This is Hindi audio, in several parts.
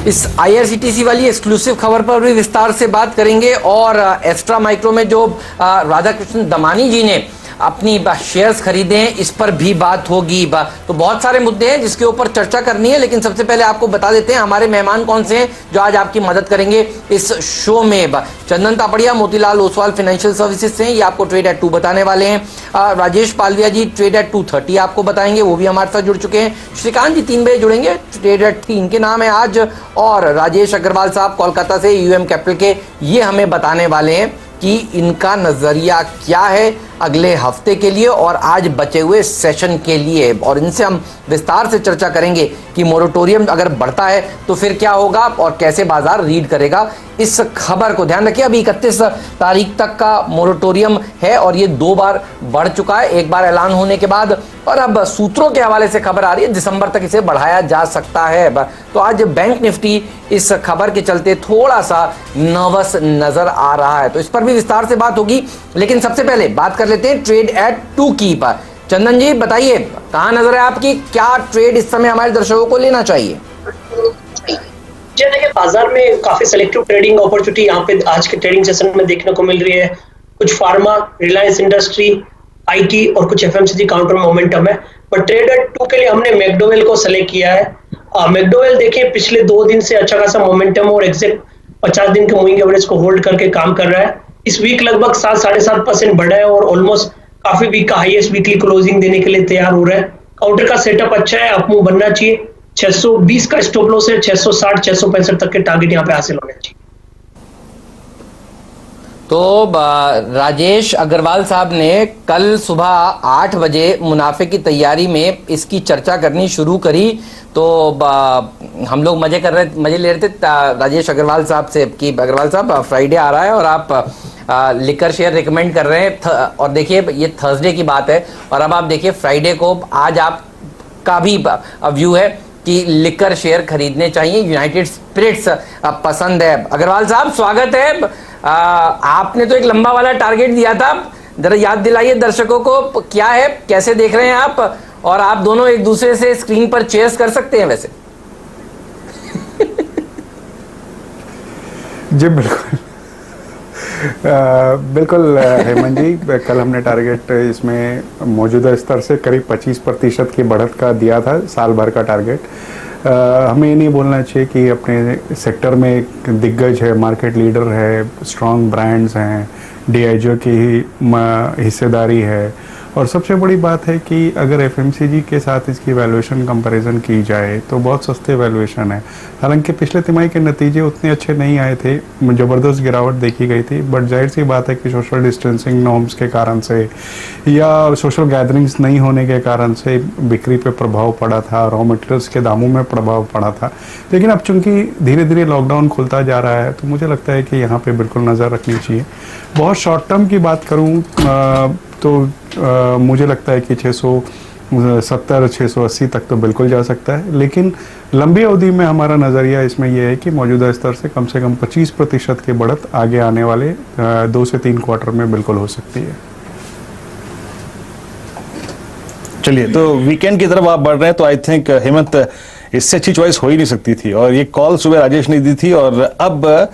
इस आईआरसीटीसी वाली एक्सक्लूसिव खबर पर भी विस्तार से बात करेंगे और एक्स्ट्रा माइक्रो में जो राधाकृष्ण दमानी जी ने अपनी शेयर्स खरीदे हैं इस पर भी बात होगी। तो बहुत सारे मुद्दे हैं जिसके ऊपर चर्चा करनी है, लेकिन सबसे पहले आपको बता देते हैं हमारे मेहमान कौन से हैं जो आज आपकी मदद करेंगे इस शो में। चंदन तापड़िया मोतीलाल ओसवाल फाइनेंशियल सर्विसेज से हैं, ये आपको ट्रेड एट 2 बताने वाले हैं। राजेश पालविया जी ट्रेड एट 2:30 आपको बताएंगे, वो भी हमारे साथ जुड़ चुके हैं। श्रीकांत जी 3 बजे जुड़ेंगे, ट्रेड एट 3 के नाम है आज। और राजेश अग्रवाल साहब कोलकाता से यूएम कैपिटल के, ये हमें बताने वाले हैं कि इनका नजरिया क्या है अगले हफ्ते के लिए और आज बचे हुए सेशन के लिए। और इनसे हम विस्तार से चर्चा करेंगे कि मोरेटोरियम अगर बढ़ता है तो फिर क्या होगा और कैसे बाजार रीड करेगा इस खबर को। ध्यान रखिए अभी 31 तारीख तक का मोरेटोरियम है और ये 2 बार बढ़ चुका है, एक बार ऐलान होने के बाद, और अब सूत्रों के हवाले से खबर आ रही है दिसंबर तक इसे बढ़ाया जा सकता है। तो आज बैंक निफ्टी इस खबर के चलते थोड़ा सा नर्वस नजर आ रहा है, तो इस पर भी विस्तार से बात होगी। लेकिन सबसे पहले बात कर लेते हैं ट्रेड एट 2 की पर। चंदन जी बताइए कहां नजर है आपकी, क्या ट्रेड इस समय हमारे दर्शकों को लेना चाहिए? जी देखिए, बाजार में काफी सेलेक्टिव ट्रेडिंग अपॉर्चुनिटी यहाँ पे आज के ट्रेडिंग सेशन में देखने को मिल रही है। कुछ फार्मा, रिलायंस इंडस्ट्री, आईटी और कुछ एफएमसीजी काउंटर मोमेंटम है। पर ट्रेड एट 2 के लिए हमने मैकडोवेल को सेलेक्ट किया है। मैकडोवेल देखिए पिछले 2 दिन से अच्छा खासा मोमेंटम और एग्जैक्ट 50 दिन के मूविंग एवरेज को होल्ड करके काम कर रहा है। इस वीक लगभग 7-7.5% बढ़ा है और ऑलमोस्ट काफी वीक का हाईएस्ट वीकली क्लोजिंग देने के लिए तैयार हो रहा है। काउंटर का सेटअप अच्छा है, अपमूव बनना चाहिए। 620 का स्टॉप लॉस है, 660-665 तक के टारगेट यहाँ पे हासिल होने चाहिए। तो राजेश अग्रवाल साहब ने कल सुबह 8 बजे मुनाफे की तैयारी में इसकी चर्चा करनी शुरू करी, तो हम लोग मजे ले रहे थे राजेश अग्रवाल साहब से कि अग्रवाल साहब फ्राइडे आ रहा है और आप लिकर शेयर रिकमेंड कर रहे हैं, और देखिए ये थर्सडे की बात है और अब आप देखिए फ्राइडे को आज आपका भी व्यू है कि लिकर शेयर खरीदने चाहिए, यूनाइटेड स्पिरिट्स पसंद है। अग्रवाल साहब स्वागत है। आपने तो एक लंबा वाला टारगेट दिया था, जरा याद दिलाइए दर्शकों को क्या है, कैसे देख रहे हैं आप, और आप दोनों एक दूसरे से स्क्रीन पर चेयर्स कर सकते हैं वैसे। जी बिल्कुल बिल्कुल हेमंत जी, कल हमने टारगेट इसमें मौजूदा स्तर से करीब 25% की बढ़त का दिया था, साल भर का टारगेट। हमें ये नहीं बोलना चाहिए कि अपने सेक्टर में एक दिग्गज है, मार्केट लीडर है, स्ट्रॉन्ग ब्रांड्स हैं, डीआईजीओ की हिस्सेदारी है, और सबसे बड़ी बात है कि अगर एफएमसीजी के साथ इसकी वैल्यूएशन कंपैरिजन की जाए तो बहुत सस्ते वैल्यूएशन है। हालांकि पिछले तिमाही के नतीजे उतने अच्छे नहीं आए थे, ज़बरदस्त गिरावट देखी गई थी, बट जाहिर सी बात है कि सोशल डिस्टेंसिंग नॉर्म्स के कारण से या सोशल गैदरिंग्स नहीं होने के कारण से बिक्री पे प्रभाव पड़ा था, रॉ मटेरियल्स के दामों में प्रभाव पड़ा था। लेकिन अब चूंकि धीरे धीरे लॉकडाउन खुलता जा रहा है तो मुझे लगता है कि यहाँ पर बिल्कुल नज़र रखनी चाहिए। बहुत शॉर्ट टर्म की बात करूँ तो मुझे लगता है कि 670-680 तक तो बिल्कुल जा सकता है, लेकिन लंबी अवधि में हमारा नज़रिया इसमें यह है कि मौजूदा स्तर से कम 25% की बढ़त आगे आने वाले 2 से 3 क्वार्टर में बिल्कुल हो सकती है। चलिए, तो वीकेंड की तरफ आप बढ़ रहे हैं, तो आई थिंक हेमंत इससे अच्छी चॉइस हो ही नहीं सकती थी, और ये कॉल सुबह राजेश ने दी थी और अब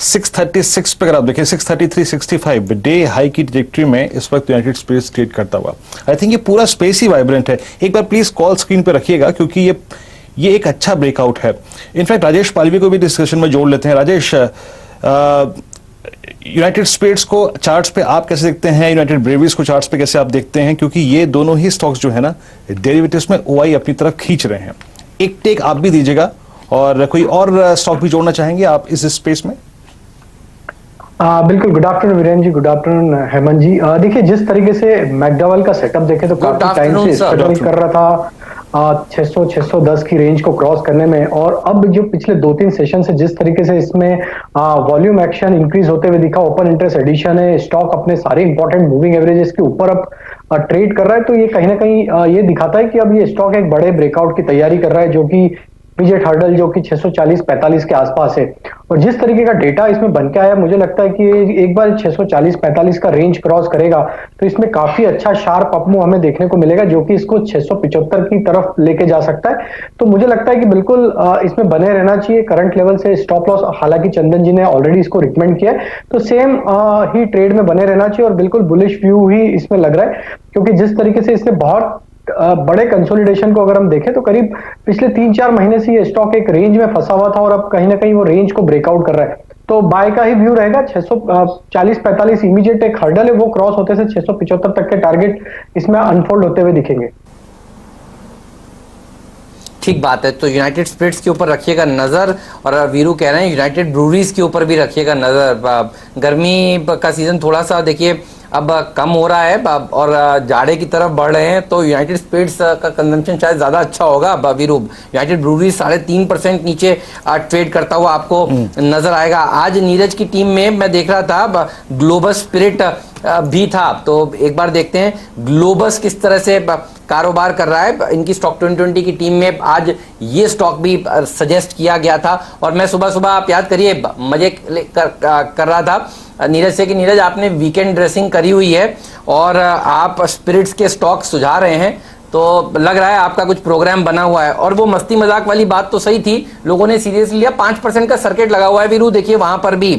636 पे अगर आप देखें 633-65 डे हाई की ट्रैजेक्टरी में इस वक्त यूनाइटेड स्पिरिट्स ट्रेड करता हुआ। आई थिंक ये पूरा स्पेस ही वाइब्रेंट है। एक बार प्लीज कॉल स्क्रीन पे रखिएगा क्योंकि ये एक अच्छा ब्रेकआउट है। इनफैक्ट राजेश पालवी को भी डिस्कशन में जोड़ लेते हैं। राजेश, यूनाइटेड स्पिरिट्स को चार्ट्स पे आप कैसे देखते हैं, यूनाइटेड ब्रेवरीज को चार्ट्स पे कैसे आप देखते हैं, क्योंकि ये दोनों ही स्टॉक्स जो है ना डेरिवेटिव्स में ओआई अपनी तरफ खींच रहे हैं। एक टेक आप भी दीजिएगा, और कोई और स्टॉक भी जोड़ना चाहेंगे आप इस स्पेस में? बिल्कुल। Good afternoon Virendra ji, good afternoon Hemant जी। देखिए जिस तरीके से मैकडोवेल का सेटअप देखें तो काफी टाइम से स्ट्रगल कर रहा था 600-610 की रेंज को क्रॉस करने में, और अब जो पिछले 2-3 सेशन से जिस तरीके से इसमें वॉल्यूम एक्शन इंक्रीज होते हुए दिखा, ओपन इंटरेस्ट एडिशन है, स्टॉक अपने सारे इंपॉर्टेंट मूविंग एवरेजेस के ऊपर अब ट्रेड कर रहा है, तो ये कहीं ना कहीं ये दिखाता है कि अब ये स्टॉक एक बड़े ब्रेकआउट की तैयारी कर रहा है, जो कि इमीडिएट हर्डल जो कि 640-45 के आसपास है, और जिस तरीके का डेटा इसमें बन के आया, मुझे लगता है कि एक बार 640-45 का रेंज क्रॉस करेगा तो इसमें काफी अच्छा शार्प अपमूव हमें देखने को मिलेगा, जो कि इसको 675 की तरफ लेके जा सकता है। तो मुझे लगता है कि बिल्कुल इसमें बने रहना चाहिए करंट लेवल से। स्टॉप लॉस हालांकि चंदन जी ने ऑलरेडी इसको रिकमेंड किया है, तो सेम ही ट्रेड में बने रहना चाहिए, और बिल्कुल बुलिश व्यू ही इसमें लग रहा है, क्योंकि जिस तरीके से इसने बहुत बड़े कंसोलिडेशन को अगर हम देखें तो करीब पिछले 3-4 महीने से ये स्टॉक एक रेंज में फंसा हुआ था, और अब कहीं ना कहीं वो रेंज को ब्रेकआउट कर रहा है। तो बाय का ही व्यू रहेगा। 640-45 इमीडिएट एक हर्डल है, वो क्रॉस होते से 675 तक के टारगेट इसमें अनफोल्ड होते हुए दिखेंगे। ठीक बात है। तो यूनाइटेड स्पिरिट्स के ऊपर रखिएगा नजर, और वीरू कह रहे हैं यूनाइटेड ब्रूरीज के ऊपर भी रखिएगा नजर। गर्मी का सीजन थोड़ा सा देखिए अब कम हो रहा है और जाड़े की तरफ बढ़ रहे हैं, तो यूनाइटेड स्पिरिट्स का कंजम्पशन शायद ज़्यादा अच्छा होगा। वीरू, यूनाइटेड ब्रूरीज 3.5% नीचे ट्रेड करता हुआ आपको नजर आएगा। आज नीरज की टीम में मैं देख रहा था ग्लोबस स्पिरिट भी था, तो एक बार देखते हैं ग्लोबस किस तरह से कारोबार कर रहा है। इनकी स्टॉक 2020 की टीम में आज ये स्टॉक भी सजेस्ट किया गया था, और मैं सुबह सुबह आप याद करिए मजे कर रहा था नीरज से कि नीरज आपने वीकेंड ड्रेसिंग करी हुई है और आप स्पिरिट्स के स्टॉक सुझा रहे हैं, तो लग रहा है आपका कुछ प्रोग्राम बना हुआ है। और वो मस्ती मजाक वाली बात तो सही थी, लोगों ने सीरियसली लिया। 5% का सर्किट लगा हुआ है वीरू, देखिए वहां पर भी।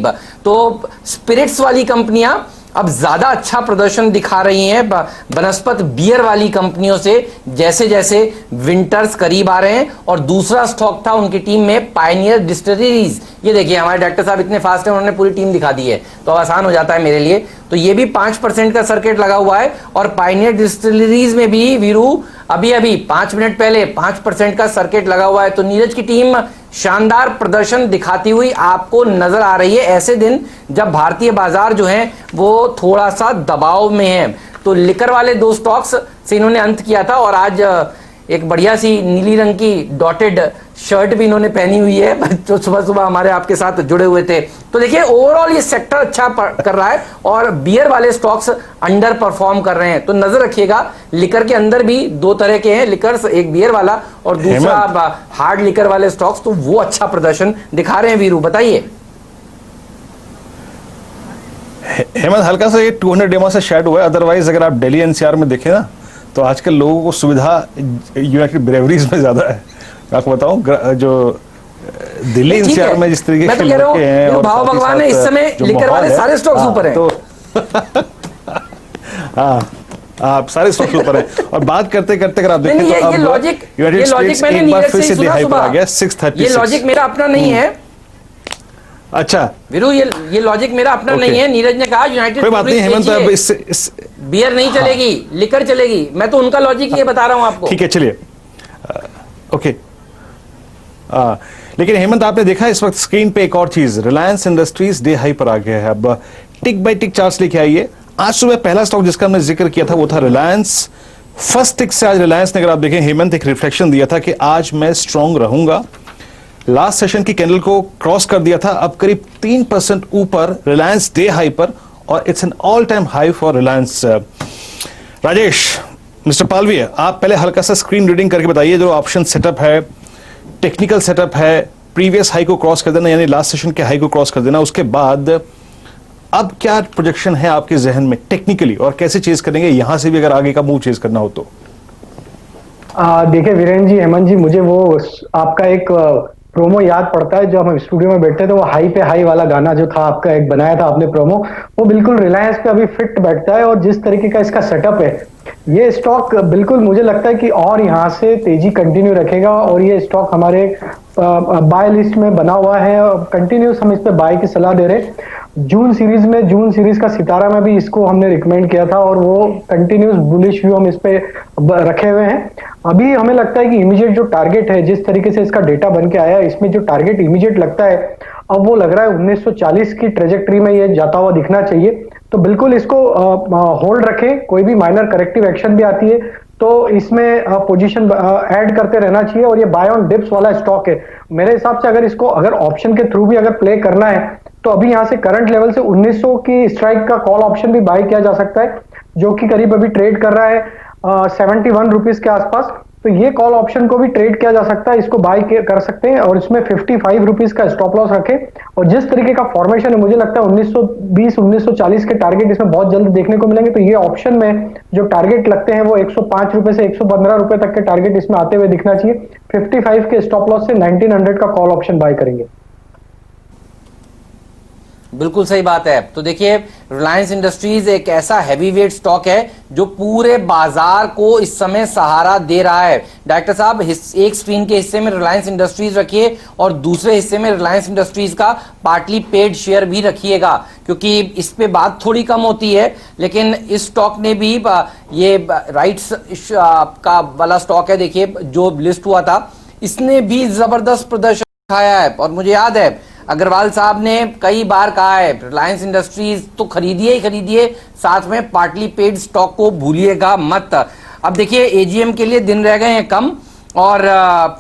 तो स्पिरिट्स वाली कंपनियां अब ज्यादा अच्छा प्रदर्शन दिखा रही हैं बनस्पत बियर वाली कंपनियों से, जैसे जैसे विंटर्स करीब आ रहे हैं। और दूसरा स्टॉक था उनकी टीम में पायनियर डिस्टिलरीज। ये देखिए हमारे डॉक्टर साहब इतने फास्ट हैं, उन्होंने पूरी टीम दिखा दी है, तो आसान हो जाता है मेरे लिए। तो ये भी 5% का सर्किट लगा हुआ है, और पायनियर डिस्टिलरीज में भी वीरू अभी 5 मिनट पहले 5% का सर्किट लगा हुआ है। तो नीरज की टीम शानदार प्रदर्शन दिखाती हुई आपको नजर आ रही है ऐसे दिन जब भारतीय बाजार जो है वो थोड़ा सा दबाव में है। तो लिकर वाले 2 स्टॉक्स से इन्होंने अंत किया था, और आज एक बढ़िया सी नीली रंग की डॉटेड शर्ट भी इन्होंने पहनी हुई है, जो सुबह सुबह हमारे आपके साथ जुड़े हुए थे। तो देखिए ओवरऑल ये सेक्टर अच्छा कर रहा है, और बियर वाले स्टॉक्स अंडर परफॉर्म कर रहे हैं। तो नजर रखिएगा, लिकर के अंदर भी 2 तरह के हैं लिकर्स, एक बियर वाला और दूसरा हार्ड लिकर वाले स्टॉक्स, तो वो अच्छा प्रदर्शन दिखा रहे हैं। वीरू बताइए। हेमंत, हल्का सा ये 200 डेमा से शेड हुआ है, अदरवाइज अगर आप दिल्ली एनसीआर में देखें ना, तो आजकल लोगों को सुविधा यूनाइटेड ब्रेवरीज में ज्यादा है। मैं आपको बताऊं, जो दिल्ली एनसीआर में जिस तरीके के लड़के हैं, और भाव भगवान है इस समय लिकर वाले सारे स्टॉक्स ऊपर हैं। तो हाँ, सारे स्टॉक्स ऊपर हैं। और बात करते करते अगर आप देखें तो अब यूनाइटेड स्टेट्स एक बार फिर से दिहाई पर आ गया 636। ये लॉजिक मेरा अपना नहीं है। अच्छा वीरू, ये लॉजिक मेरा अपना नहीं है। नीरज ने कहा यूनाइटेड, कोई बात नहीं हेमंत, अब इस बियर नहीं चलेगी, लिकर चलेगी। मैं तो उनका लॉजिक ये बता रहा हूं आपको। ठीक है, चलिए ओके। लेकिन हेमंत, आपने देखा इस वक्त स्क्रीन पे एक और चीज, रिलायंस इंडस्ट्रीज डे हाई पर आ गया है। अब टिक बाय टिक चार्ट्स लेके आइए। आज सुबह पहला स्टॉक जिसका हमने जिक्र किया था वो था रिलायंस। फर्स्ट टिक से आज रिलायंस ने, अगर आप देखें हेमंत, एक रिफ्लेक्शन दिया था कि आज मैं स्ट्रांग रहूंगा। लास्ट सेशन की कैंडल को क्रॉस कर दिया था, अब करीब 3% ऊपर रिलायंस डे हाई पर, और it's an all time high for reliance. Rajesh, mister Pallavi, आप पहले हल्का सा स्क्रीन रीडिंग करके बताइए, जो ऑप्शन सेटअप है, टेक्निकल सेटअप है, प्रीवियस हाई को क्रॉस कर देना यानी लास्ट सेशन के हाई को क्रॉस कर देना, उसके बाद अब क्या प्रोजेक्शन है आपके जहन में टेक्निकली, और कैसे चेज करेंगे यहां से भी अगर आगे का मूव चेज करना हो तो? देखिए वीरेंद्र जी, हेमंत जी, मुझे वो आपका एक प्रोमो याद पड़ता है जो हम स्टूडियो में बैठे थे, वो हाई पे हाई वाला गाना जो था आपका, एक बनाया था आपने प्रोमो, वो बिल्कुल रिलायंस पे अभी फिट बैठता है। और जिस तरीके का इसका सेटअप है, ये स्टॉक बिल्कुल मुझे लगता है कि और यहाँ से तेजी कंटिन्यू रखेगा, और ये स्टॉक हमारे बाय लिस्ट में बना हुआ है, कंटिन्यूस हम इस पे बाय की सलाह दे रहे हैं। जून सीरीज का सितारा में भी इसको हमने रिकमेंड किया था, और वो कंटिन्यूस बुलिश व्यू हम इस पे रखे हुए हैं। अभी हमें लगता है कि इमीडिएट जो टारगेट है, जिस तरीके से इसका डेटा बन के आया है, इसमें जो टारगेट इमीडिएट लगता है, अब वो लग रहा है 1940 की ट्रेजेक्टरी में ये जाता हुआ दिखना चाहिए। तो बिल्कुल इसको होल्ड रखें, कोई भी माइनर करेक्टिव एक्शन भी आती है तो इसमें पोजीशन ऐड करते रहना चाहिए। और ये बाय ऑन डिप्स वाला स्टॉक है, मेरे हिसाब से अगर ऑप्शन के थ्रू भी अगर प्ले करना है तो अभी यहाँ से करंट लेवल से 1900 की स्ट्राइक का कॉल ऑप्शन भी बाय किया जा सकता है, जो कि करीब अभी ट्रेड कर रहा है 71 रुपीज के आसपास। तो ये कॉल ऑप्शन को भी ट्रेड किया जा सकता है, इसको बाय कर सकते हैं और इसमें 55 रुपीज का स्टॉप लॉस रखें। और जिस तरीके का फॉर्मेशन है, मुझे लगता है 1920 1940 के टारगेट इसमें बहुत जल्द देखने को मिलेंगे। तो ये ऑप्शन में जो टारगेट लगते हैं वो 105 रुपए से 115 रुपए तक के टारगेट इसमें आते हुए दिखना चाहिए। 55 के स्टॉप लॉस से 1900 का कॉल ऑप्शन बाय करेंगे। बिल्कुल सही बात है। तो देखिए, रिलायंस इंडस्ट्रीज एक ऐसा हैवीवेट स्टॉक है जो पूरे बाजार को इस समय सहारा दे रहा है। डायरेक्टर साहब, एक स्क्रीन के हिस्से में रिलायंस इंडस्ट्रीज रखिए और दूसरे हिस्से में रिलायंस इंडस्ट्रीज का पार्टली पेड शेयर भी रखिएगा, क्योंकि इस पे बात थोड़ी कम होती है। लेकिन इस स्टॉक ने भी, ये राइट्स का वाला स्टॉक है, देखिए जो लिस्ट हुआ था, इसने भी जबरदस्त प्रदर्शन दिखाया है। और मुझे याद है अग्रवाल साहब ने कई बार कहा है रिलायंस इंडस्ट्रीज तो खरीदिए ही खरीदिए, साथ में पार्टली पेड स्टॉक को भूलिएगा मत। अब देखिए, एजीएम के लिए दिन रह गए हैं कम, और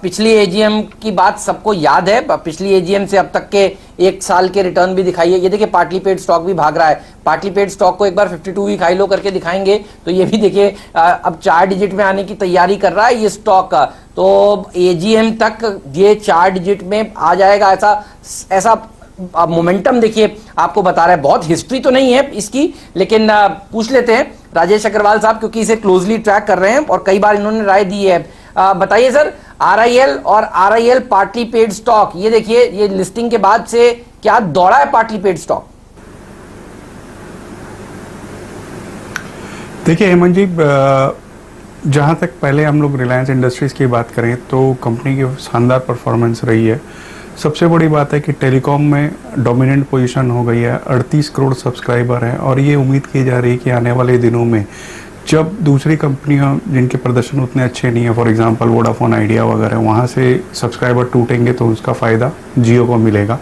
पिछली एजीएम की बात सबको याद है। पिछली एजीएम से अब तक के एक साल के रिटर्न भी दिखाइए। ये देखिए, पार्टली पेड स्टॉक भी भाग रहा है। पार्टली पेड स्टॉक को एक बार 52 वीक हाई लो करके दिखाएंगे तो ये भी देखिए अब 4 डिजिट में आने की तैयारी कर रहा है ये स्टॉक। तो एजीएम तक ये 4 डिजिट में आ जाएगा, ऐसा मोमेंटम देखिए आपको बता रहा है। बहुत हिस्ट्री तो नहीं है इसकी, लेकिन पूछ लेते हैं राजेश अग्रवाल साहब, क्योंकि इसे क्लोजली ट्रैक कर रहे हैं और कई बार इन्होंने राय दी है। बताइए सर, आरआईएल और आरआईएल पार्टली पेड स्टॉक, ये देखिए, ये लिस्टिंग के बाद से क्या दौड़ा है पार्टली पेड स्टॉक? देखिए हेमंत जी, जहाँ तक पहले हम लोग रिलायंस इंडस्ट्रीज की बात करें तो कंपनी की शानदार परफॉर्मेंस रही है। सबसे बड़ी बात है कि टेलीकॉम में डोमिनेंट पोजीशन हो गई है, 38 करोड़ सब्सक्राइबर हैं, और ये उम्मीद की जा रही है कि आने वाले दिनों में जब दूसरी कंपनियां जिनके प्रदर्शन उतने अच्छे नहीं है, फॉर एग्जांपल वोडाफोन, आइडिया वगैरह, वहाँ से सब्सक्राइबर टूटेंगे तो उसका फ़ायदा जियो को मिलेगा।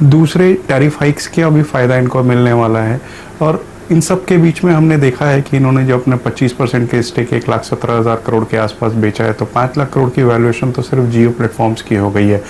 दूसरे टैरिफ हाइक्स का भी फ़ायदा इनको मिलने वाला है। और इन सब के बीच में हमने देखा है कि इन्होंने जो अपने 25% के स्टेक 1,17,000 करोड़ के आसपास बेचा है, तो 5 लाख करोड़ की वैल्यूएशन तो सिर्फ जियो प्लेटफॉर्म्स की हो गई है।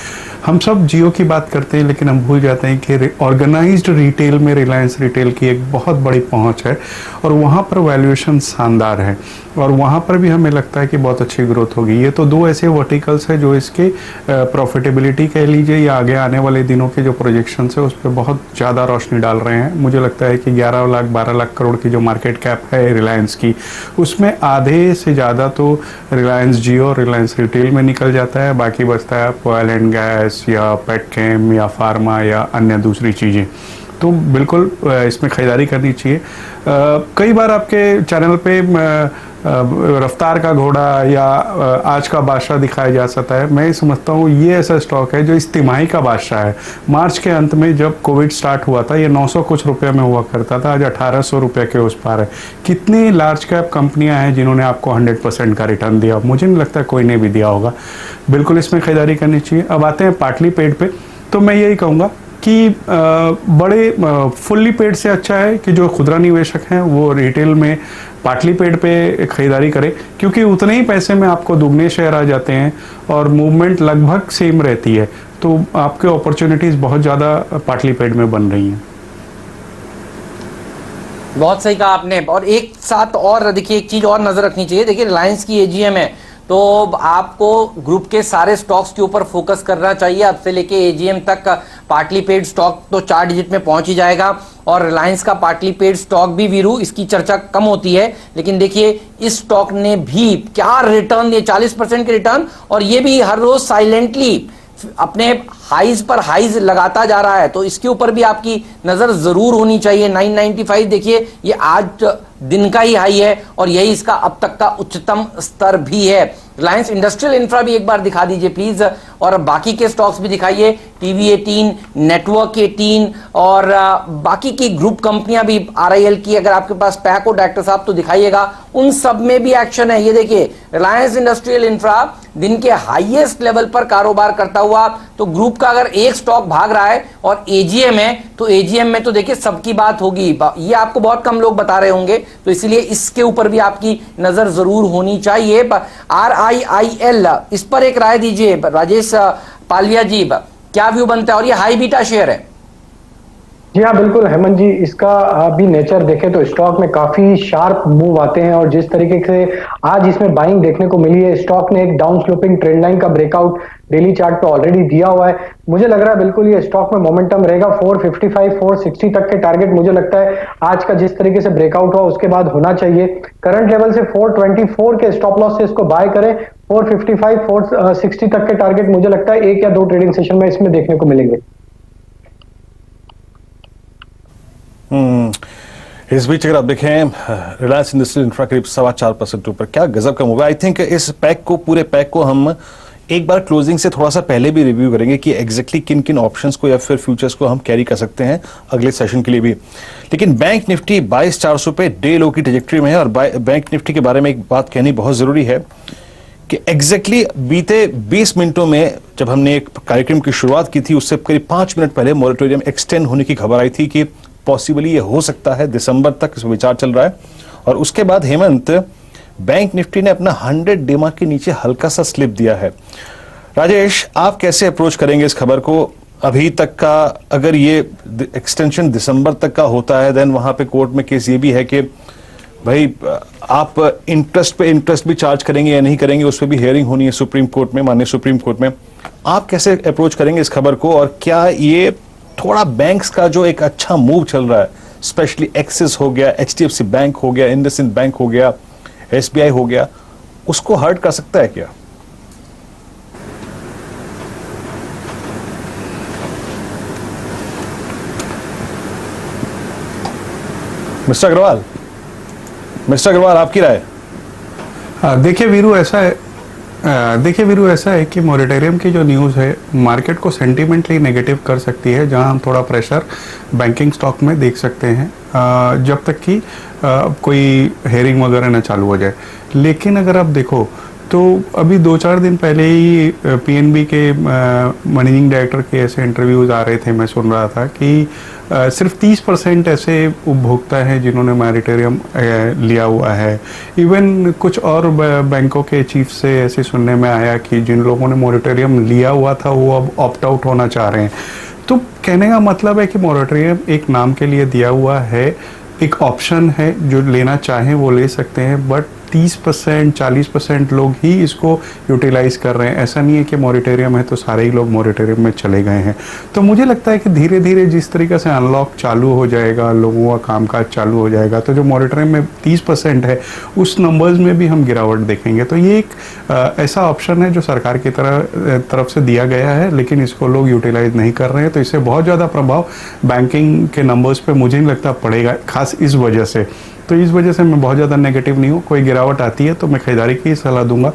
हम सब जियो की बात करते हैं, लेकिन हम भूल जाते हैं कि ऑर्गेनाइज्ड रिटेल में रिलायंस रिटेल की एक बहुत बड़ी पहुंच है और वहाँ पर वैल्यूएशन शानदार है, और वहाँ पर भी हमें लगता है कि बहुत अच्छी ग्रोथ होगी। ये तो 2 ऐसे वर्टिकल्स है जो इसके प्रॉफिटेबिलिटी कह लीजिए या आगे आने वाले दिनों के जो प्रोजेक्शंस है उस पर बहुत ज़्यादा रोशनी डाल रहे हैं। मुझे लगता है कि 11 लाख 12 लाख करोड़ की जो मार्केट कैप है रिलायंस की, उसमें आधे से ज़्यादा तो रिलायंस जियो, रिलायंस रिटेल में निकल जाता है, बाकी बचता है ऑयल एंड गैस या पेटकेम या फार्मा या अन्य दूसरी चीज़ें। तो बिल्कुल इसमें खरीदारी करनी चाहिए। कई बार आपके चैनल पे रफ्तार का घोड़ा या आज का बादशाह दिखाया जा सकता है। मैं समझता हूँ ये ऐसा स्टॉक है जो इस तिमाही का बादशाह है। मार्च के अंत में जब कोविड स्टार्ट हुआ था, ये 900 कुछ रुपये में हुआ करता था, आज 1800 रुपये के उस पार है। कितनी लार्ज कैप कंपनियां हैं जिन्होंने आपको 100% का रिटर्न दिया? मुझे नहीं लगता कोई ने भी दिया होगा। बिल्कुल इसमें खरीदारी करनी चाहिए। अब आते हैं पार्टली पेड पे, तो मैं यही कहूँगा कि बड़े फुल्ली पेड से अच्छा है कि जो खुदरा निवेशक हैं वो रिटेल में पार्टली पेड पे खरीदारी करें, क्योंकि उतने ही पैसे में आपको दुगने शेयर आ जाते हैं और मूवमेंट लगभग सेम रहती है। तो आपके अपॉर्चुनिटीज़ बहुत ज़्यादा पार्टली पेड में बन रही हैं। बहुत सही कहा आपने। और एक साथ और देखिए, एक चीज़ और नज़र रखनी चाहिए। देखिए, रिलायंस की एजीएम है तो आपको ग्रुप के सारे स्टॉक्स के ऊपर फोकस करना चाहिए। अब से लेके एजीएम तक पार्टली पेड स्टॉक तो 4 डिजिट में पहुंच ही जाएगा, और रिलायंस का पार्टली पेड स्टॉक भी, वीरू, इसकी चर्चा कम होती है, लेकिन देखिए इस स्टॉक ने भी क्या रिटर्न दिए, 40% के रिटर्न, और ये भी हर रोज साइलेंटली अपने हाइज पर हाइज लगाता जा रहा है। तो इसके ऊपर भी आपकी नजर जरूर होनी चाहिए। 995 देखिए, ये आज दिन का ही हाई है और यही इसका अब तक का उच्चतम स्तर भी है। रिलायंस इंडस्ट्रियल इंफ्रा भी एक बार दिखा दीजिए प्लीज, और बाकी के स्टॉक्स भी दिखाइए, टीवी 18, नेटवर्क 18 और बाकी की ग्रुप कंपनियां भी, आरआईएल की अगर आपके पास पैक हो डायरेक्टर साहब तो दिखाइएगा, उन सब में भी एक्शन है। ये देखिए, रिलायंस इंडस्ट्रियल इंफ्रा दिन के हाईएस्ट लेवल पर कारोबार करता हुआ, तो ग्रुप का अगर एक स्टॉक भाग रहा है और एजीएम है, तो एजीएम में तो देखिए सबकी बात होगी। ये आपको बहुत कम लोग बता रहे होंगे, तो इसलिए इसके ऊपर भी आपकी नजर जरूर होनी चाहिए। आरआईएल, इस पर एक राय दीजिए राजेश पालिया जी, क्या व्यू बनता है? और ये हाई बीटा शेयर है। जी हाँ, बिल्कुल हेमंत जी, इसका भी नेचर देखें तो स्टॉक में काफी शार्प मूव आते हैं और जिस तरीके से आज इसमें बाइंग देखने को मिली है, स्टॉक ने एक डाउन स्लोपिंग ट्रेंड लाइन का ब्रेकआउट डेली चार्ट पे ऑलरेडी दिया हुआ है। मुझे लग रहा है बिल्कुल ये स्टॉक में मोमेंटम रहेगा। 455 460 तक के टारगेट मुझे लगता है आज का जिस तरीके से ब्रेकआउट हुआ उसके बाद होना चाहिए। करंट लेवल से 424 के स्टॉप लॉस से इसको बाय करें। 455 460 तक के टारगेट मुझे लगता है एक या दो ट्रेडिंग सेशन में इसमें देखने को मिलेंगे। इस बीच अगर आप देखें रिलायंस इंडस्ट्रियल इंफ्रा करीब 4.25% ऊपर, क्या गजब का मूव है। आई थिंक इस पैक को, पूरे पैक को हम एक बार क्लोजिंग से थोड़ा सा पहले भी रिव्यू करेंगे कि एग्जैक्टली किन किन ऑप्शंस को या फिर फ्यूचर्स को हम कैरी कर सकते हैं अगले सेशन के लिए भी। लेकिन बैंक निफ्टी 22,400 पे डे लो की ट्रेजेक्टरी में है और बैंक निफ्टी के बारे में एक बात कहनी बहुत जरूरी है कि एग्जैक्टली बीते 20 मिनटों में जब हमने एक कार्यक्रम की शुरुआत की थी उससे करीब 5 मिनट पहले मॉरेटोरियम एक्सटेंड होने की खबर आई थी कि पॉसिबली ये हो सकता है, दिसंबर तक इस विचार चल रहा है। और उसके बाद हेमंत, बैंक निफ्टी ने अपना 100 डेमा के नीचे हल्का सा स्लिप दिया है। राजेश, आप कैसे अप्रोच करेंगे इस खबर को? अभी तक का अगर ये एक्सटेंशन दिसंबर तक का होता है, देन वहां पे कोर्ट में केस ये भी है कि भाई आप इंटरेस्ट पे इंटरेस्ट भी चार्ज करेंगे या नहीं करेंगे, उस पर भी हियरिंग होनी है सुप्रीम कोर्ट में, माननीय सुप्रीम कोर्ट में। आप कैसे अप्रोच करेंगे इस खबर को और क्या ये थोड़ा बैंक्स का जो एक अच्छा मूव चल रहा है, स्पेशली एक्सिस हो गया, HDFC बैंक हो गया, इंडसइंड बैंक हो गया, SBI हो गया, उसको हर्ट कर सकता है क्या? मिस्टर अग्रवाल, आपकी राय? देखिए वीरू, ऐसा है कि मॉरेटोरियम की जो न्यूज़ है मार्केट को सेंटिमेंटली नेगेटिव कर सकती है, जहां हम थोड़ा प्रेशर बैंकिंग स्टॉक में देख सकते हैं जब तक कि कोई हेयरिंग वगैरह ना चालू हो जाए। लेकिन अगर आप देखो तो अभी 2-4 दिन पहले ही PNB के मैनेजिंग डायरेक्टर के ऐसे इंटरव्यूज आ रहे थे, मैं सुन रहा था कि सिर्फ 30% ऐसे उपभोक्ता हैं जिन्होंने मॉरेटोरियम लिया हुआ है। इवन कुछ और बैंकों के चीफ से ऐसे सुनने में आया कि जिन लोगों ने मॉरेटोरियम लिया हुआ था वो अब ऑप्ट आउट होना चाह रहे हैं। तो कहने का मतलब है कि मॉरेटोरियम एक नाम के लिए दिया हुआ है, एक ऑप्शन है, जो लेना चाहें वो ले सकते हैं, बट 30% 40% लोग ही इसको यूटिलाइज कर रहे हैं। ऐसा नहीं है कि मॉरेटोरियम है तो सारे ही लोग मॉरेटोरियम में चले गए हैं। तो मुझे लगता है कि धीरे धीरे जिस तरीके से अनलॉक चालू हो जाएगा, लोगों का कामकाज चालू हो जाएगा, तो जो मॉरेटोरियम में 30% है उस नंबर्स में भी हम गिरावट देखेंगे। तो ये एक ऐसा ऑप्शन है जो सरकार की तरफ से दिया गया है, लेकिन इसको लोग यूटिलाइज नहीं कर रहे हैं। तो इससे बहुत ज़्यादा प्रभाव बैंकिंग के नंबर्स पर मुझे नहीं लगता पड़ेगा, खास इस वजह से। तो इस वजह से मैं बहुत ज़्यादा नेगेटिव नहीं हूँ। कोई गिरावट आती है तो मैं खरीदारी की सलाह दूंगा।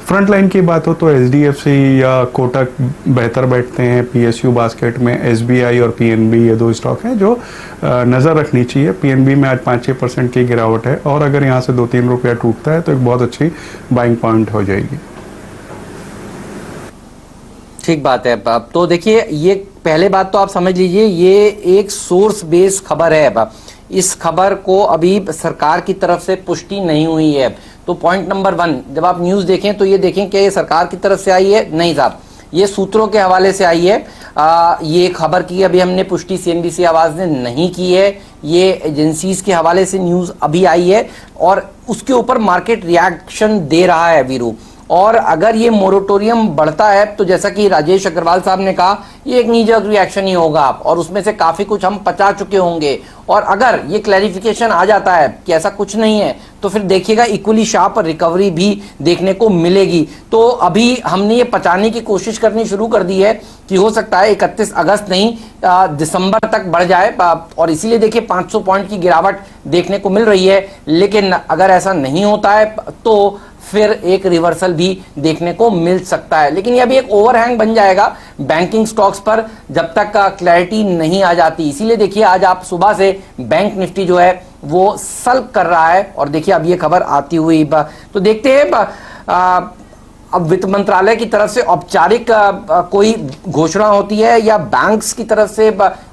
फ्रंट लाइन की बात हो तो HDFC या कोटक बेहतर बैठते हैं PSU बास्केट में। SBI और PNB ये दो स्टॉक हैं जो नज़र रखनी चाहिए। PNB में आज 5-6% की गिरावट है और अगर यहाँ से 2-3 रुपया टूटता है तो एक बहुत अच्छी बाइंग पॉइंट हो जाएगी। ठीक बात है। अब तो देखिए, ये पहले बात तो आप समझ लीजिए, ये एक सोर्स बेस्ड खबर है। अब इस खबर को अभी सरकार की तरफ से पुष्टि नहीं हुई है। तो पॉइंट नंबर 1, जब आप न्यूज़ देखें तो ये देखें कि ये सरकार की तरफ से आई है, नहीं साहब, ये सूत्रों के हवाले से आई है। ये खबर की अभी हमने पुष्टि CNBC आवाज़ ने नहीं की है, ये एजेंसीज के हवाले से न्यूज़ अभी आई है और उसके ऊपर मार्केट रिएक्शन दे रहा है वीरू। और अगर ये मोरेटोरियम बढ़ता है तो जैसा कि राजेश अग्रवाल साहब ने कहा, ये एक नीजक रिएक्शन ही होगा और उसमें से काफी कुछ हम पचा चुके होंगे। और अगर ये क्लैरिफिकेशन आ जाता है कि ऐसा कुछ नहीं है तो फिर देखिएगा इक्वली शार्प रिकवरी भी देखने को मिलेगी। तो अभी हमने ये पचाने की कोशिश करनी शुरू कर दी है कि हो सकता है 31 अगस्त नहीं दिसंबर तक बढ़ जाए और इसीलिए देखिए 500 पॉइंट की गिरावट देखने को मिल रही है। लेकिन अगर ऐसा नहीं होता है तो फिर एक रिवर्सल भी देखने को मिल सकता है। लेकिन यह भी एक ओवरहैंग बन जाएगा बैंकिंग स्टॉक्स पर जब तक क्लैरिटी नहीं आ जाती। इसीलिए देखिए आज आप सुबह से बैंक निफ्टी जो है वो सल्क कर रहा है और देखिए अब ये खबर आती हुई तो देखते हैं अब वित्त मंत्रालय की तरफ से औपचारिक कोई घोषणा होती है या बैंक्स की तरफ से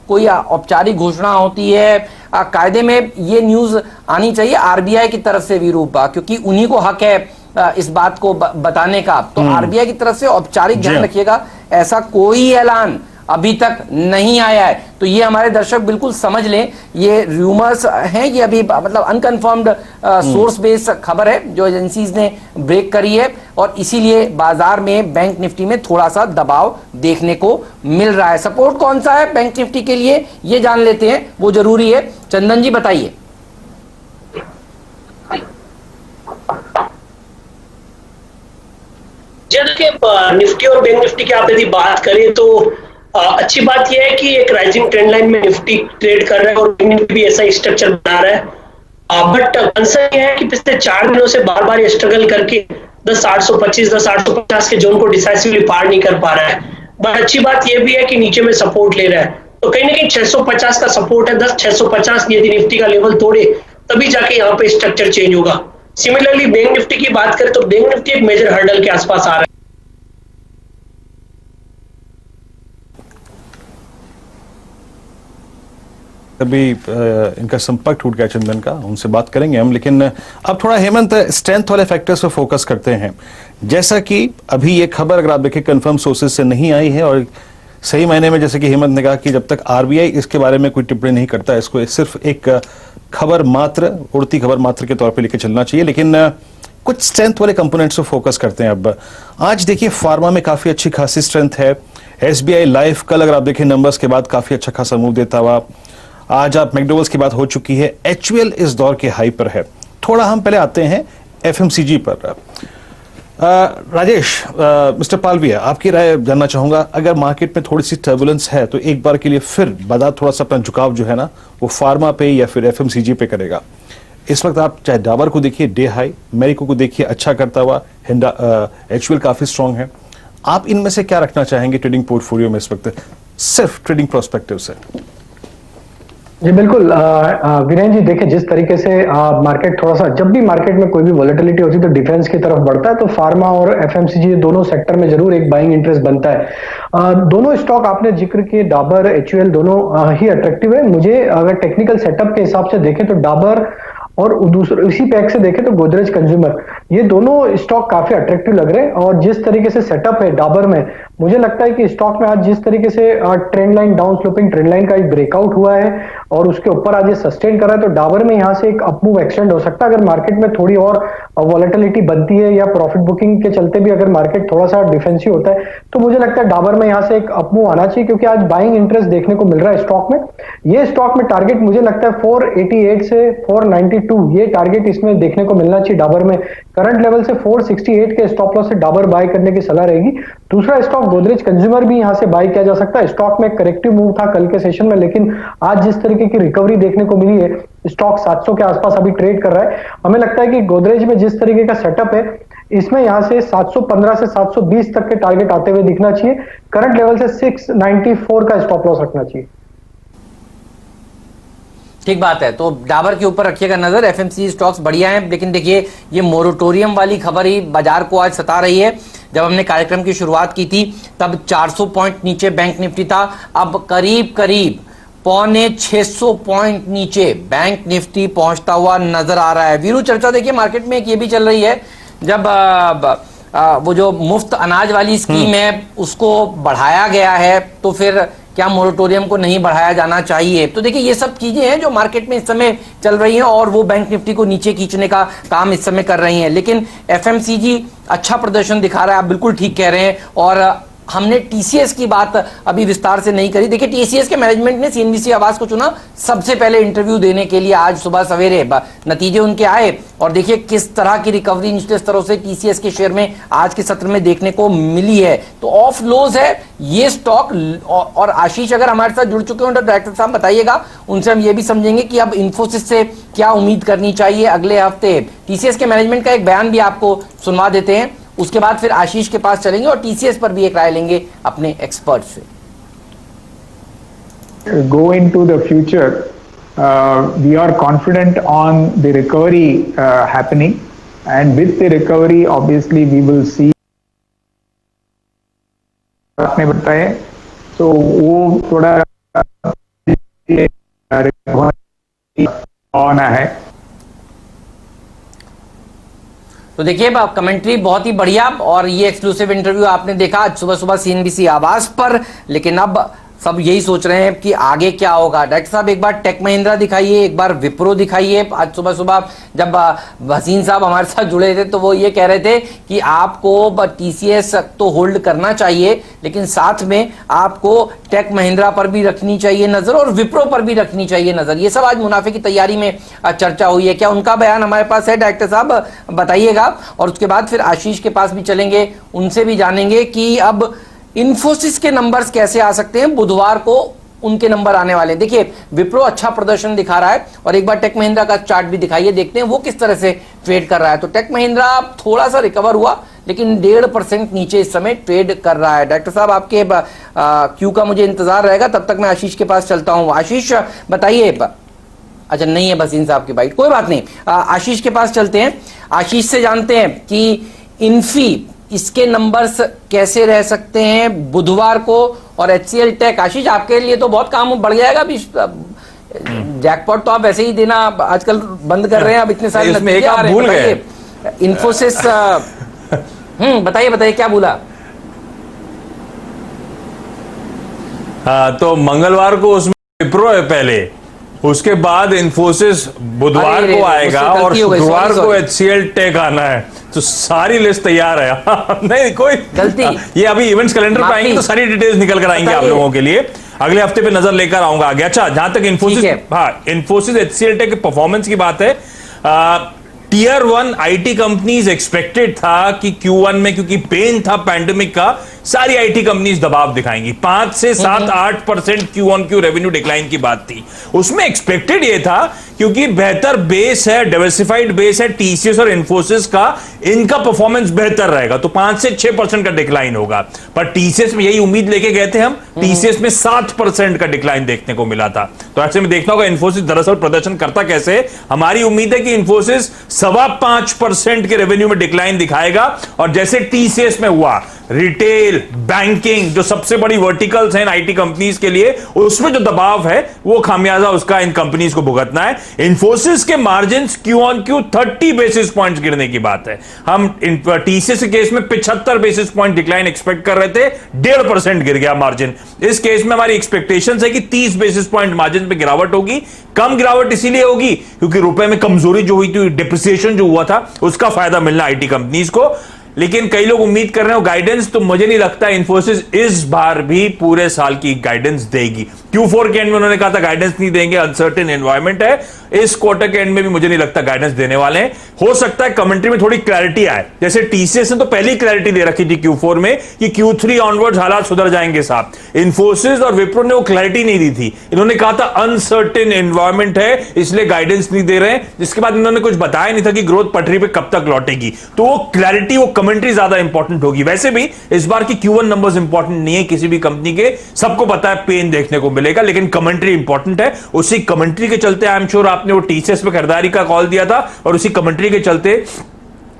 कोई औपचारिक घोषणा होती है। कायदे में ये न्यूज आनी चाहिए RBI की तरफ से वीरूपा, क्योंकि उन्हीं को हक है इस बात को बताने का। तो RBI की तरफ से औपचारिक ध्यान रखिएगा, ऐसा कोई ऐलान अभी तक नहीं आया है। तो ये हमारे दर्शक बिल्कुल समझ लें, ये रूमर्स हैं, ये अभी मतलब अनकंफर्म्ड सोर्स बेस्ड खबर है जो एजेंसीज ने ब्रेक करी है, और इसीलिए बाजार में बैंक निफ्टी में थोड़ा सा दबाव देखने को मिल रहा है। सपोर्ट कौन सा है बैंक निफ्टी के लिए ये जान लेते हैं, वो जरूरी है। चंदन जी बताइए। देखिए निफ्टी और बैंक निफ्टी की आप यदि बात करें तो अच्छी बात यह है कि एक राइजिंग ट्रेंड लाइन में निफ्टी ट्रेड कर रहा है और बैंक निफ्टी भी ऐसा स्ट्रक्चर बना रहा है। बट कंसर्न यह है कि पिछले 4 दिनों से बार बार स्ट्रगल करके 10,825 10,850 के जोन को डिसाइसिवली पार नहीं कर पा रहा है। बट अच्छी बात यह भी है कि नीचे में सपोर्ट ले रहा है, तो कहीं ना कहीं 650 का सपोर्ट है। 10,650 यदि निफ्टी का लेवल तोड़े तभी जाके यहाँ पे स्ट्रक्चर चेंज होगा। सिमिलरली बैंक निफ्टी की बात करें तो बैंक निफ्टी एक मेजर हर्डल के आसपास आ रहा है। अभी इनका संपर्क टूट गया चंदन का, उनसे बात करेंगे हम, लेकिन अब थोड़ा हेमंत स्ट्रेंथ वाले फैक्टर्स पर फोकस करते हैं। जैसा कि अभी ये खबर अगर आप देखें कंफर्म सोर्सेज से नहीं आई है, और सही मायने में जैसे कि हेमंत ने कहा कि जब तक आरबीआई इसके बारे में कोई टिप्पणी नहीं करता, इसको सिर्फ एक खबर मात्र, उड़ती खबर मात्र के तौर पे लेके चलना चाहिए। लेकिन कुछ स्ट्रेंथ वाले कंपोनेंट्स पर फोकस करते हैं। अब आज देखिए फार्मा में काफी अच्छी खासी स्ट्रेंथ है। एसबीआई लाइफ कल अगर आप देखें नंबर्स के बाद काफी अच्छा खासा मूव देता हुआ। आज आप मैकडोवेल्स की बात हो चुकी है, एचयूएल इस दौर के हाई पर है। थोड़ा हम पहले आते हैं एफएमसीजी पर। राजेश, मिस्टर पालविया, आपकी राय जानना चाहूंगा। अगर मार्केट में थोड़ी सी टर्बुलेंस है तो एक बार के लिए फिर बाजार थोड़ा सा अपना झुकाव जो है ना वो फार्मा पे या फिर एफएमसीजी पे करेगा। इस वक्त आप चाहे डाबर को देखिए डे हाई, मेरिको को देखिए अच्छा करता हुआ, एचयूएल काफी स्ट्रांग है। आप इनमें से क्या रखना चाहेंगे ट्रेडिंग पोर्टफोलियो में इस वक्त, सिर्फ ट्रेडिंग प्रोस्पेक्टिव से? जी बिल्कुल वीरेंद्र जी, देखिए जिस तरीके से मार्केट थोड़ा सा, जब भी मार्केट में कोई भी वॉलेटिलिटी होती है तो डिफेंस की तरफ बढ़ता है, तो फार्मा और एफएमसीजी दोनों सेक्टर में जरूर एक बाइंग इंटरेस्ट बनता है। दोनों स्टॉक आपने जिक्र किए, डाबर एचयूएल दोनों ही अट्रैक्टिव है। मुझे अगर टेक्निकल सेटअप के हिसाब से देखें तो डाबर और दूसरे इसी पैक से देखें तो गोदरेज कंज्यूमर, ये दोनों स्टॉक काफी अट्रैक्टिव लग रहे हैं। और जिस तरीके से सेटअप है डाबर में, मुझे लगता है कि स्टॉक में आज जिस तरीके से trend line, down sloping trend line का एक ब्रेकआउट हुआ है और उसके ऊपर आज ये सस्टेन कर रहा है, तो डाबर में यहां से एक अपमूव एक्सटेंड हो सकता है। अगर मार्केट में थोड़ी और वॉलेटिलिटी बनती है या प्रॉफिट बुकिंग के चलते भी अगर मार्केट थोड़ा सा डिफेंसिव होता है, तो मुझे लगता है डाबर में यहां से एक अपमूव आना चाहिए, क्योंकि आज बाइंग इंटरेस्ट देखने को मिल रहा है स्टॉक में। ये स्टॉक में टारगेट मुझे लगता है 488 से 492, ये टारगेट इसमें देखने को मिलना चाहिए डाबर में। करंट लेवल से 468 के स्टॉप लॉस से डाबर बाय करने की सलाह रहेगी। दूसरा स्टॉक गोदरेज कंज्यूमर भी यहां से बाय किया जा सकता है। स्टॉक में करेक्टिव मूव था कल के सेशन में, लेकिन आज जिस तरीके की रिकवरी देखने को मिली है, स्टॉक 700 के आसपास अभी ट्रेड कर रहा है। हमें लगता है कि गोदरेज में जिस तरीके का सेटअप है, इसमें यहां से 715 से 720 तक के टारगेट आते हुए दिखना चाहिए। करंट लेवल से 694 का स्टॉप लॉस रखना चाहिए। ठीक बात है, तो डाबर के ऊपर रखिएगा नजर। एफएमसीजी स्टॉक्स बढ़िया हैं, लेकिन देखिए ये मोरेटोरियम वाली खबर ही बाजार को आज सता रही है। जब हमने कार्यक्रम की शुरुआत की थी तब 400 पॉइंट नीचे बैंक निफ्टी था, अब करीब करीब 650 पॉइंट नीचे बैंक निफ्टी पहुंचता हुआ नजर आ रहा है। वीरू, चर्चा देखिए मार्केट में एक ये भी चल रही है, जब वो जो मुफ्त अनाज वाली स्कीम है उसको बढ़ाया गया है, तो फिर क्या मोरेटोरियम को नहीं बढ़ाया जाना चाहिए? तो देखिए ये सब चीजें हैं जो मार्केट में इस समय चल रही हैं और वो बैंक निफ्टी को नीचे खींचने का काम इस समय कर रही हैं। लेकिन एफएमसीजी अच्छा प्रदर्शन दिखा रहा है, आप बिल्कुल ठीक कह रहे हैं। और हमने टीसीएस की बात अभी विस्तार से नहीं करी। देखिए टीसीएस के मैनेजमेंट ने सीएनबीसी आवाज को चुना सबसे पहले इंटरव्यू देने के लिए आज सुबह सवेरे, नतीजे उनके आए और देखिए किस तरह की रिकवरी निचले स्तरों से टीसीएस के शेयर में आज के सत्र में देखने को मिली है। तो ऑफ लोज है ये स्टॉक। और आशीष अगर हमारे साथ जुड़ चुके हो तो डायरेक्टर साहब बताइएगा, उनसे हम ये भी समझेंगे कि अब इन्फोसिस से क्या उम्मीद करनी चाहिए अगले हफ्ते। टीसीएस के मैनेजमेंट का एक बयान भी आपको सुनवा देते हैं, उसके बाद फिर आशीष के पास चलेंगे और टीसीएस पर भी एक राय लेंगे अपने एक्सपर्ट से। Go into the future, we are confident on the recovery happening, and with the recovery obviously we will see, आपने बताया तो वो थोड़ा आना है। तो देखिए कमेंट्री बहुत ही बढ़िया, और ये एक्सक्लूसिव इंटरव्यू आपने देखा आज सुबह सुबह सीएनबीसी आवाज पर। लेकिन अब सब यही सोच रहे हैं कि आगे क्या होगा। डॉक्टर साहब एक बार टेक महिंद्रा दिखाइए, एक बार विप्रो दिखाइए। आज सुबह सुबह जब हसीन साहब हमारे साथ जुड़े थे तो वो ये कह रहे थे कि आपको टीसीएस तो होल्ड करना चाहिए, लेकिन साथ में आपको टेक महिंद्रा पर भी रखनी चाहिए नजर और विप्रो पर भी रखनी चाहिए नजर। ये सब आज मुनाफे की तैयारी में चर्चा हुई है। क्या उनका बयान हमारे पास है डॉक्टर साहब, बताइएगा। और उसके बाद फिर आशीष के पास भी चलेंगे, उनसे भी जानेंगे कि अब इन्फोसिस के नंबर्स कैसे आ सकते हैं। बुधवार को उनके नंबर आने वाले हैं। देखिए विप्रो अच्छा प्रदर्शन दिखा रहा है, और एक बार टेक महिंद्रा का चार्ट भी दिखाइए, देखते हैं वो किस तरह से ट्रेड कर रहा है। तो टेक महिंद्रा थोड़ा सा रिकवर हुआ, लेकिन 1.5% नीचे इस समय ट्रेड कर रहा है। डॉक्टर साहब आपके क्यू का मुझे इंतजार रहेगा, तब तक मैं आशीष के पास चलता हूं। आशीष बताइए। अच्छा नहीं है भसीन साहब की बाइट, कोई बात नहीं, आशीष के पास चलते हैं। आशीष से जानते हैं कि इन्फी इसके नंबर्स कैसे रह सकते हैं बुधवार को, और एचसीएल टेक। आशीष आपके लिए तो बहुत काम बढ़ जाएगा अभी। जैकपॉट तो आप वैसे ही देना आजकल बंद कर रहे हैं, अब इतने सारे एक आप भूल गए इन्फोसिस। बताइए बताइए क्या भूला। हाँ, तो मंगलवार को उसमें विप्रो है पहले, उसके बाद इन्फोसिस बुधवार को आएगा, और शुक्रवार को एचसीएल टेक आना है। तो सारी लिस्ट तैयार है। नहीं कोई गलती, ये अभी इवेंट्स कैलेंडर पे आएंगे तो सारी डिटेल्स निकल कर आएंगे आप लोगों के लिए। अगले हफ्ते पे नजर लेकर आऊंगा आगे। अच्छा, जहां तक इन्फोसिस, हाँ इन्फोसिस एचसीएल टेक के परफॉर्मेंस की बात है, टियर 1 आईटी कंपनीज एक्सपेक्टेड था कि Q1 में, क्योंकि पेन था पैंडेमिक का, सारी आईटी कंपनीज दबाव दिखाएंगी। 5 से 7-8% Q1Q रेवेन्यू डिक्लाइन की बात थी। उसमें एक्सपेक्टेड ये था, क्योंकि बेहतर बेस है, डाइवर्सिफाइड बेस है टीसीएस और इन्फोसिस का, इनका परफॉर्मेंस बेहतर रहेगा, तो 5 से 6% का डिक्लाइन होगा। पर टीसीएस में यही उम्मीद लेके गए थे हम, टीसीएस में 7% का डिक्लाइन देखने को मिला था। तो ऐसे में देखना होगा इन्फोसिस दरअसल प्रदर्शन करता कैसे। हमारी उम्मीद है कि इन्फोसिस 5.25% के रेवेन्यू में डिक्लाइन दिखाएगा, और जैसे टीसीएस में हुआ, रिटेल, बैंकिंग, जो सबसे बड़ी वर्टिकल्स हैं आईटी कंपनीज के लिए, उसमें जो दबाव है वो खामियाजा उसका इन कंपनीज को भुगतना है। इन्फोसिस के मार्जिन्स Q-on-Q 30 बेसिस पॉइंट्स गिरने की बात है। हम टीसीएस के केस में 75 बेसिस पॉइंट डिक्लाइन एक्सपेक्ट कर रहे थे, 1.5% गिर गया मार्जिन। इस केस में हमारी एक्सपेक्टेशन है कि 30 बेसिस पॉइंट मार्जिन में गिरावट होगी। कम गिरावट इसीलिए होगी क्योंकि रुपए में कमजोरी जो हुई थी, डिप्रिसिएशन जो हुआ था, उसका फायदा मिलना आईटी कंपनीज को। लेकिन कई लोग उम्मीद कर रहे हो गाइडेंस, तो मुझे नहीं लगता इन्फोसिस इस बार भी पूरे साल की गाइडेंस देगी। Q4 के एंड में उन्होंने कहा था गाइडेंस नहीं देंगे, अनसर्टेन एनवायरमेंट है। इस क्वार्टर के एंड में भी मुझे नहीं लगता गाइडेंस देने वाले हैं। हो सकता है कमेंट्री में थोड़ी क्लैरिटी आए, जैसे टीसीएस ने तो पहली क्लैरिटी दे रखी थी Q4 में कि Q3 ऑनवर्ड्स हालात सुधर जाएंगे साहब। इन्फोसिस और विप्रो ने वो क्लैरिटी नहीं दी थी, इन्होंने कहा था अनसर्टेन एनवायरमेंट है इसलिए गाइडेंस नहीं दे रहे हैं, जिसके बाद इन्होंने कुछ बताया नहीं था कि ग्रोथ पटरी पे कब तक लौटेगी। तो वो क्लैरिटी, वो कमेंट्री ज्यादा इंपॉर्टेंट होगी। वैसे भी इस बार की Q1 नंबर्स इंपॉर्टेंट नहीं है किसी भी कंपनी के, सबको पता है पेन देखने को मिलेगा, लेकिन कमेंट्री इंपॉर्टेंट है। उसी कमेंट्री के चलते आई एम श्योर आपने वो टीसीएस पे खरीदारी का कॉल दिया था, और उसी कमेंट्री के चलते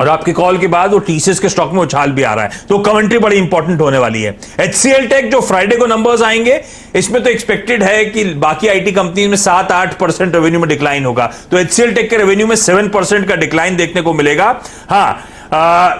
और आपके कॉल के बाद वो टीसीएस के स्टॉक में उछाल भी आ रहा है। तो कमेंट्री बड़ी इंपॉर्टेंट होने वाली है। एचसीएल टेक जो फ्राइडे को नंबर्स आएंगे, इसमें तो एक्सपेक्टेड है कि बाकी आईटी कंपनी में 7-8% रेवेन्यू में डिक्लाइन होगा, तो एचसीएल टेक के रेवेन्यू में 7% का डिक्लाइन देखने को मिलेगा। हाँ,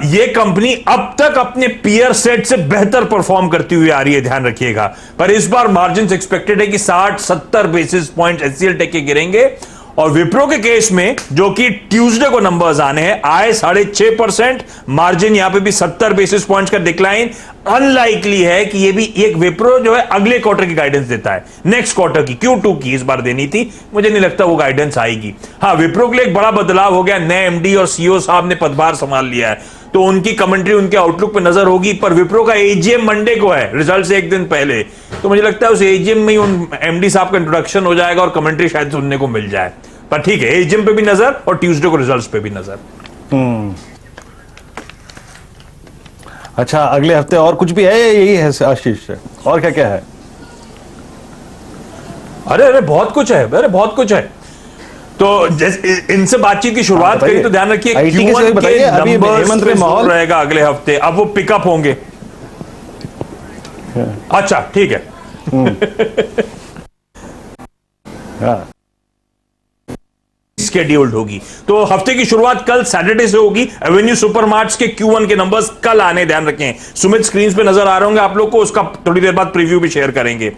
ये कंपनी अब तक अपने पीयर सेट से बेहतर परफॉर्म करती हुई आ रही है, ध्यान रखिएगा। पर इस बार मार्जिन एक्सपेक्टेड है कि 60-70 बेसिस पॉइंट एचसीएल टेक के गिरेंगे। और विप्रो के केस में, जो कि ट्यूसडे को नंबर्स आने हैं, आए 6.5%, मार्जिन यहां पे भी 70 बेसिस पॉइंट्स का डिक्लाइन। अनलाइकली है कि ये भी एक विप्रो जो है अगले क्वार्टर की गाइडेंस देता है, नेक्स्ट क्वार्टर की, Q2 की इस बार देनी थी। मुझे नहीं लगता वो गाइडेंस आएगी। हाँ, विप्रो के लिए एक बड़ा बदलाव हो गया, नए एमडी और सीईओ साहब ने पदभार संभाल लिया है, तो उनकी कमेंट्री, उनके आउटलुक पे नजर होगी। पर विप्रो का एजीएम मंडे को है, रिजल्ट से एक दिन पहले, तो मुझे लगता है उस एजीएम में ही उन एमडी साहब का इंट्रोडक्शन हो जाएगा और कमेंट्री शायद सुनने को मिल जाए। पर ठीक है, एजीएम पे भी नजर और ट्यूसडे को रिजल्ट्स पे भी नजर। अच्छा, अगले हफ्ते और कुछ भी है, यही है आशीष, और क्या क्या है? अरे बहुत कुछ है, अरे बहुत कुछ है। तो इनसे बातचीत की शुरुआत करी तो ध्यान रखिए Q1 के नंबर्स पे माहौल रहेगा अगले हफ्ते, अब वो पिकअप होंगे। अच्छा ठीक है। स्केड्यूल्ड होगी। तो हफ्ते की शुरुआत कल सैटरडे से होगी। एवेन्यू सुपरमार्ट्स के Q1 के नंबर्स कल आने, ध्यान रखें। सुमित स्क्रीन पे नजर आ रहे होंगे आप लोग को, उसका थोड़ी देर बाद प्रीव्यू भी शेयर करेंगे।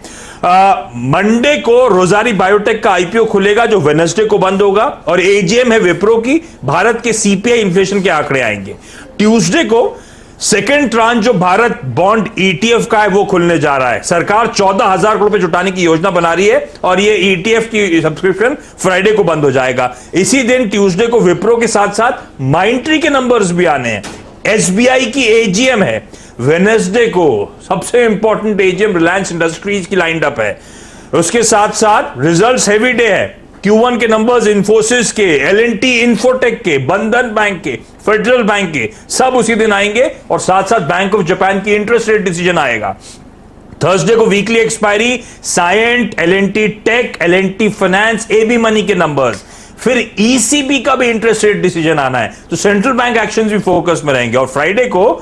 मंडे को रोजारी बायोटेक का आईपीओ खुलेगा जो वेडनेसडे को बंद होगा, और एजीएम है विप्रो की। भारत के सीपीआई इन्फ्लेशन के आंकड़े आएंगे। ट्यूसडे को सेकेंड ट्रांच जो भारत बॉन्ड ईटीएफ का है वो खुलने जा रहा है। सरकार 14,000 करोड़ रुपए जुटाने की योजना बना रही है, और ये ईटीएफ की सब्सक्रिप्शन फ्राइडे को बंद हो जाएगा। इसी दिन ट्यूसडे को विप्रो के साथ साथ माइंट्री के नंबर्स भी आने हैं। एसबीआई की एजीएम है। वेडनेसडे को सबसे इंपॉर्टेंट एजीएम रिलायंस इंडस्ट्रीज की लाइंड अप है। उसके साथ साथ रिजल्ट्स हेवी डे है। Q1 के नंबर्स इन्फोसिस के, एल&टी इन्फोटेक के, बंधन बैंक के, फेडरल बैंक के, सब उसी दिन आएंगे, और साथ साथ बैंक ऑफ जापान की इंटरेस्ट रेट डिसीजन आएगा। थर्सडे को weekly expiry Cyient, L and T tech, L and T finance, AB money के नंबर्स। फिर ईसीबी का भी इंटरेस्ट रेट डिसीजन आना है, तो सेंट्रल बैंक एक्शंस भी फोकस में रहेंगे। और फ्राइडे को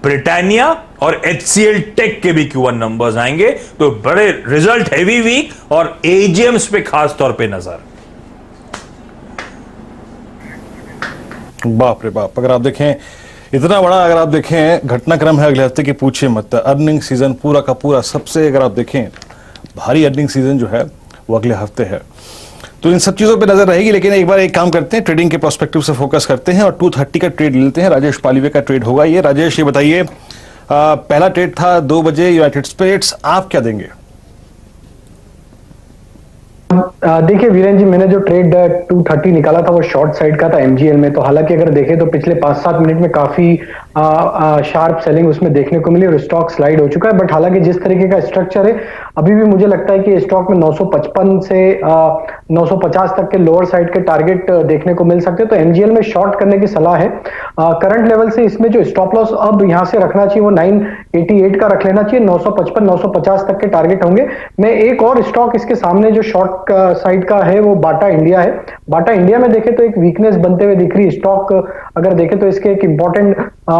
ब्रिटानिया और HCL टेक के भी Q1 नंबर्स आएंगे। तो बड़े रिजल्ट हेवी वीक, और एजीएम्स पे खास तौर पे नजर। बाप रे बाप, अगर आप देखें इतना बड़ा, अगर आप देखें घटनाक्रम है अगले हफ्ते की, पूछिए मत। अर्निंग सीजन पूरा का पूरा सबसे, अगर आप देखें भारी अर्निंग सीजन जो है वो अगले हफ्ते है। तो इन सब चीजों पे नजर रहेगी। लेकिन एक बार एक काम करते हैं, ट्रेडिंग के पर्सपेक्टिव से फोकस करते हैं और 230 का ट्रेड लेते हैं। राजेश पालीवे का ट्रेड होगा ये। राजेश, ये बताइए, पहला ट्रेड था 2 बजे यूनाइटेड स्पिरिट्स, आप क्या देंगे? देखिए वीरेन जी, मैंने जो ट्रेड 230 निकाला था वो शॉर्ट साइड का था एमजीएल में। तो हालांकि अगर देखें तो पिछले 5-7 मिनट में काफी शार्प सेलिंग उसमें देखने को मिली और स्टॉक स्लाइड हो चुका है। बट हालांकि जिस तरीके का स्ट्रक्चर है, अभी भी मुझे लगता है कि स्टॉक में 955 से 950 तक के लोअर साइड के टारगेट देखने को मिल सकते हैं। तो एमजीएल में शॉर्ट करने की सलाह है। करंट लेवल से इसमें जो स्टॉप लॉस अब यहां से रखना चाहिए वो 988 का रख लेना चाहिए। 955 950 तक के टारगेट होंगे। मैं एक और स्टॉक इसके सामने जो शॉर्ट साइड का है वो बाटा इंडिया है। बाटा इंडिया में देखें तो एक वीकनेस बनते हुए दिख रही है। स्टॉक अगर देखें तो इसके एक इंपॉर्टेंट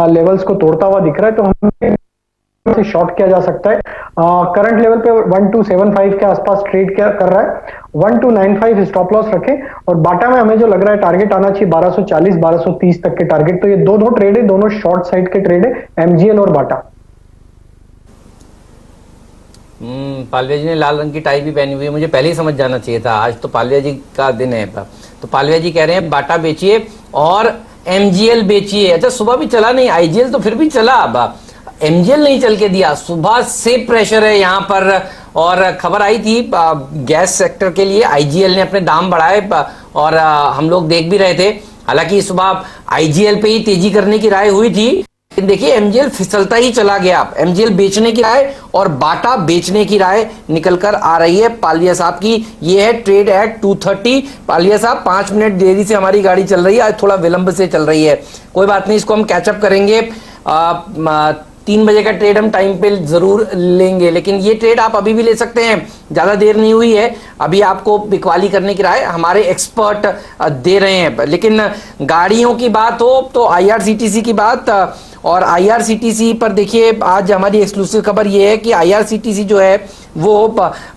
लेवल्स को तोड़ता हुआ दिख रहा है, तो हमें शॉर्ट किया जा सकता है। करंट लेवल पे 1275 के आसपास ट्रेड कर रहा है। 1295 स्टॉप लॉस रखें। और बाटा में हमें जो लग रहा है टारगेट आना चाहिए 1240 1230 तक के टारगेट। तो ये दो ट्रेड है, दोनों शॉर्ट साइड के ट्रेड है, एमजीएल और बाटा। पालवे जी ने लाल रंग की टाई भी पहनी हुई है, मुझे पहले ही समझ जाना चाहिए था। आज तो पालवे जी का दिन है। तो पालवे जी कह रहे हैं बाटा बेचिए और एमजीएल बेचिए। अच्छा, सुबह भी चला नहीं, आईजीएल तो फिर भी चला, अब एमजीएल नहीं चल के दिया। सुबह से प्रेशर है यहाँ पर, और खबर आई थी गैस सेक्टर के लिए आईजीएल ने अपने दाम बढ़ाए, और हम लोग देख भी रहे थे। हालांकि सुबह आईजीएल पे ही तेजी करने की राय हुई थी, देखिए एमजीएल फिसलता ही चला गया। एमजीएल बेचने की राय और बाटा बेचने की राय निकल कर आ रही है पालिया साहब की। ये है ट्रेड एट 230। पालिया साहब 5 मिनट देरी से हमारी गाड़ी चल रही है, आज थोड़ा विलंब से चल रही है। कोई बात नहीं, इसको हम कैचअप करेंगे। 3 बजे का ट्रेड हम टाइम पे जरूर लेंगे, लेकिन ये ट्रेड आप अभी भी ले सकते हैं, ज्यादा देर नहीं हुई है। अभी आपको बिकवाली करने की राय हमारे एक्सपर्ट दे रहे हैं। लेकिन गाड़ियों की बात हो तो आईआरसीटीसी की बात, और आईआरसीटीसी पर देखिए आज हमारी एक्सक्लूसिव खबर ये है कि आईआरसीटीसी जो है वो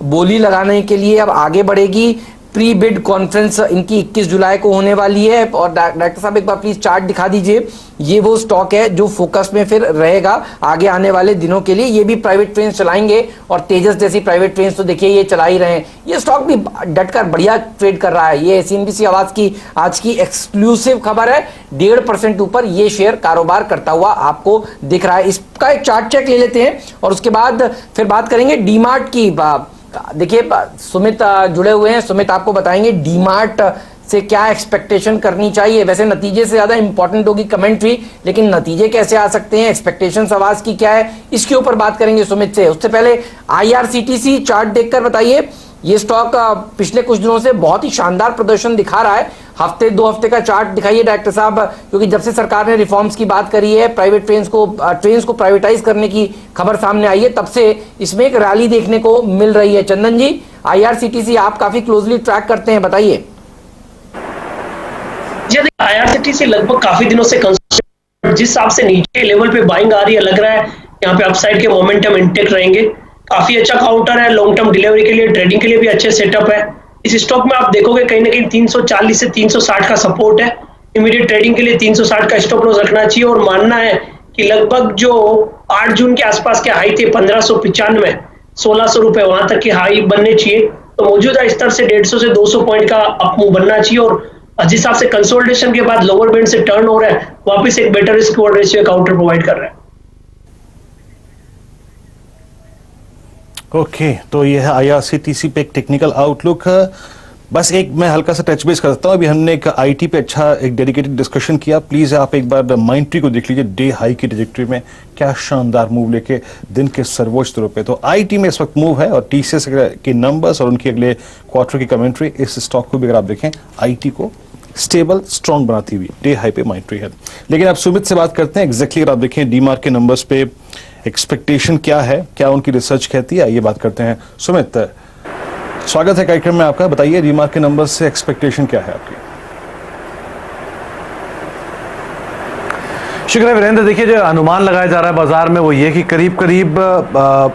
बोली लगाने के लिए अब आगे बढ़ेगी। प्री बिड कॉन्फ्रेंस इनकी 21 जुलाई को होने वाली है। और डायरेक्टर साहब एक बार प्लीज चार्ट दिखा दीजिए। ये वो स्टॉक है जो फोकस में फिर रहेगा आगे आने वाले दिनों के लिए। ये भी प्राइवेट ट्रेन चलाएंगे, और तेजस जैसी प्राइवेट ट्रेन तो देखिए ये चला ही रहे हैं। ये स्टॉक भी डटकर बढ़िया ट्रेड कर रहा है। ये सीएनबीसी आवाज की आज की एक्सक्लूसिव खबर है। 1.5% ऊपर ये शेयर कारोबार करता हुआ आपको दिख रहा है। इसका एक चार्ट चेक ले लेते हैं और उसके बाद फिर बात करेंगे डीमार्ट की। देखिए सुमित जुड़े हुए हैं, सुमित आपको बताएंगे डीमार्ट से क्या एक्सपेक्टेशन करनी चाहिए। वैसे नतीजे से ज्यादा इंपॉर्टेंट होगी कमेंट्री, लेकिन नतीजे कैसे आ सकते हैं, एक्सपेक्टेशंस आवाज की क्या है, इसके ऊपर बात करेंगे सुमित से। उससे पहले आईआरसीटीसी चार्ट देखकर बताइए। ये स्टॉक पिछले कुछ दिनों से बहुत ही शानदार प्रदर्शन दिखा रहा है। 2 हफ्ते का चार्ट दिखाइए डायरेक्टर साहब, क्योंकि जब से सरकार ने रिफॉर्म्स की बात करी है, प्राइवेट ट्रेन्स को प्राइवेटाइज करने की खबर सामने आई है, तब से इसमें एक रैली देखने को मिल रही है। चंदन जी, आईआरसीटीसी आप काफी क्लोजली ट्रैक करते हैं, बताइए। आईआरसीटीसी लगभग काफी दिनों से जिस हिसाब से नीचे लेवल पे बाइंग आ रही है, लग रहा है यहाँ पे अपसाइड के मोमेंटम इंटेक्ट रहेंगे। काफी अच्छा काउंटर है, लॉन्ग टर्म डिलीवरी के लिए, ट्रेडिंग के लिए भी अच्छे सेटअप है। इस स्टॉक में आप देखोगे कहीं ना कहीं 340 से 360 का सपोर्ट है। इमीडिएट ट्रेडिंग के लिए 360 का स्टॉप लॉस रखना चाहिए और मानना है कि लगभग जो 8 जून के आसपास के हाई थे 1595, 1600 रुपए वहां तक के हाई बनने चाहिए। तो मौजूदा स्तर से 150 से 200 पॉइंट का अप मूव बनना चाहिए और जिस हिसाब से कंसोलिडेशन के बाद लोअर बैंड से टर्न हो रहा है, वापस एक better risk reward ratio counter provide कर रहा है। ओके तो ये है IRCTC पे एक टेक्निकल आउटलुक। बस एक मैं हल्का सा टच बेस करता हूँ। अभी हमने एक IT पे अच्छा एक डेडिकेटेड डिस्कशन किया। प्लीज आप एक बार माइंट्री को देख लीजिए, डे हाई की ट्रैजेक्टरी में क्या शानदार मूव लेके दिन के सर्वोच्च स्तरों पे। तो IT में इस वक्त मूव है और TCS के नंबर्स और उनके अगले क्वार्टर की कमेंट्री, इस स्टॉक को भी अगर आप देखें IT को स्टेबल स्ट्रॉन्ग बनाती हुई डे हाई पे माइंट्री है। लेकिन आप सुमित से बात करते हैं। एग्जैक्टली अगर आप देखें डीमार्क के नंबर्स पे एक्सपेक्टेशन क्या है, क्या उनकी रिसर्च कहती है, आइए बात करते हैं। सुमित, स्वागत है कार्यक्रम में आपका। बताइए डीमार्क के नंबर्स से एक्सपेक्टेशन क्या है आपकी? शुक्र है वीरेंद्र। देखिए जो अनुमान लगाया जा रहा है बाजार में वो ये कि करीब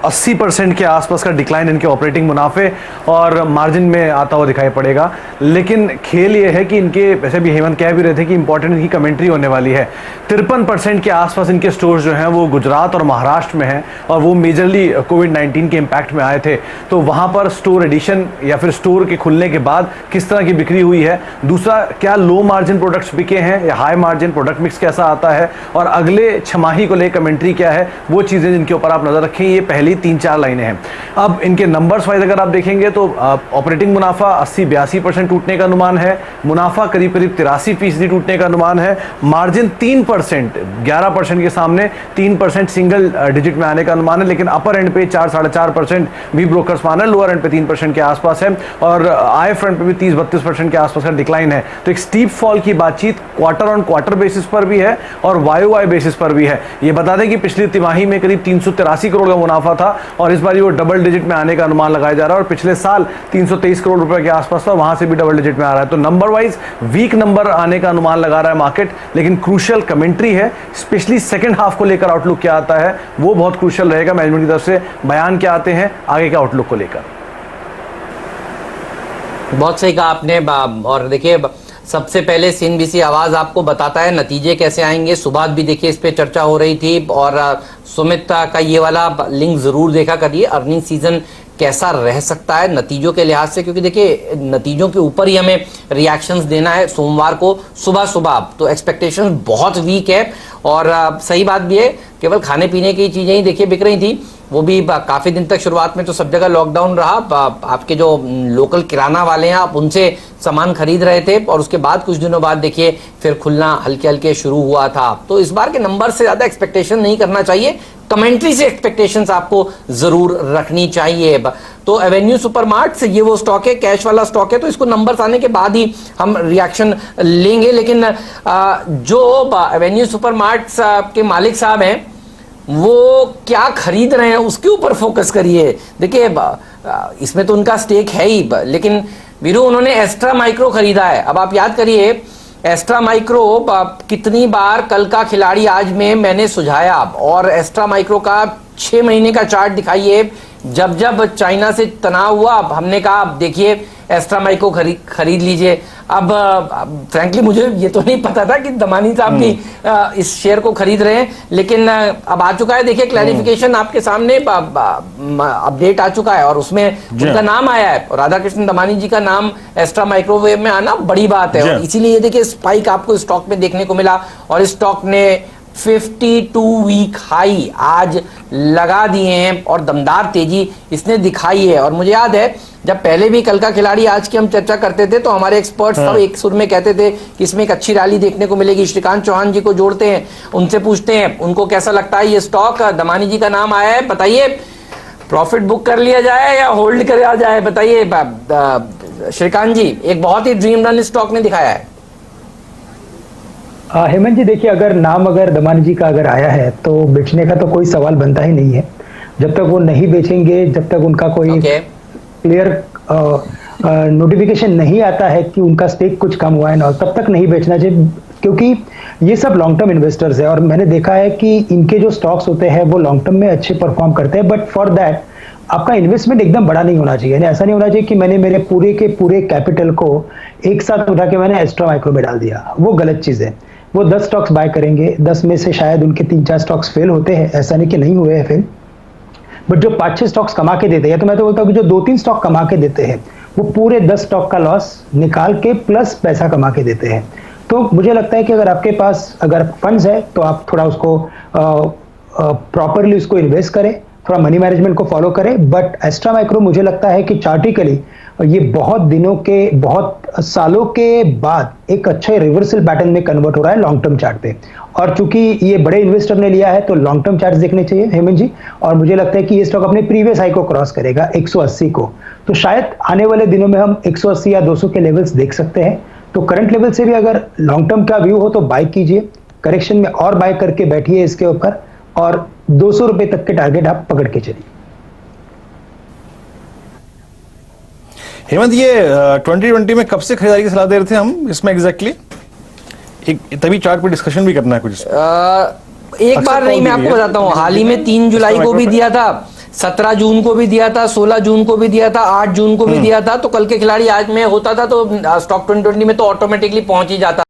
80% के आसपास का डिक्लाइन इनके ऑपरेटिंग मुनाफे और मार्जिन में आता हुआ दिखाई पड़ेगा। लेकिन खेल ये है कि इनके, वैसे भी हेमंत कह भी रहे थे कि इंपॉर्टेंट इनकी कमेंट्री होने वाली है। 53% के आसपास इनके स्टोर्स जो हैं वो गुजरात और महाराष्ट्र में हैं और वो मेजरली कोविड-19 के इम्पैक्ट में आए थे। तो वहाँ पर स्टोर एडिशन या फिर स्टोर के खुलने के बाद किस तरह की बिक्री हुई है, दूसरा क्या लो मार्जिन प्रोडक्ट्स बिके हैं या हाई मार्जिन प्रोडक्ट मिक्स कैसा आता है, और अगले छमाही को लेकर कमेंट्री क्या है, वो चीज़ें जिनके ऊपर आप नज़र रखें। ये पहली 3-4 लाइनें हैं। अब इनके नंबर्स वाइज अगर आप देखेंगे तो ऑपरेटिंग मुनाफा 80-82% टूटने का अनुमान है, मुनाफा करीब 83% टूटने का अनुमान है, मार्जिन 3%, 11% के सामने 3% सिंगल डिजिट में आने का अनुमान है। लेकिन अपर एंड पे 4-4.5% भी ब्रोकर्स मान है, लोअर एंड पे 3% के आसपास है और आय फ्रंट पे भी 30-32% के आसपास का डिक्लाइन है। तो एक स्टीप फॉल की बातचीत क्वार्टर ऑन क्वार्टर बेसिस पर भी है और YOY बेसिस पर भी है। ये बता दें कि पिछली तिमाही में करीब 383 करोड़ का मुनाफा था और इस बार वो डबल डिजिट में आने का अनुमान लगाया जा रहा है और पिछले साल 323 करोड़ रुपए के आसपास था, वहां से भी डबल डिजिट में आ रहा है। तो नंबर वाइज वीक नंबर आने का अनुमान लगा रहा है मार्केट, लेकिन क्रूशियल कमेंट्री है, स्पेशली सेकंड हाफ को लेकर आउटलुक क्या आता है वो बहुत क्रूशियल रहेगा। मैनेजमेंट की तरफ से बयान क्या आते हैं आगे के आउटलुक को लेकर। बहुत सही कहा आपने। और देखिए सबसे पहले CNBC आवाज आपको बताता है नतीजे कैसे आएंगे। सुबह भी देखिए इस पे चर्चा हो रही थी और सुमित का ये वाला लिंक जरूर देखा करिए। अर्निंग सीजन कैसा रह सकता है नतीजों के लिहाज से, क्योंकि देखिए नतीजों के ऊपर ही हमें रिएक्शंस देना है सोमवार को सुबह सुबह। तो एक्सपेक्टेशन बहुत वीक है और सही बात भी है, केवल खाने पीने की चीजें ही देखिए बिक रही थी, वो भी काफी दिन तक। शुरुआत में तो सब जगह लॉकडाउन रहा, आपके जो लोकल किराना वाले हैं आप उनसे सामान खरीद रहे थे और उसके बाद कुछ दिनों बाद देखिए फिर खुलना हल्के हल्के शुरू हुआ था। तो इस बार के नंबर से ज्यादा एक्सपेक्टेशन नहीं करना चाहिए, कमेंट्री से एक्सपेक्टेशंस आपको जरूर रखनी चाहिए। तो एवेन्यू सुपरमार्ट्स ये वो स्टॉक है, कैश वाला स्टॉक है, तो इसको नंबर्स आने के बाद ही हम रिएक्शन लेंगे। लेकिन जो एवेन्यू सुपरमार्ट्स के मालिक साहब हैं वो क्या खरीद रहे हैं उसके ऊपर फोकस करिए। देखिए इसमें तो उनका स्टेक है ही, लेकिन वीरू उन्होंने एस्ट्रा माइक्रो खरीदा है। अब आप याद करिए एस्ट्रा माइक्रो कितनी बार कल का खिलाड़ी आज में मैंने सुझाया, और एस्ट्रा माइक्रो का 6 महीने का चार्ट दिखाइए। जब जब चाइना से तनाव हुआ हमने कहा देखिए एस्ट्रा माइक्रो खरीद लीजिए। अब फ्रैंकली मुझे ये तो नहीं पता था कि दमानी साहब भी इस शेयर को खरीद रहे हैं, लेकिन अब आ चुका है। देखिए क्लैरिफिकेशन आपके सामने अपडेट आ चुका है और उसमें उनका नाम आया है, राधाकृष्णन दमानी जी का नाम एस्ट्रा माइक्रोवेव में आना बड़ी बात है और इसीलिए देखिए स्पाइक आपको स्टॉक में देखने को मिला और इस स्टॉक ने 52 वीक हाई आज लगा दिए हैं और दमदार तेजी इसने दिखाई है। और मुझे याद है जब पहले भी कल का खिलाड़ी आज की हम चर्चा करते थे तो हमारे एक्सपर्ट्स सब एक सुर में कहते थे कि इसमें एक अच्छी रैली देखने को मिलेगी। श्रीकांत चौहान जी को जोड़ते हैं, उनसे पूछते हैं उनको कैसा लगता है ये स्टॉक। दमानी जी का नाम आया है, बताइए प्रॉफिट बुक कर लिया जाए या होल्ड करा जाए, बताइए श्रीकांत जी। एक बहुत ही ड्रीम रन स्टॉक ने दिखाया है। हेमंत जी देखिए, अगर दमानी जी का अगर आया है तो बेचने का तो कोई सवाल बनता ही नहीं है। जब तक वो नहीं बेचेंगे, जब तक उनका कोई क्लियर नोटिफिकेशन नहीं आता है कि उनका स्टेक कुछ कम हुआ है ना, तब तक नहीं बेचना चाहिए। क्योंकि ये सब लॉन्ग टर्म इन्वेस्टर्स है और मैंने देखा है कि इनके जो स्टॉक्स होते हैं वो लॉन्ग टर्म में अच्छे परफॉर्म करते हैं, बट फॉर दैट आपका इन्वेस्टमेंट एकदम बड़ा नहीं होना चाहिए। यानी ऐसा नहीं होना चाहिए कि मैंने मेरे पूरे के पूरे कैपिटल को एक साथ उठा के मैंने एस्ट्रा माइक्रो में डाल दिया, वो गलत चीज़ है। वो 10 स्टॉक्स बाय करेंगे, 10 में से शायद उनके 3-4 स्टॉक्स फेल होते हैं, ऐसा नहीं कि नहीं हुए हैं फेल, बट जो 5-6 स्टॉक्स कमा के देते हैं, तो मैं तो बोलता हूँ कि जो 2-3 स्टॉक कमा के देते हैं वो पूरे 10 स्टॉक का लॉस निकाल के प्लस पैसा कमा के देते हैं। तो मुझे लगता है कि अगर आपके पास अगर फंड्स है तो आप थोड़ा उसको प्रॉपरली उसको इन्वेस्ट करें, थोड़ा मनी मैनेजमेंट को फॉलो करें। बट एस्ट्रा माइक्रो मुझे लगता है कि चार्टिकली ये बहुत दिनों के, बहुत सालों के बाद एक अच्छे रिवर्सल पैटर्न में कन्वर्ट हो रहा है लॉन्ग टर्म चार्ट पे। और चूंकि ये बड़े इन्वेस्टर ने लिया है तो लॉन्ग टर्म चार्ट देखने चाहिए हेमंत जी, और मुझे लगता है कि ये स्टॉक अपने प्रीवियस हाई को क्रॉस करेगा 180 को, तो शायद आने वाले दिनों में हम 180 या 200 के लेवल्स देख सकते हैं। तो करंट लेवल से भी अगर लॉन्ग टर्म का व्यू हो तो बाय कीजिए, करेक्शन में और बाय करके बैठिए इसके ऊपर, और 200 रुपए तक के टारगेट आप पकड़ के चलिए। हेमंत, ये 2020 में कब से खरीदारी की सलाह दे रहे थे हम इसमें एग्जैक्टली? एक तभी चार्ट पे डिस्कशन भी करना है कुछ। एक बार नहीं, मैं आपको बताता हूँ, हाल ही में 3 जुलाई को भी दिया था, 17 जून को भी दिया था, 16 जून को भी दिया था, 8 जून को भी दिया था। तो कल के खिलाड़ी आज में होता था तो स्टॉक 2020 में तो ऑटोमेटिकली पहुंच ही जाता।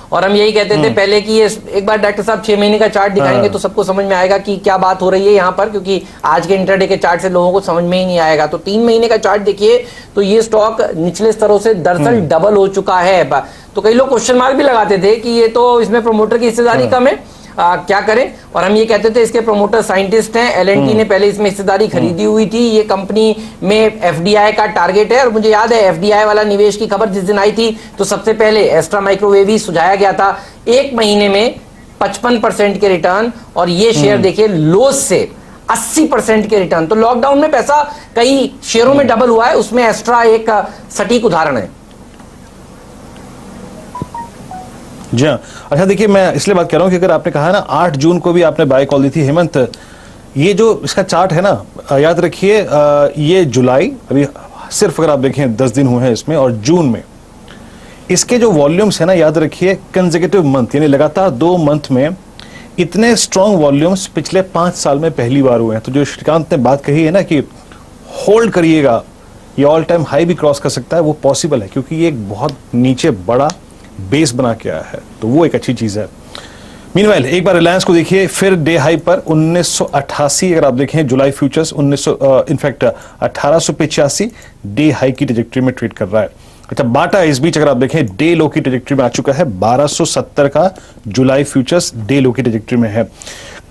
और हम यही कहते थे पहले कि ये एक बार डॉक्टर साहब 6 महीने का चार्ट दिखाएंगे तो सबको समझ में आएगा कि क्या बात हो रही है यहाँ पर, क्योंकि आज के इंटरडे के चार्ट से लोगों को समझ में ही नहीं आएगा। तो 3 महीने का चार्ट देखिए तो ये स्टॉक निचले स्तरों से दरअसल डबल हो चुका है। तो कई लोग क्वेश्चन मार्क भी लगाते थे कि ये तो इसमें प्रमोटर की हिस्सेदारी कम है, क्या करें। और हम ये कहते थे इसके प्रमोटर साइंटिस्ट हैं, L&T ने पहले इसमें हिस्सेदारी खरीदी हुई थी। ये कंपनी में FDI का टारगेट है, और मुझे याद है FDI वाला निवेश की खबर जिस दिन आई थी तो सबसे पहले एस्ट्रा माइक्रोवेव ही सुझाया गया था। 1 महीने में 55% के रिटर्न, और ये शेयर देखिए लोस से 80% के रिटर्न। तो लॉकडाउन में पैसा कई शेयरों में डबल हुआ है, उसमें एस्ट्रा एक सटीक उदाहरण है। जी हाँ। अच्छा देखिए, मैं इसलिए बात कर रहा हूँ कि अगर आपने कहा ना 8 जून को भी आपने बाय कॉल दी थी हेमंत, ये जो इसका चार्ट है ना, याद रखिए ये जुलाई, अभी सिर्फ अगर आप देखें 10 दिन हुए हैं इसमें, और जून में इसके जो वॉल्यूम्स है ना, याद रखिए कंसेक्यूटिव मंथ, यानी लगातार 2 मंथ में इतने स्ट्रॉन्ग वॉल्यूम्स पिछले 5 साल में पहली बार हुए हैं। तो जो श्रीकांत ने बात कही है ना कि होल्ड करिएगा, ये ऑल टाइम हाई भी क्रॉस कर सकता है, वो पॉसिबल है क्योंकि ये एक बहुत नीचे बड़ा बेस बना के आया है, तो वो एक अच्छी चीज है। मीनवाइल एक बार रिलायंस को देखिए, फिर डे हाई पर 1988, अगर आप देखें जुलाई फ्यूचर्स 1885 डे हाई की ट्रेजेक्टरी में ट्रेड कर रहा है। अच्छा, बाटा इस बीच अगर आप देखें डे लो की ट्रेजेक्टरी में आ चुका है, 1270 का जुलाई फ्यूचर्स डे लो की ट्रेजेक्टरी में है।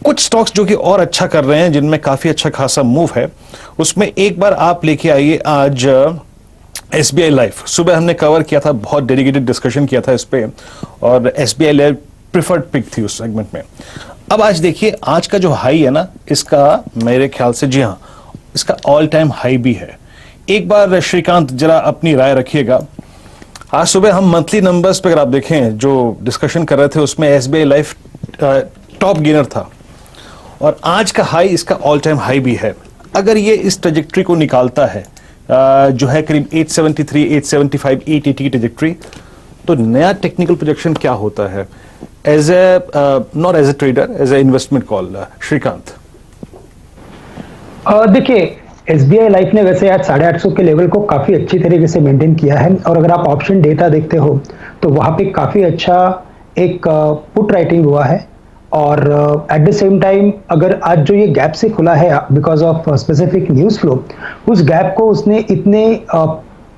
कुछ स्टॉक्स जो कि और अच्छा कर रहे हैं, जिनमें काफी अच्छा खासा मूव है, उसमें एक बार आप लेके आइए आज SBI लाइफ। सुबह हमने कवर किया था, बहुत डेडिकेटेड डिस्कशन किया था इस पे, और SBI लाइफ प्रिफर्ड पिक थी उस सेगमेंट में। अब आज देखिए, आज का जो हाई है ना, इसका मेरे ख्याल से, जी हाँ, इसका ऑल टाइम हाई भी है। एक बार श्रीकांत जरा अपनी राय रखिएगा। आज सुबह हम मंथली नंबर्स पे अगर आप देखें जो डिस्कशन कर रहे थे, उसमें SBI लाइफ टॉप गेनर था, और आज का हाई इसका ऑल टाइम हाई भी है। अगर ये इस ट्रेजेक्टरी को निकालता है जो है करीब 873, 875, 880 की ट्रेजेक्टरी, तो नया टेक्निकल प्रोजेक्शन क्या होता है as a, not as a trader, as a investment call? Srikanth देखिए, SBI लाइफ ने वैसे आज 850 के लेवल को काफी अच्छी तरीके से मेंटेन किया है, और अगर आप ऑप्शन डेटा देखते हो तो वहां पे काफी अच्छा एक पुट राइटिंग हुआ है। और एट द सेम टाइम अगर आज जो ये गैप से खुला है because of specific news flow, उस गैप को उसने इतने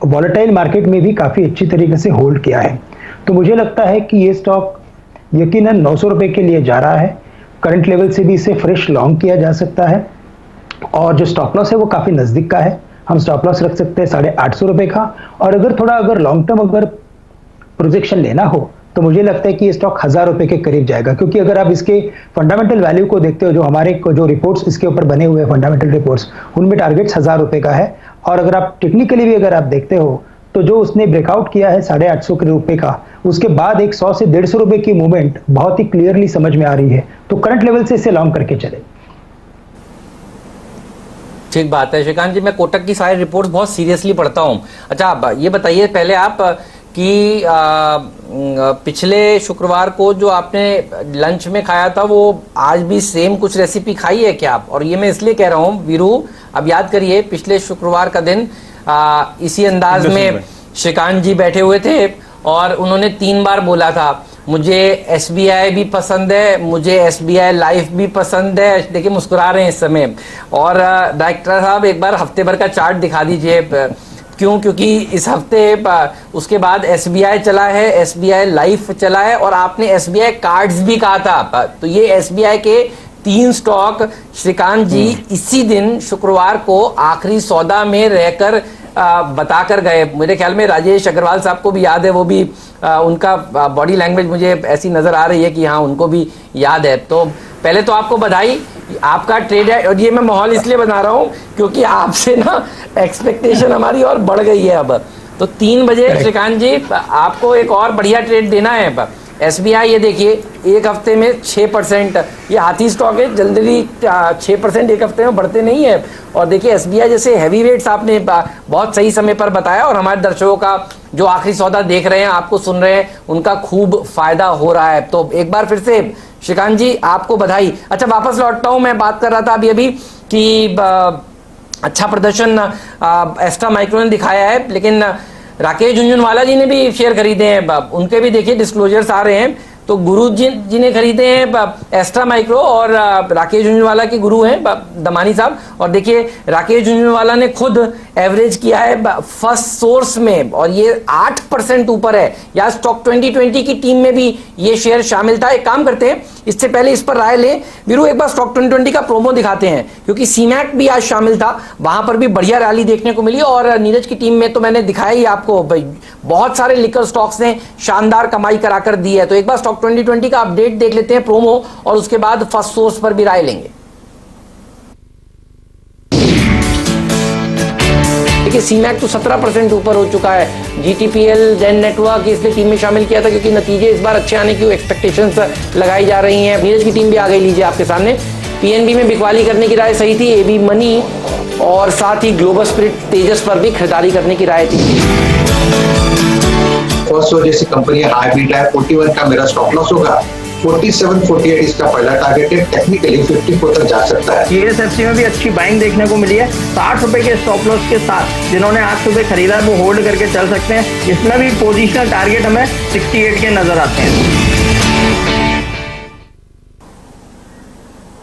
वॉलेटाइल मार्केट में भी काफ़ी अच्छी तरीके से होल्ड किया है। तो मुझे लगता है कि ये स्टॉक यकीनन 900 रुपये के लिए जा रहा है। करंट लेवल से भी इसे फ्रेश लॉन्ग किया जा सकता है, और जो स्टॉप लॉस है वो काफ़ी नज़दीक का है। हम स्टॉप लॉस रख सकते हैं 850 रुपये का, और अगर लॉन्ग टर्म अगर प्रोजेक्शन लेना हो तो मुझे लगता है कि ये स्टॉक 1000 रुपये के करीब जाएगा, क्योंकि अगर आप इसके फंडामेंटल वैल्यू को देखते हो, जो हमारे जो रिपोर्ट्स इसके ऊपर बने हुए हैं फंडामेंटल रिपोर्ट्स, उनमें टारगेट्स 1000 रुपये का है। और अगर आप टेक्निकली भी अगर आप देखते हो तो जो उसने ब्रेकआउट किया है 850 रुपये का, उसके बाद एक 100 से 150 रुपये की मूवमेंट बहुत ही क्लियरली समझ में आ रही है। तो करंट लेवल से इसे लॉन्ग करके चले। ठीक बात है श्रीकांत जी, मैं कोटक की सारी रिपोर्ट्स बहुत सीरियसली पढ़ता हूँ। अच्छा, ये बताइए पहले आप कि पिछले शुक्रवार को जो आपने लंच में खाया था वो आज भी सेम कुछ रेसिपी खाई है क्या आप? और ये मैं इसलिए कह रहा हूँ वीरू, अब याद करिए पिछले शुक्रवार का दिन इसी अंदाज में श्रीकांत जी बैठे हुए थे और उन्होंने 3 बार बोला था मुझे SBI भी पसंद है, मुझे SBI लाइफ भी पसंद है। देखिए मुस्कुरा रहे हैं इस समय। और डायरेक्टर साहब एक बार हफ्ते भर का चार्ट दिखा दीजिए। क्यों? क्योंकि इस हफ्ते उसके बाद SBI चला है, SBI लाइफ चला है और आपने SBI कार्ड्स भी कहा था। तो ये SBI के 3 स्टॉक श्रीकांत जी इसी दिन शुक्रवार को आखिरी सौदा में रहकर बताकर गए। मेरे ख्याल में राजेश अग्रवाल साहब को भी याद है, वो भी उनका बॉडी लैंग्वेज मुझे ऐसी नजर आ रही है कि हाँ उनको भी याद है। तो पहले तो आपको बधाई, आपका ट्रेड है। और ये मैं माहौल इसलिए बना रहा हूँ क्योंकि आपसे ना एक्सपेक्टेशन हमारी और बढ़ गई है अब। तो 3 बजे श्रीकांत जी आपको एक और बढ़िया ट्रेड देना है। SBI ये देखिए एक हफ्ते में 6%, ये हाथी स्टॉक है, जल्दी 6% एक हफ्ते में बढ़ते नहीं है। और देखिए SBI जैसे हैवी वेट्स आपने बहुत सही समय पर बताया और हमारे दर्शकों का जो आखिरी सौदा देख रहे हैं, आपको सुन रहे हैं, उनका खूब फायदा हो रहा है। तो एक बार फिर से श्रीकांत जी आपको बधाई। अच्छा वापस लौटता हूं, मैं बात कर रहा था अभी कि अच्छा प्रदर्शन एस्ट्रा माइक्रो ने दिखाया है, लेकिन राकेश झुंझुनवाला जी ने भी शेयर खरीदे हैं। उनके भी देखिए डिस्क्लोजर्स आ रहे हैं। तो गुरु जी ने खरीदे हैं एस्ट्रा माइक्रो और राकेश झुंझुनवाला के गुरु हैं दमानी साहब। और देखिए राकेश झुंझुनवाला ने खुद एवरेज किया है फर्स्ट सोर्स में और ये 8% ऊपर है। या स्टॉक 2020 की टीम में भी ये शेयर शामिल था। एक काम करते हैं, इससे पहले इस पर राय लें वीरू, एक बार स्टॉक 2020 का प्रोमो दिखाते हैं क्योंकि सीमैक भी आज शामिल था, वहां पर भी बढ़िया रैली देखने को मिली। और नीरज की टीम में तो मैंने दिखाया ही आपको, बहुत सारे लिकर स्टॉक्स ने शानदार कमाई कराकर दी है। तो एक बार स्टॉक 2020 का अपडेट देख लेते हैं प्रोमो और उसके बाद फर्स्ट सोर्स पर भी राय लेंगे। देखिए सीमैक तो 17% ऊपर हो चुका है। GTPL जेन नेटवर्क इसलिए टीम में शामिल किया था क्योंकि नतीजे इस बार अच्छे आने की एक्सपेक्टेशंस लगाई जा रही हैं। नीरज की टीम भी आ गई, लीजिए आपके सामने। PNB में बिकवाली करने की राय सही थी, AB मनी और साथ ही ग्लोबल स्पिरिट तेजस पर भी खरीदारी करने की राय थी। फर्स्ट सोर्स जैसी कंपनी हाई बीटा है, 41 का मेरा स्टॉप लॉस होगा, 47-48 इसका पहला टारगेट है, टेक्निकली 54 तक जा सकता है। KSFC में भी अच्छी बाइंग देखने को मिली है 60 रुपए के स्टॉप लॉस के साथ। जिन्होंने आज सुबह खरीदा है वो होल्ड करके चल सकते हैं। इसमें भी पोजिशनल टारगेट हमें 68 के नजर आते हैं।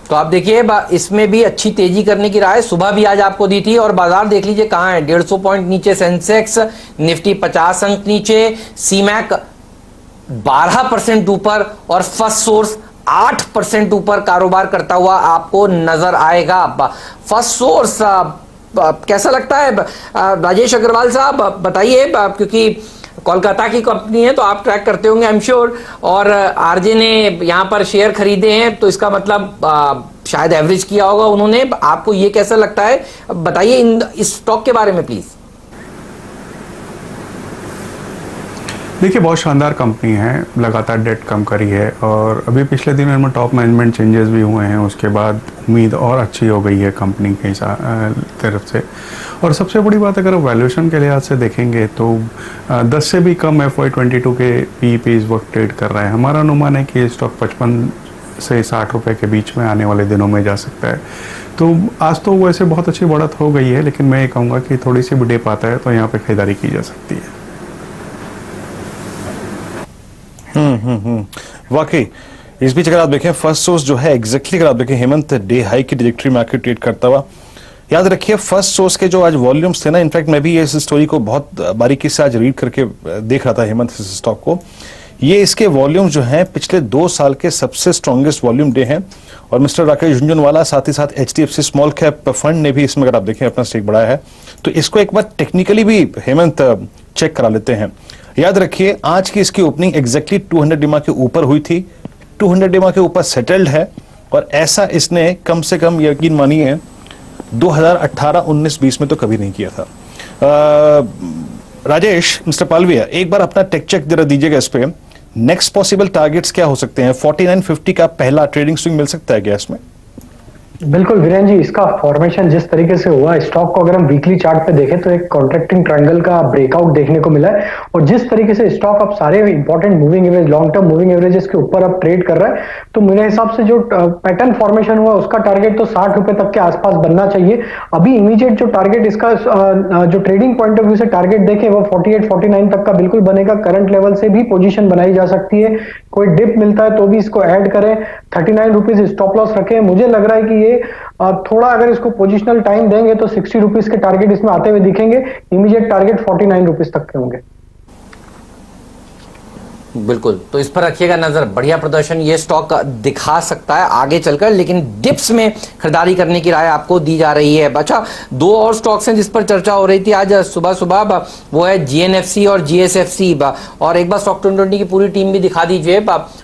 तो आप देखिए इसमें भी अच्छी तेजी करने की राय सुबह भी आज आपको दी थी। और बाजार देख लीजिए कहां है, 150 पॉइंट नीचे सेंसेक्स, निफ्टी 50 अंक नीचे, सीमैक 12% ऊपर और फर्स्ट सोर्स 8% ऊपर कारोबार करता हुआ आपको नजर आएगा। फर्स्ट सोर्स कैसा लगता है राजेश अग्रवाल साहब, बताइए, क्योंकि कोलकाता की कंपनी है तो आप ट्रैक करते होंगे आई एम श्योर। और आरजे ने यहाँ पर शेयर खरीदे हैं तो इसका मतलब शायद एवरेज किया होगा उन्होंने। आपको ये कैसा लगता है, बताइए इस स्टॉक के बारे में प्लीज। देखिए बहुत शानदार कंपनी है, लगातार डेट कम करी है और अभी पिछले दिनों में टॉप मैनेजमेंट चेंजेस भी हुए हैं। उसके बाद उम्मीद और अच्छी हो गई है कंपनी के तरफ से। और सबसे बड़ी बात अगर वैल्यूएशन के लिहाज से देखेंगे तो 10 से भी कम FY22 के PE पे इस वक्त ट्रेड कर रहा है। हमारा अनुमान है कि ये स्टॉक 55 से 60 रुपए के बीच में आने वाले दिनों में जा सकता है। तो आज तो वैसे बहुत अच्छी बढ़त हो गई है, लेकिन मैं ये कहूँगा कि थोड़ी सी भी डिप आता है तो यहाँ पे खरीदारी की जा सकती है। वाकई इस बीच अगर आप देखें फर्स्ट सोर्स जो है एग्जैक्टली अगर आप देखें हेमंत डे हाई की डिरेक्टरी में आके ट्रेड करता हुआ, याद रखिए फर्स्ट सोर्स के जो आज वॉल्यूम्स थे ना, इनफैक्ट मैं भी इस स्टोरी को बहुत बारीकी से आज रीड करके देख रहा था हेमंत इस स्टॉक को। ये इसके वॉल्यूम जो हैं पिछले 2 साल के सबसे स्ट्रॉन्गेस्ट वॉल्यूम डे हैं। और मिस्टर राकेश झुंझुनवाला साथ ही साथ HDFC स्मॉल कैप फंड ने भी इसमें अगर आप देखें अपना स्टेक बढ़ाया है। तो इसको एक बार टेक्निकली भी हेमंत चेक करा लेते हैं। याद रखिए आज की इसकी ओपनिंग एग्जैक्टली 200 डिमा के ऊपर हुई थी, 200 डिमा के ऊपर सेटल्ड है और ऐसा इसने कम से कम यकीन मानिए 2018-19-20 में तो कभी नहीं किया था। राजेश, मिस्टर पालविया, एक बार अपना टेक चेक जरा दीजिएगा इस पे। नेक्स्ट पॉसिबल टारगेट्स क्या हो सकते हैं? 49.50 का पहला ट्रेडिंग स्विंग मिल सकता है क्या इसमें? बिल्कुल वीरेन जी, इसका फॉर्मेशन जिस तरीके से हुआ, स्टॉक को अगर हम वीकली चार्ट पे देखें तो एक कॉन्ट्रैक्टिंग ट्रायंगल का ब्रेकआउट देखने को मिला है, और जिस तरीके से स्टॉक अब सारे important moving average, long term moving averages के ऊपर अब ट्रेड कर रहा है, तो मेरे हिसाब से जो पैटर्न फॉर्मेशन हुआ उसका टारगेट तो 60 रुपए तक के आसपास बनना चाहिए। अभी इमीडिएट जो टारगेट इसका जो ट्रेडिंग पॉइंट ऑफ व्यू से टारगेट देखें वो 48-49 तक का बिल्कुल बनेगा। करंट लेवल से भी पोजीशन बनाई जा सकती है, कोई डिप मिलता है तो भी इसको ऐड करें। 39 रुपीज स्टॉप लॉस रखें। मुझे लग रहा है कि ये थोड़ा अगर इसको पोजिशनल टाइम देंगे तो 60 रुपीज के टारगेट इसमें आते हुए दिखेंगे। इमीडिएट टारगेट 49 रुपीज तक के होंगे। बिल्कुल, तो इस पर रखिएगा नजर। बढ़िया प्रदर्शन ये स्टॉक दिखा सकता है आगे चलकर, लेकिन डिप्स में खरीदारी करने की राय आपको दी जा रही है। अच्छा, दो और स्टॉक्स हैं जिस पर चर्चा हो रही थी आज सुबह सुबह, वो है जीएनएफसी और जीएसएफसी। और एक बार स्टॉक 2020 की पूरी टीम भी दिखा दीजिए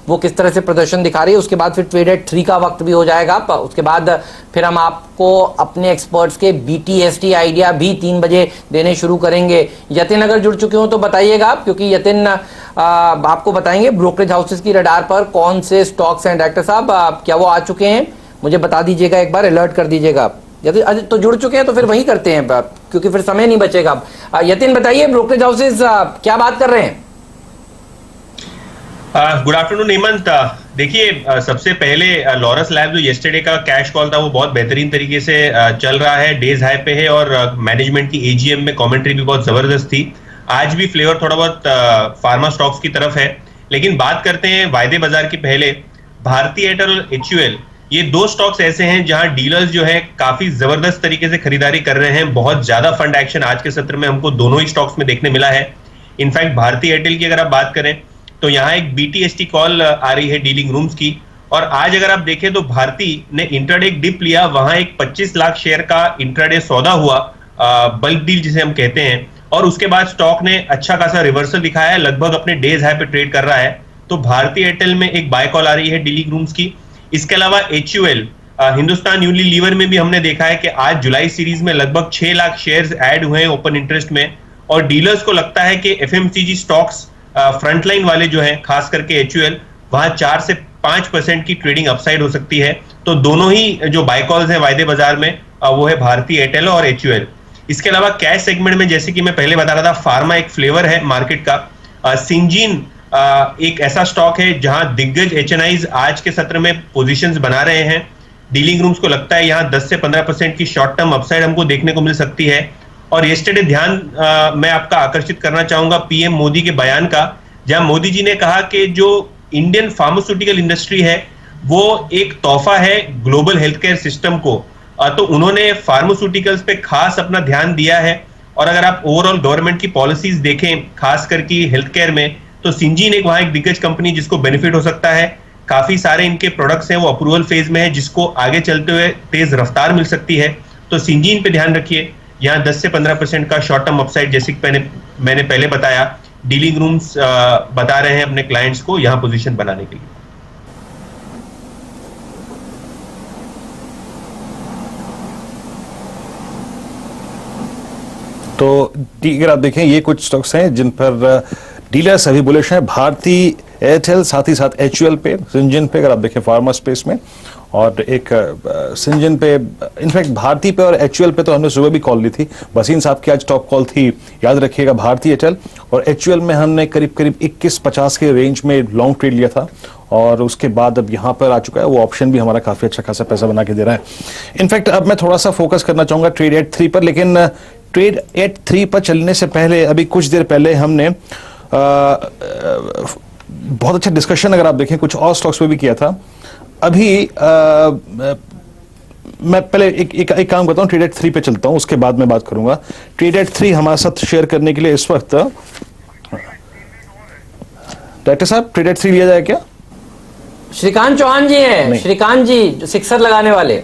वो किस तरह से प्रदर्शन दिखा रही है। उसके बाद फिर ट्रेड एट 3 का वक्त भी हो जाएगा। उसके बाद फिर हम आपको अपने एक्सपर्ट्स के BTST आइडिया भी 3 बजे देने शुरू करेंगे। यतिन अगर जुड़ चुके हो तो बताइएगा, क्योंकि यतिन आपको बताएंगे ब्रोकरेज हाउसेस की रडार पर कौन से स्टॉक्स हैं। डायरेक्टर साहब, क्या वो आ चुके हैं? मुझे बता दीजिएगा, एक बार अलर्ट कर दीजिएगा। यदि तो जुड़ चुके हैं तो फिर वही करते हैं, क्योंकि फिर समय नहीं बचेगा। यतिन बताइए, ब्रोकरेज हाउसेस क्या बात कर रहे हैं? Good afternoon Hemant. देखिए, सबसे पहले लॉरस लैब जो येस्टरडे का कैश कॉल था वो बहुत बेहतरीन तरीके से चल रहा है, डेज हाई पे है, और मैनेजमेंट की AGM में कमेंट्री भी बहुत जबरदस्त थी। आज भी फ्लेवर थोड़ा बहुत फार्मा स्टॉक्स की तरफ है। लेकिन बात करते हैं वायदे बाजार की। पहले भारती एयरटेल और HUL, ये दो स्टॉक्स ऐसे हैं जहां डीलर्स जो है काफी जबरदस्त तरीके से खरीदारी कर रहे हैं। बहुत ज्यादा फंड एक्शन आज के सत्र में हमको दोनों ही स्टॉक्स में देखने मिला है। इनफैक्ट भारती एयरटेल की अगर आप बात करें तो यहाँ एक BTST कॉल आ रही है डीलिंग रूम्स की। और आज अगर आप देखें तो भारती ने इंट्राडे डिप लिया, वहां एक 25 लाख शेयर का इंट्राडे सौदा हुआ, बल्क डील जिसे हम कहते हैं, और उसके बाद स्टॉक ने अच्छा खासा रिवर्सल दिखाया है, लगभग अपने डेज हाई पे ट्रेड कर रहा है। तो भारती एयरटेल में एक बाय कॉल आ रही है डीलिंग रूम्स की। इसके अलावा HUL, हिंदुस्तान यूनिलीवर में भी हमने देखा है कि आज जुलाई सीरीज में लगभग 6 लाख शेयर्स ऐड हुए हैं ओपन इंटरेस्ट में, और डीलर्स को लगता है कि FMCG स्टॉक्स फ्रंटलाइन वाले जो हैं, खास करके HUL, वहां 4 से 5% की ट्रेडिंग अपसाइड हो सकती है। तो दोनों ही जो बाय कॉल्स हैं वायदे बाजार में, वो है भारती एयरटेल और HUL। इसके अलावा कैश सेगमेंट में, जैसे कि मैं पहले बता रहा था, फार्मा एक फ्लेवर है मार्केट का। सिंजीन एक ऐसा स्टॉक है जहां दिग्गज HNIs आज के सत्र में पोजीशंस बना रहे हैं। डीलिंग रूम्स को लगता है यहां 10 से 15% की शॉर्ट टर्म अपसाइड हमको देखने को मिल सकती है। और येस्टरडे ध्यान मैं आपका आकर्षित करना चाहूंगा PM मोदी के बयान का, जहां मोदी जी ने कहा कि जो इंडियन फार्मास्यूटिकल इंडस्ट्री है वो एक तोहफा है ग्लोबल हेल्थ केयर सिस्टम को। तो उन्होंने फार्मास्यूटिकल्स पे खास अपना ध्यान दिया है। और अगर आप ओवरऑल गवर्नमेंट की पॉलिसीज देखें, खास करके हेल्थ केयर में, तो सिंजीन एक वहां एक दिग्गज कंपनी जिसको बेनिफिट हो सकता है। काफी सारे इनके प्रोडक्ट्स हैं वो अप्रूवल फेज में है, जिसको आगे चलते हुए तेज रफ्तार मिल सकती है। तो सिंजीन पे ध्यान रखिए। यहाँ 10 से 15% का शॉर्ट टर्म अपसाइड, जैसे मैंने पहले बताया, डीलिंग रूम्स बता रहे हैं अपने क्लाइंट्स को यहाँ पोजीशन बनाने के लिए। तो अगर आप देखें, ये कुछ स्टॉक्स हैं जिन पर डीलर्स अभी बुलिश हैं। भारती एयरटेल, साथ ही साथ HUL पे, सिंजीन पे अगर आप देखें फार्मा स्पेस में, और एक सिंजीन पे, इनफैक्ट भारती पे और HUL पे तो हमने सुबह भी कॉल ली थी। वसीम साहब की आज टॉप कॉल थी, याद रखिएगा। भारती एयरटेल और HUL में हमने करीब करीब 21-50 के रेंज में लॉन्ग ट्रेड लिया था, और उसके बाद अब यहाँ पर आ चुका है वो ऑप्शन भी हमारा काफी अच्छा खासा पैसा बना के दे रहा है। इनफैक्ट अब मैं थोड़ा सा फोकस करना चाहूंगा ट्रेड एट 3 पर, लेकिन ट्रेड एट 3 पर चलने से पहले, अभी कुछ देर पहले हमने बहुत अच्छा डिस्कशन अगर आप देखें कुछ और स्टॉक्स पे भी किया था। अभी मैं पहले एक काम करता हूं, ट्रेड एट 3 पे चलता हूं, उसके बाद मैं बात करूंगा। ट्रेड एट 3 हमारे साथ शेयर करने के लिए इस वक्त डायरेक्टर साहब, ट्रेड एट 3 लिया जाए क्या? श्रीकांत चौहान जी हैं। श्रीकांत जी सिक्सर लगाने वाले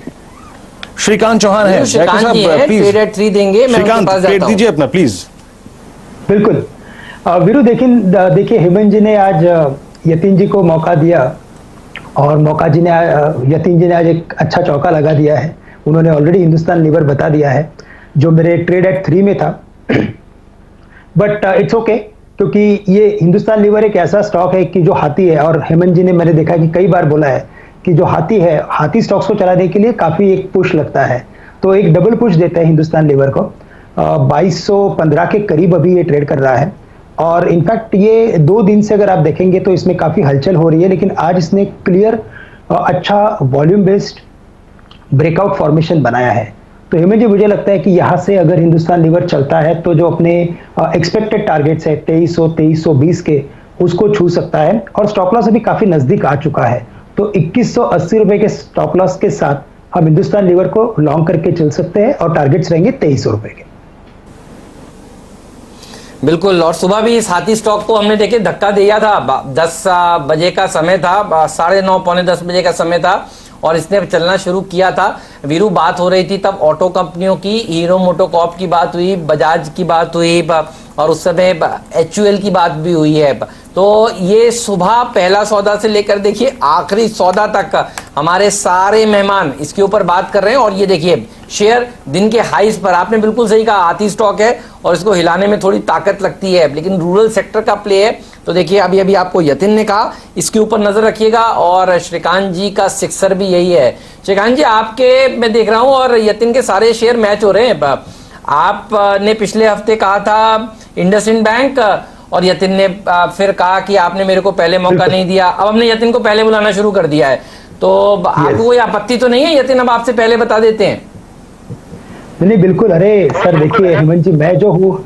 श्रीकांत चौहान है। श्रीकांत जी हैं, ट्रेड एट 3 देंगे। श्रीकांत, ट्रेड दीजिए अपना प्लीज। बिल्कुल वीरू, देखिए हेमंत जी ने आज यतिन जी को मौका दिया, और यतिन जी ने आज एक अच्छा चौका लगा दिया है। उन्होंने ऑलरेडी हिंदुस्तान लीवर बता दिया है जो मेरे ट्रेड एट 3 में था, बट इट्स ओके, क्योंकि ये हिंदुस्तान लीवर एक ऐसा स्टॉक है कि जो हाथी है। और हेमंत जी ने, मैंने देखा कि कई बार बोला है कि जो हाथी स्टॉक्स को चलाने के लिए काफी एक पुश लगता है, तो एक डबल पुश देता है हिंदुस्तान लीवर को। 2215 के करीब अभी ये ट्रेड कर रहा है, और इनफैक्ट ये 2 दिन से अगर आप देखेंगे तो इसमें काफी हलचल हो रही है, लेकिन आज इसने क्लियर अच्छा वॉल्यूम बेस्ड ब्रेकआउट फॉर्मेशन बनाया है। तो हेमंत जी, मुझे लगता है कि यहाँ से अगर हिंदुस्तान लीवर चलता है तो जो अपने एक्सपेक्टेड टारगेट्स है 2300-2320 के, उसको छू सकता है, और स्टॉप लॉस अभी काफी नजदीक आ चुका है। तो 2180 रुपए के स्टॉप लॉस के साथ हम हिंदुस्तान लीवर को लॉन्ग करके चल सकते हैं, और टारगेट्स रहेंगे 2300 रुपए के। बिल्कुल, और सुबह भी इस हाथी स्टॉक को हमने देखे धक्का दिया था। 10 बजे का समय था, 9:30 पौने 10 बजे का समय था, और इसने चलना शुरू किया था। वीरू, बात हो रही थी तब ऑटो कंपनियों की, हीरो मोटोकॉर्प की बात हुई, बजाज की बात हुई, और उस समय HUL की बात भी हुई है। तो ये सुबह पहला सौदा से लेकर देखिए आखिरी सौदा तक हमारे सारे मेहमान इसके ऊपर बात कर रहे हैं। और ये देखिए शेयर दिन के हाईज पर, आपने बिल्कुल सही कहा, हाथी स्टॉक है और इसको हिलाने में थोड़ी ताकत लगती है, लेकिन रूरल सेक्टर का प्ले है। तो देखिए अभी अभी आपको यतिन ने कहा, इसके ऊपर नजर रखिएगा, और श्रीकांत जी का सिक्सर भी यही है। श्रीकांत जी, आपके मैं देख रहा हूं और यतिन के सारे शेयर मैच हो रहे हैं। आपने पिछले हफ्ते कहा था इंडसइंड बैंक, और यतिन ने फिर कहा कि आपने मेरे को पहले मौका नहीं दिया। अब हमने यतिन को पहले बुलाना शुरू कर दिया है, तो आपको कोई आपत्ति तो नहीं है? यतिन अब आपसे पहले बता देते हैं। नहीं, बिल्कुल। अरे सर, देखिए हेमंत जी, मैं जो हूँ,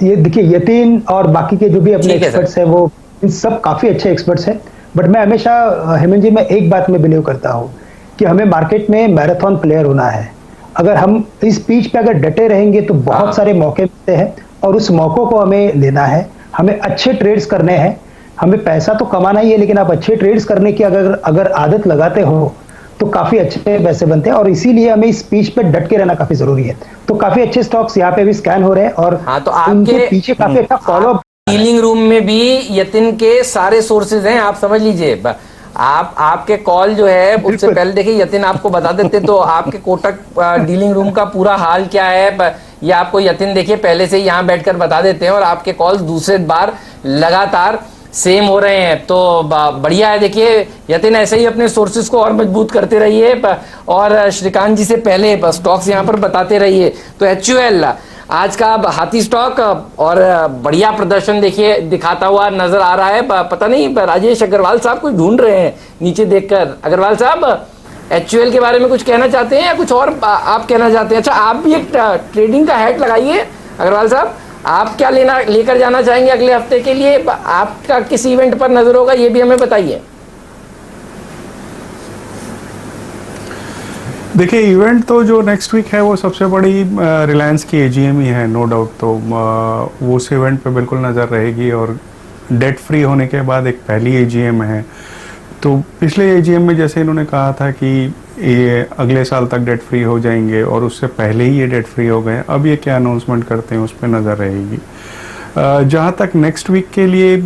ये देखिए यतिन और बाकी के जो भी अपने एक्सपर्ट्स हैं, वो इन सब काफी अच्छे एक्सपर्ट्स हैं, बट मैं हमेशा हेमंत जी, मैं एक बात में बिलीव करता हूँ कि हमें मार्केट में मैराथन प्लेयर होना है। अगर हम इस पिच पे अगर डटे रहेंगे तो बहुत सारे मौके मिलते हैं, और उस मौकों को हमें लेना है। हमें अच्छे ट्रेड्स करने हैं, हमें पैसा तो कमाना ही है, लेकिन आप अच्छे ट्रेड्स करने की अगर आदत लगाते हो तो काफी अच्छे पैसे बनते हैं, और इसीलिए हमें इस पिच पे डट के रहना काफी जरूरी है। तो काफी अच्छे स्टॉक्स यहाँ पे भी स्कैन हो रहे हैं, और तो उनके पीछे काफी अच्छा फॉलो। डीलिंग रूम में भी यतिन के सारे सोर्सेज हैं, आप समझ लीजिए। आपके कॉल जो है उससे पहले देखिए यतिन आपको बता देते तो आपके कोटक डीलिंग रूम का पूरा हाल क्या है, ये आपको यतिन देखिए पहले से ही यहाँ बैठकर बता देते हैं, और आपके कॉल दूसरे बार लगातार सेम हो रहे हैं। तो बढ़िया है। देखिए यतिन, ऐसे ही अपने सोर्सेज को और मजबूत करते रहिए, और श्रीकांत जी से पहले स्टॉक्स यहाँ पर बताते रहिए। तो HUL आज का हाथी स्टॉक, और बढ़िया प्रदर्शन देखिए दिखाता हुआ नजर आ रहा है। पता नहीं राजेश अग्रवाल साहब कुछ ढूंढ रहे हैं नीचे देखकर। अग्रवाल साहब, HUL के बारे में कुछ कहना चाहते हैं या कुछ और आप कहना चाहते हैं? अच्छा, आप भी एक ट्रेडिंग का हैट लगाइए। अग्रवाल साहब, आप क्या लेकर जाना चाहेंगे अगले हफ्ते के लिए? आपका किस इवेंट पर नजर होगा, ये भी हमें बताइए। देखिए, इवेंट तो जो नेक्स्ट वीक है वो सबसे बड़ी रिलायंस की AGM ही है, नो डाउट। तो वो उस इवेंट पे बिल्कुल नज़र रहेगी, और डेट फ्री होने के बाद एक पहली AGM है। तो पिछले AGM में जैसे इन्होंने कहा था कि ये अगले साल तक डेट फ्री हो जाएंगे, और उससे पहले ही ये डेट फ्री हो गए। अब ये क्या अनाउंसमेंट करते हैं उस पर नज़र रहेगी। जहाँ तक नेक्स्ट वीक के लिए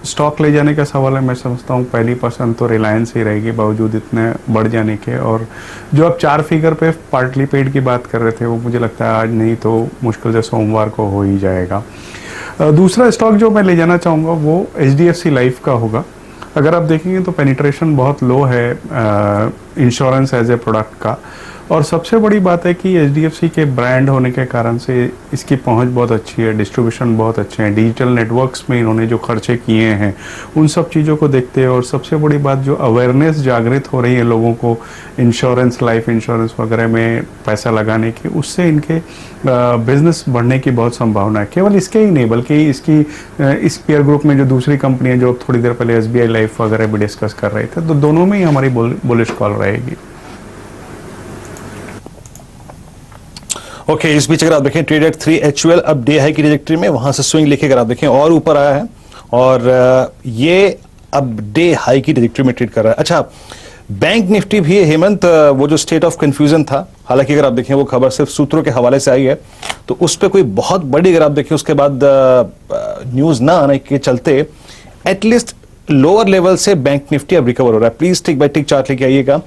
स्टॉक ले जाने का सवाल है, मैं समझता हूँ पहली पसंद तो रिलायंस ही रहेगी, बावजूद इतने बढ़ जाने के। और जो आप 4 फिगर पे पार्टली पेड की बात कर रहे थे, वो मुझे लगता है आज नहीं तो मुश्किल से सोमवार को हो ही जाएगा। दूसरा स्टॉक जो मैं ले जाना चाहूँगा वो HDFC लाइफ का होगा। अगर आप देखेंगे तो पेनिट्रेशन बहुत लो है इंश्योरेंस एज ए प्रोडक्ट का, और सबसे बड़ी बात है कि HDFC के ब्रांड होने के कारण से इसकी पहुंच बहुत अच्छी है, डिस्ट्रीब्यूशन बहुत अच्छे हैं, डिजिटल नेटवर्क्स में इन्होंने जो खर्चे किए हैं उन सब चीज़ों को देखते हैं। और सबसे बड़ी बात, जो अवेयरनेस जागृत हो रही है लोगों को इंश्योरेंस, लाइफ इंश्योरेंस वगैरह में पैसा लगाने की, उससे इनके बिजनेस बढ़ने की बहुत संभावना है। केवल इसके ही नहीं, बल्कि इस पीयर ग्रुप में जो दूसरी कंपनियाँ जो थोड़ी देर पहले SBI लाइफ वगैरह भी डिस्कस कर रहे थे, तो दोनों में ही हमारी बुलिश कॉल रहेगी। ओके, इस बीच अगर आप देखें ट्रेड एट 3 HUL अब डे हाई की ट्रैजेक्टरी में, वहां से स्विंग लेके अगर आप देखें और ऊपर आया है, और ये अब डे हाई की ट्रैजेक्टरी में ट्रेड कर रहा है। अच्छा, बैंक निफ्टी भी हेमंत, वो जो स्टेट ऑफ कंफ्यूजन था, हालांकि अगर आप देखें वो खबर सिर्फ सूत्रों के हवाले से आई है, तो उस पर कोई बहुत बड़ी अगर आप देखें उसके बाद न्यूज ना आने के चलते एटलीस्ट लोअर लेवल से बैंक निफ्टी अब रिकवर हो रहा है। Please tick by tick chart लेके आइएगा।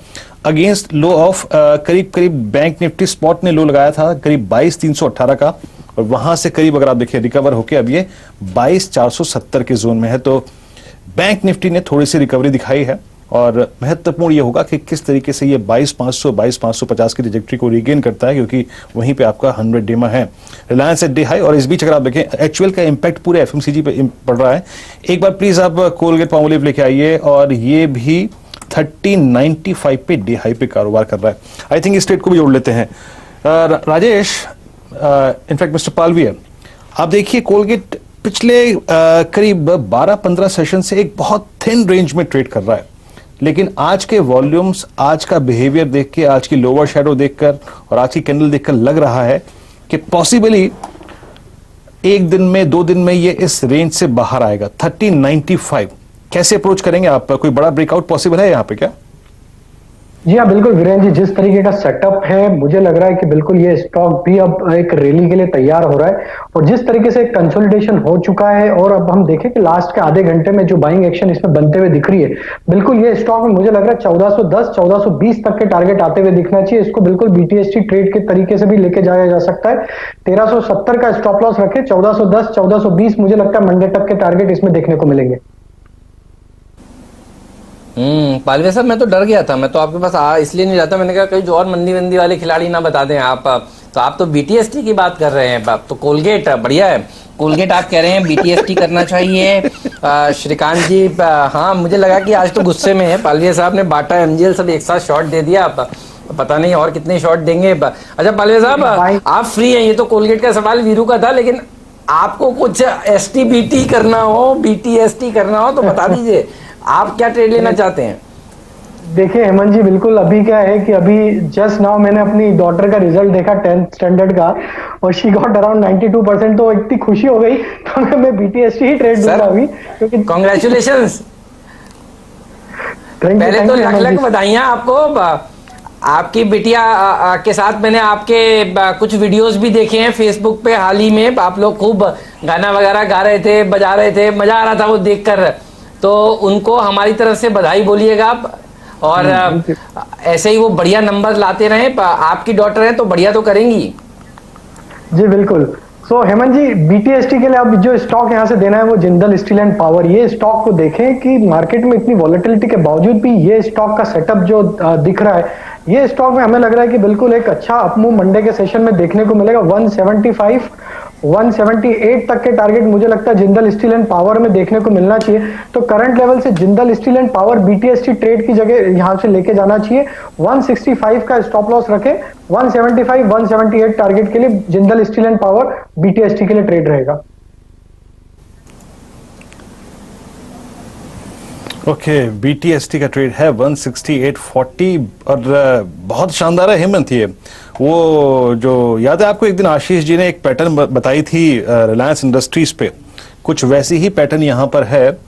अगेंस्ट लो ऑफ करीब बैंक निफ्टी स्पॉट ने लो लगाया था करीब 22,318 का, और वहां से करीब अगर आप देखिए रिकवर होकर अब ये 22,470 के जोन में है। तो बैंक निफ्टी ने थोड़ी सी रिकवरी दिखाई है, और महत्वपूर्ण ये होगा कि किस तरीके से ये 22,550 की ट्रैजेक्टरी को रीगेन करता है, क्योंकि वहीं पे आपका 100 डे में है रिलायंस एट डे हाई। और इस बीच अगर आप देखें एक्चुअल का इंपैक्ट पूरे एफएमसीजी पे पड़ रहा है। एक बार प्लीज आप कोलगेट पामोलिव लेके आइए, और ये भी 3095 पे डे हाई पे कारोबार कर रहा है। आई थिंक इस ट्रेड को भी जोड़ लेते हैं। राजेश, इनफैक्ट मिस्टर पालविया, आप देखिए कोलगेट पिछले करीब 12-15 सेशन से एक बहुत थिन रेंज में ट्रेड कर रहा है, लेकिन आज के वॉल्यूम्स, आज का बिहेवियर देख के, आज की लोअर शैडो देखकर और आज की कैंडल देखकर लग रहा है कि पॉसिबली एक दिन में, 2 दिन में ये इस रेंज से बाहर आएगा 3095। कैसे अप्रोच करेंगे आप? कोई बड़ा ब्रेकआउट पॉसिबल है यहाँ पे क्या? जी हाँ, बिल्कुल वीरेंद्र जी, जिस तरीके का सेटअप है मुझे लग रहा है कि बिल्कुल ये स्टॉक भी अब एक रैली के लिए तैयार हो रहा है। और जिस तरीके से कंसोलिडेशन हो चुका है, और अब हम देखें कि लास्ट के आधे घंटे में जो बाइंग एक्शन इसमें बनते हुए दिख रही है, बिल्कुल ये स्टॉक में मुझे लग रहा है 1410, 1420 तक के टारगेट आते हुए दिखना चाहिए। इसको बिल्कुल बीटीएसटी ट्रेड के तरीके से भी लेके जाया जा सकता है। 1370 का स्टॉप लॉस रखे, 1410, 1420 मुझे लगता है मंडे तक के टारगेट इसमें देखने को मिलेंगे। पालवे साहब, मैं तो डर गया था, मैं तो आपके पास इसलिए नहीं जाता, मैंने कहा कहीं जो और मंदी वाले खिलाड़ी ना बता दें आप। तो आप तो बीटीएसटी की बात कर रहे हैं, आप तो कोलगेट बढ़िया है। कोलगेट आप कह रहे हैं बीटीएसटी करना चाहिए। श्रीकांत जी, हाँ मुझे लगा कि आज तो गुस्से में है पालवे साहब ने बाटा एमजीएल सब एक साथ शॉर्ट दे दिया। आप पता नहीं और कितने शॉर्ट देंगे। अच्छा पालवे साहब, आप फ्री हैं, ये तो कोलगेट का सवाल वीरू का था, लेकिन आपको कुछ एसटीबीटी करना हो, बीटीएसटी करना हो तो बता दीजिए, आप क्या ट्रेड लेना चाहते हैं? देखिए हेमंत जी, बिल्कुल अभी क्या है कि अभी जस्ट नाउ मैंने अपनी डॉटर का रिजल्ट देखा 10th स्टैंडर्ड का, और शी गॉट अराउंड 92%, तो इतनी खुशी हो गई तो मैं बीटीएसटी ही ट्रेड दूंगा अभी, क्योंकि कांग्रेचुलेशंस। पहले तो लाख बधाइयां आपको। आपकी बिटिया के साथ मैंने आपके कुछ वीडियोस भी देखे हैं फेसबुक पे हाल ही में। आप लोग खूब गाना वगैरह गा रहे थे, बजा रहे थे, मजा आ रहा था वो देखकर। तो उनको हमारी तरफ से बधाई बोलिएगा आप, और ऐसे ही वो बढ़िया नंबर लाते रहें। आपकी डॉटर है तो बढ़िया तो करेंगी। जी बिल्कुल। सो हेमंत जी, बीटीएसटी के लिए अब जो स्टॉक यहाँ से देना है वो जिंदल स्टील एंड पावर। ये स्टॉक को देखें कि मार्केट में इतनी वॉलेटिलिटी के बावजूद भी ये स्टॉक का सेटअप जो दिख रहा है, ये स्टॉक में हमें लग रहा है कि बिल्कुल एक अच्छा अपमूव मंडे के सेशन में देखने को मिलेगा। 175, 178 तक के टारगेट मुझे लगता है जिंदल स्टील एंड पावर में देखने को मिलना चाहिए। तो करंट लेवल से Jindal steel and power BTST trade की जगह यहां से लेके जाना चाहिए। 165 का स्टॉप लॉस रखे, 175, 178 टारगेट के लिए Jindal steel and power BTST के लिए ट्रेड रहेगा। ओके, बीटीएसटी का ट्रेड है 168.40, और बहुत शानदार है हेमंत। ये वो जो याद है आपको, एक दिन आशीष जी ने एक पैटर्न बताई थी रिलायंस इंडस्ट्रीज पे, कुछ वैसी ही पैटर्न यहां पर है,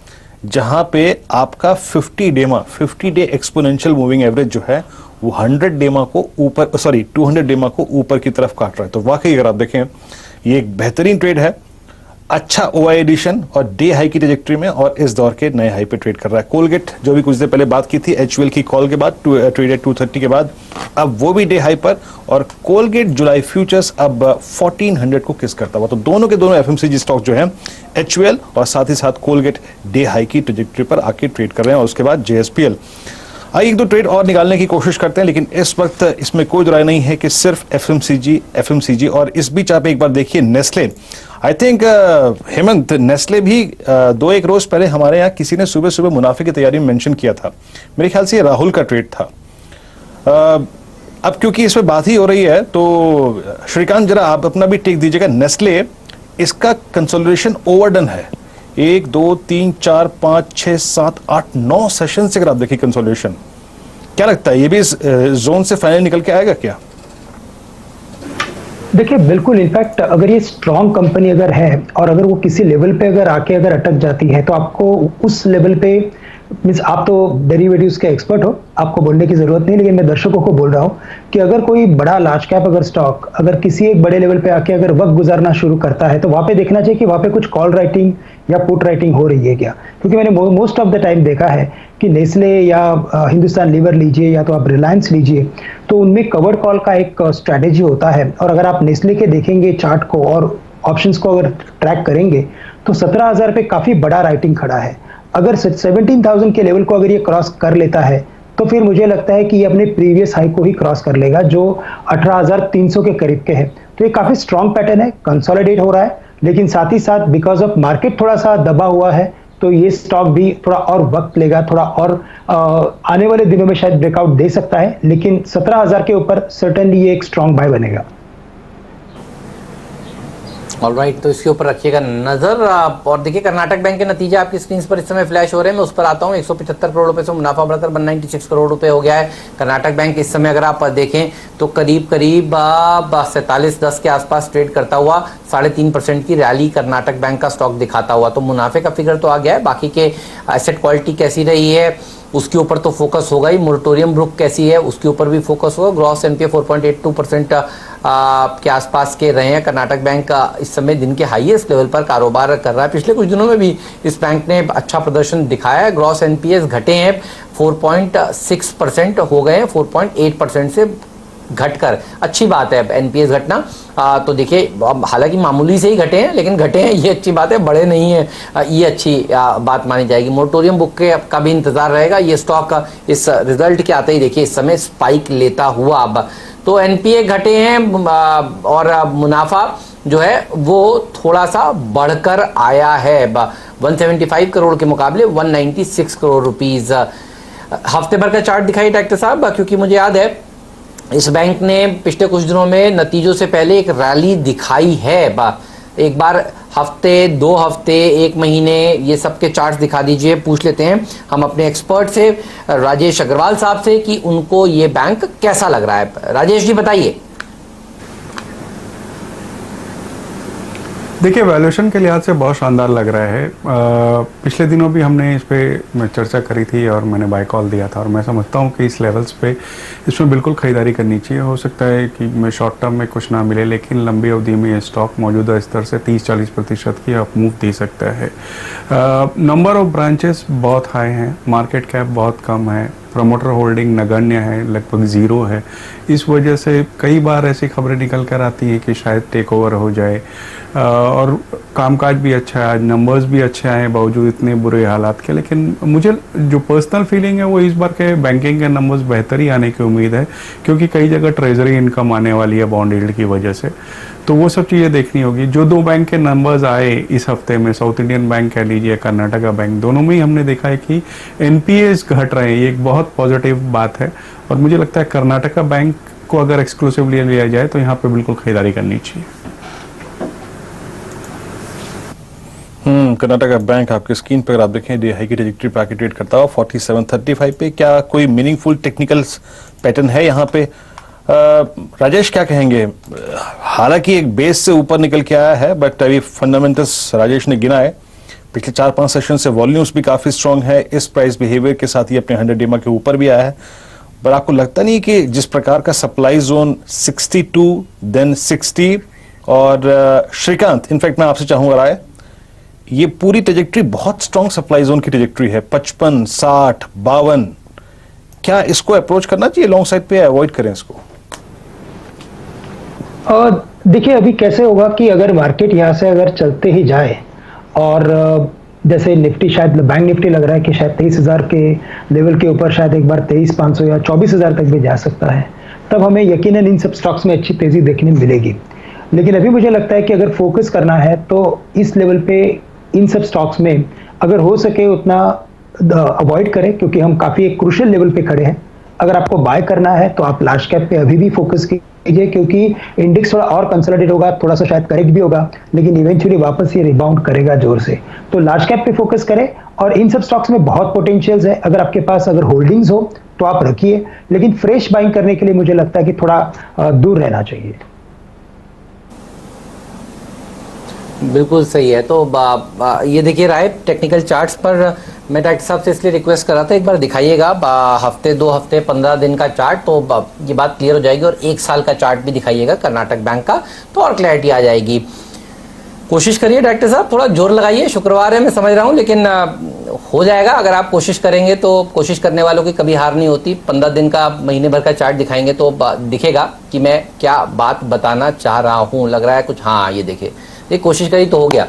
जहां पे आपका 50 डे एक्सपोनेंशियल मूविंग एवरेज जो है वो 100 डेमा को ऊपर, 200 डेमा को ऊपर की तरफ काट रहा है। तो वाकई अगर आप देखें ये एक बेहतरीन ट्रेड है, अच्छा ओआई एडिशन और डे हाई की ट्रैजेक्टरी में, और इस दौर के नए हाई पे ट्रेड कर रहा है। कोलगेट जो भी कुछ देर पहले बात की थी, एचयूएल की कॉल के बाद ट्रेडेड 230 के बाद, अब वो भी डे हाई पर, और कोलगेट जुलाई फ्यूचर्स अब 1400 को किस करता हुआ। तो दोनों के दोनों एफएमसीजी स्टॉक जो है, एचयूएल और साथ ही साथ कोलगेट, डे हाई की ट्रैजेक्टरी पर आके ट्रेड कर रहे हैं। और उसके बाद जेएसपीएल। आइए एक दो ट्रेड और निकालने की कोशिश करते हैं, लेकिन इस वक्त इसमें कोई राय नहीं है कि सिर्फ एफएमसीजी। और इस बीच आप एक बार देखिए Nestle. I think Hemant, Nestle भी 2-1 रोज पहले हमारे यहाँ किसी ने सुबह सुबह मुनाफे की तैयारी में मेंशन किया था। मेरे ख्याल से ये राहुल का ट्रेड था। अब क्योंकि इस पर बात ही हो रही है, तो श्रीकांत जरा आप अपना भी टेक दीजिएगा। नेस्ले, इसका कंसोलिडेशन ओवरडन है। 1, 2, 3, 4, 5, 6, 7, 8, 9 सेशन से अगर आप देखिए कंसोलिडेशन, क्या लगता है ये भी इस जोन से फाइनल निकल के आएगा क्या? देखिए बिल्कुल, इनफैक्ट अगर ये स्ट्रॉन्ग कंपनी अगर है और अगर वो किसी लेवल पे अगर आके अगर अटक जाती है, तो आपको उस लेवल पे, मीन्स आप तो डेरिवेटिव्स के एक्सपर्ट हो, आपको बोलने की जरूरत नहीं, लेकिन मैं दर्शकों को बोल रहा हूँ कि अगर कोई बड़ा लार्ज कैप अगर स्टॉक अगर किसी एक बड़े लेवल पे आके अगर वक्त गुजारना शुरू करता है, तो वहां पे देखना चाहिए कि वहां पे कुछ कॉल राइटिंग या पुट राइटिंग हो रही है क्या। क्योंकि मैंने मोस्ट ऑफ द टाइम देखा है कि नेस्ले या हिंदुस्तान लीवर लीजिए या तो आप रिलायंस लीजिए, तो उनमें कवर कॉल का एक स्ट्रैटेजी होता है। और अगर आप नेस्ले के देखेंगे चार्ट को और ऑप्शंस को अगर ट्रैक करेंगे, तो 17,000 पे काफी बड़ा राइटिंग खड़ा है। अगर 17,000 के लेवल को अगर ये क्रॉस कर लेता है तो फिर मुझे लगता है कि ये अपने प्रीवियस हाई को ही क्रॉस कर लेगा जो 18,300 के करीब के है। तो ये काफी स्ट्रॉन्ग पैटर्न है, कंसोलिडेट हो रहा है, लेकिन साथ ही साथ बिकॉज ऑफ मार्केट थोड़ा सा दबा हुआ है तो ये स्टॉक भी थोड़ा और वक्त लेगा, थोड़ा और आने वाले दिनों में शायद ब्रेकआउट दे सकता है, लेकिन 17,000 के ऊपर सर्टेनली ये एक स्ट्रॉन्ग बाय बनेगा। ऑलराइट, तो इसके ऊपर रखिएगा नजर। और देखिए कर्नाटक बैंक के नतीजे आपकी स्क्रीन पर इस समय फ्लैश हो रहे हैं, मैं उस पर आता हूं। 175 करोड़ रुपए से मुनाफा बढ़कर 196 करोड़ रुपए हो गया है। कर्नाटक बैंक इस समय अगर आप देखें तो करीब 47.10 के आसपास ट्रेड करता हुआ 3.5% की रैली कर्नाटक बैंक का स्टॉक दिखाता हुआ। तो मुनाफे का फिगर तो आ गया है, बाकी के एसेट क्वालिटी कैसी रही है उसके ऊपर तो फोकस होगा ही। मोरेटोरियम बुक कैसी है उसके ऊपर भी फोकस होगा। ग्रॉस एनपीए 4.82% के आसपास के रहे हैं। कर्नाटक बैंक इस समय दिन के हाईएस्ट लेवल पर कारोबार कर रहा है। पिछले कुछ दिनों में भी इस बैंक ने अच्छा प्रदर्शन दिखाया है। ग्रॉस एनपीएस घटे हैं, 4.6% हो गए हैं, 4.8% से घटकर। अच्छी बात है एनपीएस घटना। तो देखिए हालांकि मामूली से ही घटे हैं, लेकिन घटे हैं ये अच्छी बात है, बड़े नहीं है ये अच्छी बात मानी जाएगी। मोरेटोरियम बुक के का भी इंतजार रहेगा। ये स्टॉक इस रिजल्ट के आते ही देखिए इस समय स्पाइक लेता हुआ। अब तो एनपीए घटे हैं और मुनाफा जो है वो थोड़ा सा बढ़कर आया है। 175 करोड़ के मुकाबले 196 करोड़ रुपीज। हफ्ते भर का चार्ट दिखाइए डॉक्टर साहब, क्योंकि मुझे याद है इस बैंक ने पिछले कुछ दिनों में नतीजों से पहले एक रैली दिखाई है। एक बार हफ्ते, 2 हफ्ते, 1 महीने ये सब के चार्ट्स दिखा दीजिए। पूछ लेते हैं हम अपने एक्सपर्ट से, राजेश अग्रवाल साहब से, कि उनको ये बैंक कैसा लग रहा है। राजेश जी बताइए। देखिए वैल्यूएशन के लिहाज से बहुत शानदार लग रहा है। पिछले दिनों भी हमने इस पे चर्चा करी थी और मैंने बाय कॉल दिया था, और मैं समझता हूँ कि इस लेवल्स पे इसमें बिल्कुल खरीदारी करनी चाहिए। हो सकता है कि मैं शॉर्ट टर्म में कुछ ना मिले, लेकिन लंबी अवधि में ये स्टॉक मौजूदा स्तर से 30-40% की अप मूव दे सकता है। नंबर ऑफ ब्रांचेस बहुत हाई हैं, मार्केट कैप बहुत कम है, प्रमोटर होल्डिंग नगण्य है, लगभग 0 है। इस वजह से कई बार ऐसी खबरें निकल कर आती हैं कि शायद टेक ओवर हो जाए। और कामकाज भी अच्छा है, आज नंबर्स भी अच्छे आए बावजूद इतने बुरे हालात के। लेकिन मुझे जो पर्सनल फीलिंग है वो इस बार के बैंकिंग के नंबर्स बेहतर ही आने की उम्मीद है, क्योंकि कई जगह ट्रेजरी इनकम आने वाली है बॉन्ड यील्ड की वजह से। तो वो सब चीज़ें देखनी होगी। जो 2 बैंक के नंबर्स आए इस हफ्ते में, साउथ इंडियन बैंक कह लीजिए, कर्नाटका बैंक, दोनों में ही हमने देखा है कि एनपीएस घट रहे हैं। ये एक बहुत पॉजिटिव बात है, और मुझे लगता है कर्नाटका बैंक को अगर एक्सक्लूसिवली लिया जाए तो यहाँ पे बिल्कुल खरीदारी करनी चाहिए। कर्नाटका बैंक आपके स्क्रीन पर आप देखें डे हाई की ट्रेजेक्टरी पे आके ट्रेड करता हुआ 4735 पे। क्या कोई मीनिंगफुल टेक्निकल पैटर्न है यहाँ पे? राजेश क्या कहेंगे? हालांकि एक बेस से ऊपर निकल के आया है, बट अभी फंडामेंटल्स राजेश ने गिना है। पिछले 4-5 सेशन से वॉल्यूम्स भी काफी स्ट्रांग है, इस प्राइस बिहेवियर के साथ ही अपने 100 डेमा के ऊपर भी आया है। पर आपको लगता नहीं कि जिस प्रकार का सप्लाई जोन 62 देन 60 और श्रीकांत, इनफैक्ट मैं आपसे चाहूंगा राय, ये पूरी ट्रेजेक्टरी बहुत स्ट्रांग सप्लाई जोन की ट्रेजेक्टरी है, 55, 60, 52। क्या इसको अप्रोच करना चाहिए लॉन्ग साइड पे, अवॉइड करें इसको? देखिए अभी कैसे होगा कि अगर मार्केट यहाँ से अगर चलते ही जाए और जैसे निफ्टी, शायद बैंक निफ्टी लग रहा है कि शायद 23,000 के लेवल के ऊपर शायद एक बार 23,500 या 24,000 तक भी जा सकता है, तब हमें यकीनन इन सब स्टॉक्स में अच्छी तेजी देखने मिलेगी। लेकिन अभी मुझे लगता है कि अगर फोकस करना है तो इस लेवल पे इन सब स्टॉक्स में अगर हो सके उतना अवॉइड करें, क्योंकि हम काफी एक क्रूशियल लेवल पे खड़े हैं। अगर आपको बाय करना है तो आप लार्ज कैप पे अभी भी फोकस कीजिए, क्योंकि इंडेक्स थोड़ा और कंसोलिडेट होगा, थोड़ा सा शायद करेक्ट भी होगा, लेकिन इवेंचुअली वापस ये रिबाउंड करेगा जोर से। तो लार्ज कैप पे फोकस करें, और इन सब स्टॉक्स में बहुत पोटेंशियल्स है। अगर आपके पास अगर होल्डिंग्स हो तो आप रखिए, लेकिन फ्रेश बाइंग करने के लिए मुझे लगता है कि थोड़ा दूर रहना चाहिए। बिल्कुल सही है। तो ये देखिए राय, टेक्निकल चार्ट्स पर मैं डॉक्टर साहब से इसलिए रिक्वेस्ट कर रहा था, एक बार दिखाइएगा हफ्ते, 2 हफ्ते, 15 दिन का चार्ट, तो ये बात क्लियर हो जाएगी। और 1 साल का चार्ट भी दिखाइएगा कर्नाटक बैंक का, तो और क्लैरिटी आ जाएगी। कोशिश करिए डॉक्टर साहब, थोड़ा जोर लगाइए। शुक्रवार है मैं समझ रहा हूँ, लेकिन हो जाएगा अगर आप कोशिश करेंगे तो। कोशिश करने वालों की कभी हार नहीं होती। 15 दिन का, महीने भर का चार्ट दिखाएंगे तो दिखेगा कि मैं क्या बात बताना चाह रहा हूँ। लग रहा है कुछ, हाँ ये देखिए ये कोशिश करी तो हो गया।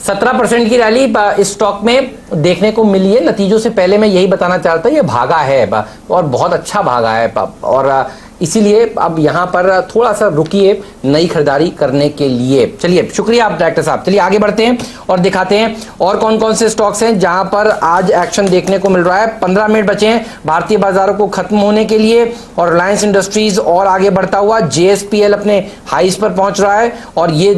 17% की रैली इस स्टॉक में देखने को मिली है। नतीजों से पहले मैं यही बताना चाहता हूं, ये भागा है और बहुत अच्छा भागा है और इसीलिए अब यहां पर थोड़ा सा रुकिए नई खरीदारी करने के लिए। चलिए, शुक्रिया आप डायरेक्टर साहब। चलिए आगे बढ़ते हैं और दिखाते हैं और कौन कौन से स्टॉक्स हैं जहां पर आज एक्शन देखने को मिल रहा है। 15 मिनट बचे हैं भारतीय बाजारों को खत्म होने के लिए और रिलायंस इंडस्ट्रीज और आगे बढ़ता हुआ, JSPL अपने हाईस पर पहुंच रहा है और ये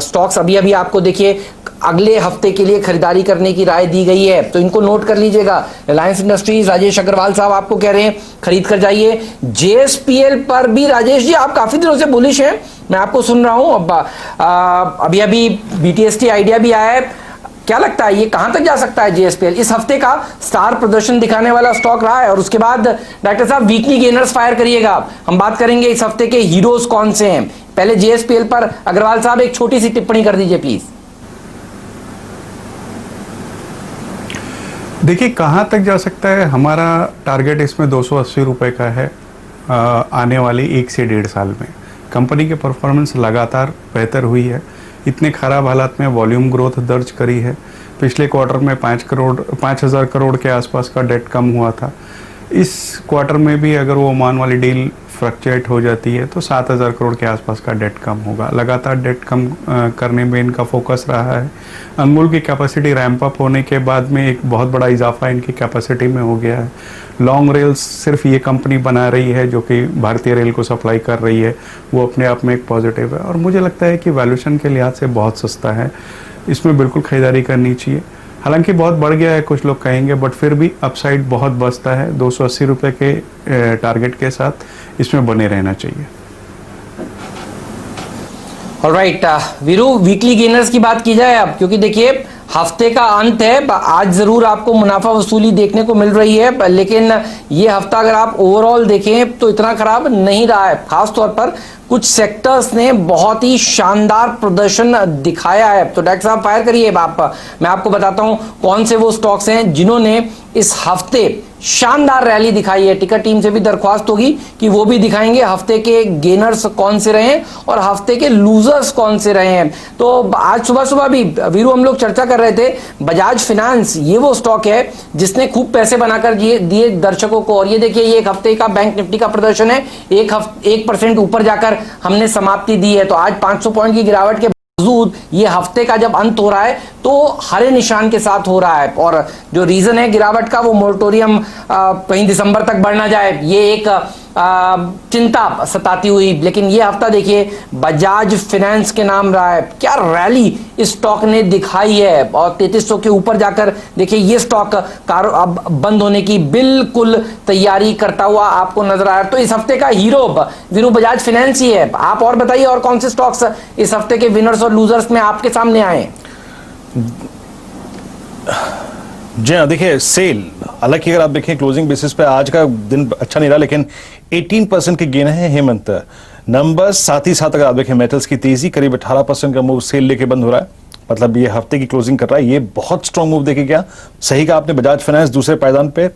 स्टॉक्स अभी अभी आपको देखिए अगले हफ्ते के लिए खरीदारी करने की राय दी गई है, तो इनको नोट कर लीजिएगा। रिलायंस इंडस्ट्रीज, राजेश अग्रवाल साहब आपको कह रहे हैं खरीद कर जाइए। JSPL पर भी राजेश जी आप काफी दिनों से बुलिश हैं, मैं आपको सुन रहा हूं। अभी अभी BTST आइडिया भी आया है, क्या लगता है ये कहां तक जा सकता है JSPL? इस हफ्ते का स्टार प्रदर्शन दिखाने वाला स्टॉक रहा है और उसके बाद डॉक्टर साहब वीकली गेनर्स फायर करिएगा। हम बात करेंगे इस हफ्ते के हीरोज कौन से हैं। पहले JSPL पर अग्रवाल साहब एक छोटी सी टिप्पणी कर दीजिए प्लीज। देखिए कहाँ तक जा सकता है, हमारा टारगेट इसमें 280 रुपये का है आने वाली 1 से 1.5 साल में। कंपनी की परफॉर्मेंस लगातार बेहतर हुई है, इतने खराब हालात में वॉल्यूम ग्रोथ दर्ज करी है। पिछले क्वार्टर में 5,000 करोड़ के आसपास का डेट कम हुआ था। इस क्वार्टर में भी अगर वो ओमान वाली डील फ्लक्चुएट हो जाती है तो 7,000 करोड़ के आसपास का डेट कम होगा। लगातार डेट कम करने में इनका फोकस रहा है। अनमोल की कैपेसिटी रैंप अप होने के बाद में एक बहुत बड़ा इजाफा इनकी कैपेसिटी में हो गया है। लॉन्ग रेल्स सिर्फ ये कंपनी बना रही है जो कि भारतीय रेल को सप्लाई कर रही है, वो अपने आप में एक पॉजिटिव है और मुझे लगता है कि वैल्यूएशन के लिहाज से बहुत सस्ता है, इसमें बिल्कुल खरीदारी करनी चाहिए। हालांकि बहुत बढ़ गया है कुछ लोग कहेंगे, बट फिर भी अपसाइड बहुत बचता है। 280 रुपये के टारगेट के साथ इसमें बने रहना चाहिए। ऑलराइट, वीरू वीकली गेनर्स की बात की जाए अब, क्योंकि देखिए हफ्ते का अंत है। आज जरूर आपको मुनाफा वसूली देखने को मिल रही है, लेकिन ये हफ्ता अगर आप ओवरऑल देखें तो इतना खराब नहीं रहा है। खासतौर पर कुछ सेक्टर्स ने बहुत ही शानदार प्रदर्शन दिखाया है। तो डॉक्टर साहब फायर करिए मैं आपको बताता हूं कौन से वो स्टॉक्स हैं जिन्होंने इस हफ्ते शानदार रैली दिखाई है। टिकर टीम से भी दरख्वास्त होगी कि वो भी दिखाएंगे हफ्ते के गेनर्स कौन से रहे हैं और हफ्ते के लूजर्स कौन से रहे हैं। तो आज सुबह सुबह भी वीरू हम लोग चर्चा कर रहे थे, बजाज फाइनेंस ये वो स्टॉक है जिसने खूब पैसे बनाकर दिए दर्शकों को। और ये देखिए ये एक हफ्ते का बैंक निफ्टी का प्रदर्शन है, 1% ऊपर जाकर हमने समाप्ति दी है। तो आज 500 पॉइंट की गिरावट के बावजूद ये हफ्ते का जब अंत हो रहा है तो हरे निशान के साथ हो रहा है। और जो रीजन है गिरावट का वो मोरेटोरियम कहीं दिसंबर तक बढ़ ना जाए, ये एक चिंता सताती हुई। लेकिन ये हफ्ता देखिए बजाज फाइनेंस के नाम रहा है, क्या रैली इस स्टॉक ने दिखाई है। और 3300 के ऊपर जाकर देखिए ये स्टॉक अब बंद होने की बिल्कुल तैयारी करता हुआ आपको नजर आ रहा है। तो इस हफ्ते का हीरो वीरू बजाज फाइनेंस ही है। आप और बताइए और कौन से स्टॉक्स इस हफ्ते के विनर्स और लूजर्स में आपके सामने आए। जी हाँ, देखिए सेल, हालांकि अगर आप देखें क्लोजिंग बेसिस पे आज का दिन अच्छा नहीं रहा, लेकिन 18% के गेन है हेमंत नंबर्स। साथ ही साथ अगर आप देखें मेटल्स की तेजी, करीब 18% का मूव सेल लेके बंद हो रहा है, मतलब ये हफ्ते की क्लोजिंग कर रहा है। ये बहुत स्ट्रॉन्ग मूव देखे गया। सही कहा आपने, बजाज फाइनेंस दूसरे पायदान पे,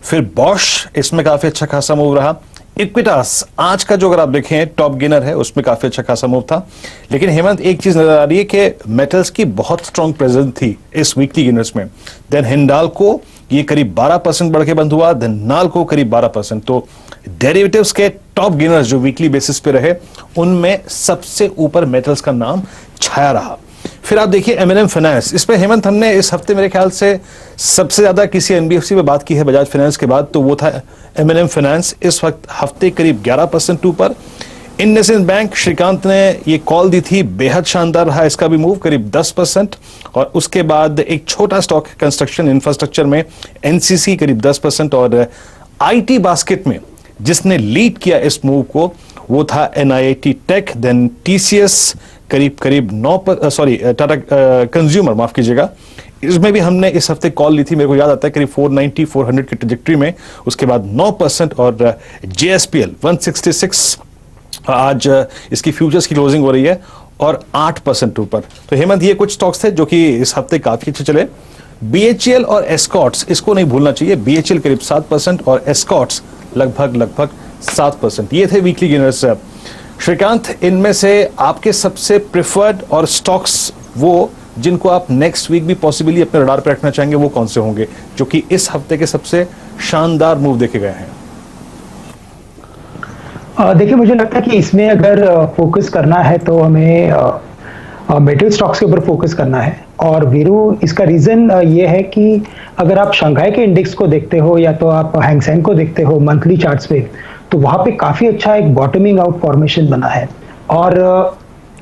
फिर बॉश इसमें काफी अच्छा खासा मूव रहा। इक्विटास आज का जो अगर आप देखें टॉप गेनर है, उसमें काफी अच्छा खासा मूव था। लेकिन हेमंत एक चीज नजर आ रही है कि मेटल्स की बहुत स्ट्रॉन्ग प्रेजेंस थी इस वीकली गेनर्स में। देन हिंडाल्को ये करीब 12% बढ़ के बंद हुआ, देन नाल्को करीब 12%। तो डेरिवेटिव्स के टॉप गेनर्स जो वीकली बेसिस पे रहे उनमें सबसे ऊपर मेटल्स का नाम छाया रहा। फिर आप देखिए M&M फाइनेंस, इस पे हेमंत हमने इस हफ्ते मेरे ख्याल से सबसे ज्यादा किसी NBFC पे बात की है बजाज फाइनेंस के बाद, तो वो था M&M फाइनेंस। इस वक्त हफ्ते करीब 11% ऊपर। इंडसइंड बैंक, श्रीकांत ने ये कॉल दी थी, बेहद शानदार रहा इसका भी मूव, करीब 10%। और उसके बाद एक छोटा स्टॉक कंस्ट्रक्शन इंफ्रास्ट्रक्चर में NCC करीब 10%। और IT बास्केट में जिसने लीड किया इस मूव को वो था NIIT टेक, देन TCS करीब 9%, सॉरी टाटा कंज्यूमर माफ कीजिएगा, इसमें भी हमने इस हफ्ते कॉल ली थी, मेरे को याद आता है करीब 490-400 की ट्रैजेक्टरी में। उसके बाद 9% और JSPL 166 आज इसकी फ्यूचर्स की क्लोजिंग हो रही है और 8% ऊपर। तो हेमंत ये कुछ स्टॉक्स थे जो कि इस हफ्ते काफी अच्छे चले। BHEL और एस्कॉर्ट्स इसको नहीं भूलना चाहिए, BHEL करीब 7% और एस्कॉर्ट्स लगभग 7%। ये थे वीकली गेनर्स। श्रीकांत, इनमें से आपके सबसे प्रिफर्ड और स्टॉक्स वो जिनको आप नेक्स्ट वीक भी पॉसिबली अपने रडार पर रखना चाहेंगे वो कौन से होंगे जो कि इस हफ्ते के सबसे शानदार मूव देखे गए हैं? देखिए, मुझे लगता है कि इसमें अगर फोकस करना है तो हमें मेटल स्टॉक्स के ऊपर फोकस करना है। और वीरू, इसका रीजन ये है कि अगर आप शंघाई के इंडेक्स को देखते हो या तो आप हैंग सेंग को देखते हो मंथली चार्ट्स पे, तो वहां पे काफी अच्छा एक बॉटमिंग आउट फॉर्मेशन बना है और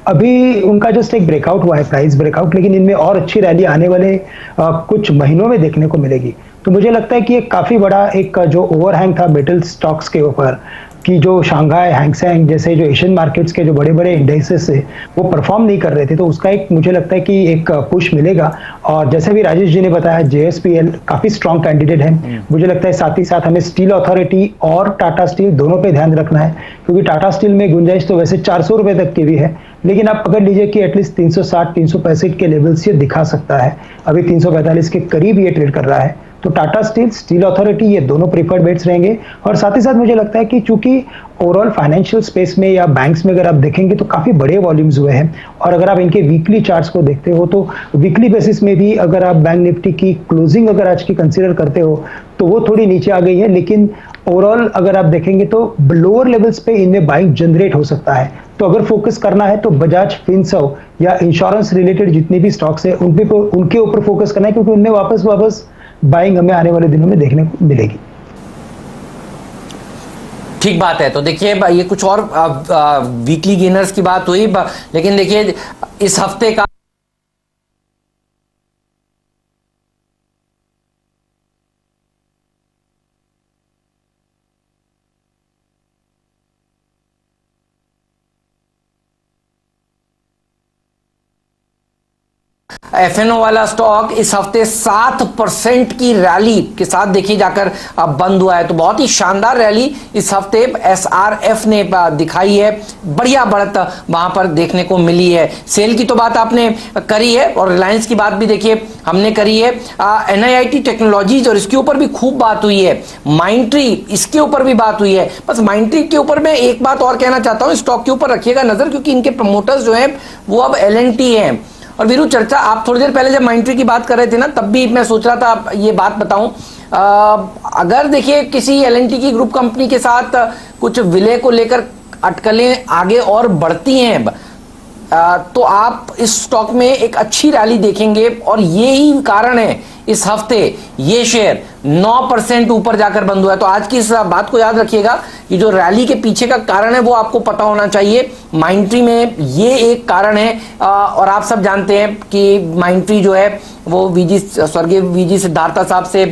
अभी उनका जस्ट एक ब्रेकआउट हुआ है, प्राइस ब्रेकआउट, लेकिन इनमें और अच्छी रैली आने वाले कुछ महीनों में देखने को मिलेगी। तो मुझे लगता है कि एक काफी बड़ा एक जो ओवरहैंग था मेटल स्टॉक्स के ऊपर कि जो शंघाई, हैंग सेंग जैसे जो एशियन मार्केट्स के जो बड़े बड़े इंडेक्सेस है वो परफॉर्म नहीं कर रहे थे, तो उसका एक मुझे लगता है कि एक पुश मिलेगा। और जैसे भी राजेश जी ने बताया, JSPL काफी स्ट्रॉन्ग कैंडिडेट है। मुझे लगता है साथ ही साथ हमें स्टील अथॉरिटी और टाटा स्टील दोनों पे ध्यान रखना है, क्योंकि टाटा स्टील में गुंजाइश तो वैसे 400 रुपए तक की भी है, लेकिन आप पकड़ लीजिए कि एटलीस्ट 360-365 के लेवल्स ये दिखा सकता है। अभी 345 के करीब ये ट्रेड कर रहा है। तो टाटा स्टील, स्टील अथॉरिटी, ये दोनों प्रीफर्ड बेट्स रहेंगे। और साथ ही साथ मुझे लगता है कि चूंकि ओवरऑल फाइनेंशियल स्पेस में या बैंक्स में अगर आप देखेंगे तो काफी बड़े वॉल्यूम्स हुए हैं, और अगर आप इनके वीकली चार्ट्स को देखते हो तो वीकली बेसिस में भी अगर आप बैंक निफ्टी की क्लोजिंग अगर आज की कंसीडर करते हो तो वो थोड़ी नीचे आ गई है, लेकिन ओवरऑल अगर आप देखेंगे तो लोअर लेवल्स पे इनमें बाइंग जनरेट हो सकता है। तो अगर फोकस करना है तो बजाज फिनसर्व या इंश्योरेंस रिलेटेड जितनी भी स्टॉक्स है उनके ऊपर फोकस करना है, क्योंकि उनमें वापस बाइंग हमें आने वाले दिनों में देखने को मिलेगी। ठीक बात है। तो देखिए, ये कुछ और वीकली गेनर्स की बात हुई, लेकिन देखिए इस हफ्ते का FNO वाला स्टॉक इस हफ्ते 7% की रैली के साथ देखिए जाकर अब बंद हुआ है। तो बहुत ही शानदार रैली इस हफ्ते SRF ने दिखाई है, बढ़िया बढ़त वहां पर देखने को मिली है। सेल की तो बात आपने करी है और रिलायंस की बात भी देखिए हमने करी है। NIIT टेक्नोलॉजीज और इसके ऊपर भी खूब बात हुई है। माइंडट्री, इसके ऊपर भी बात हुई है। बस माइंडट्री के ऊपर मैं एक बात और कहना चाहता हूं, स्टॉक के ऊपर रखिएगा नजर, क्योंकि इनके प्रमोटर्स जो है वो अब L&T हैं। और वीरू, चर्चा आप थोड़ी देर पहले जब माइंडट्री की बात कर रहे थे ना, तब भी मैं सोच रहा था ये बात बताऊं। अगर देखिए किसी L&T की ग्रुप कंपनी के साथ कुछ विलय को लेकर अटकलें आगे और बढ़ती हैं तो आप इस स्टॉक में एक अच्छी रैली देखेंगे। और यही कारण है इस हफ्ते ये शेयर 9% ऊपर जाकर बंद हुआ है। तो आज की इस बात को याद रखिएगा कि जो रैली के पीछे का कारण है वो आपको पता होना चाहिए। माइंडट्री में ये एक कारण है और आप सब जानते हैं कि माइंडट्री जो है वो स्वर्गीय VG सिद्धार्था साहब से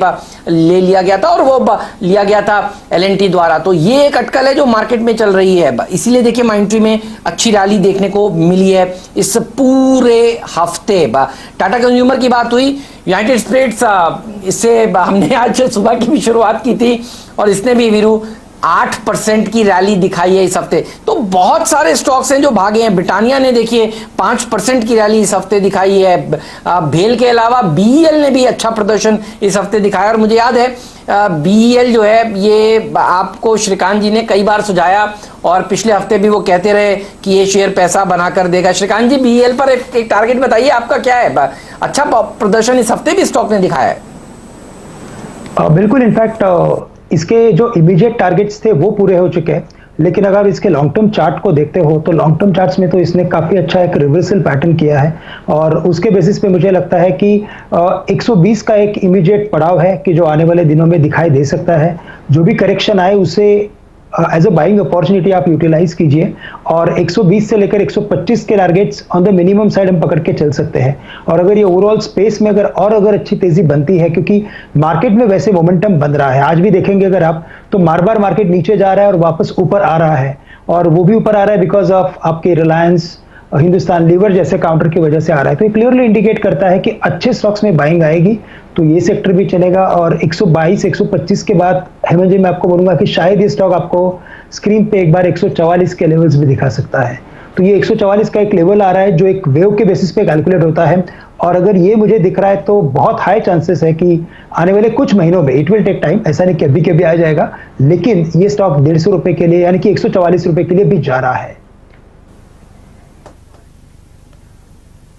ले लिया गया था और वो लिया गया था L&T द्वारा। तो ये एक अटकल है जो मार्केट में चल रही है, इसीलिए देखिए माइंडट्री में अच्छी रैली देखने को मिली है इस पूरे हफ्ते। टाटा कंज्यूमर की बात हुई, यूनाइटेड स्पिरिट्स, इससे हमने आज सुबह की भी शुरुआत की थी और इसने भी वीरू 8% की रैली दिखाई है इस हफ्ते। तो बहुत सारे स्टॉक्स हैं जो भागे हैं। ब्रिटानिया ने देखिए 5% की रैली इस हफ्ते दिखाई है। भेल के अलावा BEL ने भी अच्छा प्रदर्शन इस हफ्ते दिखाया। और मुझे याद है BEL जो है ये आपको श्रीकांत जी ने कई बार सुझाया और पिछले हफ्ते भी वो कहते रहे कि ये शेयर पैसा बनाकर देगा। श्रीकांत जी, BEL पर एक टारगेट बताइए, आपका क्या है? अच्छा प्रदर्शन इस हफ्ते भी स्टॉक ने दिखाया है। बिल्कुल, इनफैक्ट इसके जो इमीडिएट टारगेट्स थे वो पूरे हो चुके हैं, लेकिन अगर इसके लॉन्ग टर्म चार्ट को देखते हो तो लॉन्ग टर्म चार्ट्स में तो इसने काफी अच्छा एक रिवर्सल पैटर्न किया है और उसके बेसिस पे मुझे लगता है कि 120 का एक इमीडिएट पड़ाव है कि जो आने वाले दिनों में दिखाई दे सकता है। जो भी करेक्शन आए उसे एज अ बाइंग अपॉर्चुनिटी आप यूटिलाइज कीजिए और 120 से लेकर 125 के targets on the minimum side हम पकड़ के चल सकते हैं। और अगर ये ओवरऑल स्पेस में अगर अच्छी तेजी बनती है, क्योंकि मार्केट में वैसे मोमेंटम बन रहा है, आज भी देखेंगे अगर आप तो बार मार्केट नीचे जा रहा है और वापस ऊपर आ रहा है, और वो भी ऊपर आ रहा है बिकॉज ऑफ आपके रिलायंस, हिंदुस्तान लीवर जैसे काउंटर की वजह से आ रहा है। तो ये क्लियरली इंडिकेट करता है कि अच्छे स्टॉक्स में बाइंग आएगी तो ये सेक्टर भी चलेगा। और 122 125 के बाद हेमंत जी मैं आपको बोलूंगा कि शायद ये स्टॉक आपको स्क्रीन पे एक बार 144 के लेवल्स भी दिखा सकता है। तो ये 144 का एक लेवल आ रहा है जो एक वेव के बेसिस पे कैलकुलेट होता है, और अगर ये मुझे दिख रहा है तो बहुत हाई चांसेस है कि आने वाले कुछ महीनों में, इट विल टेक टाइम, ऐसा नहीं कि अभी के अभी आ जाएगा, लेकिन ये स्टॉक 150 रुपए के लिए यानी कि 144 रुपए के लिए भी जा रहा है।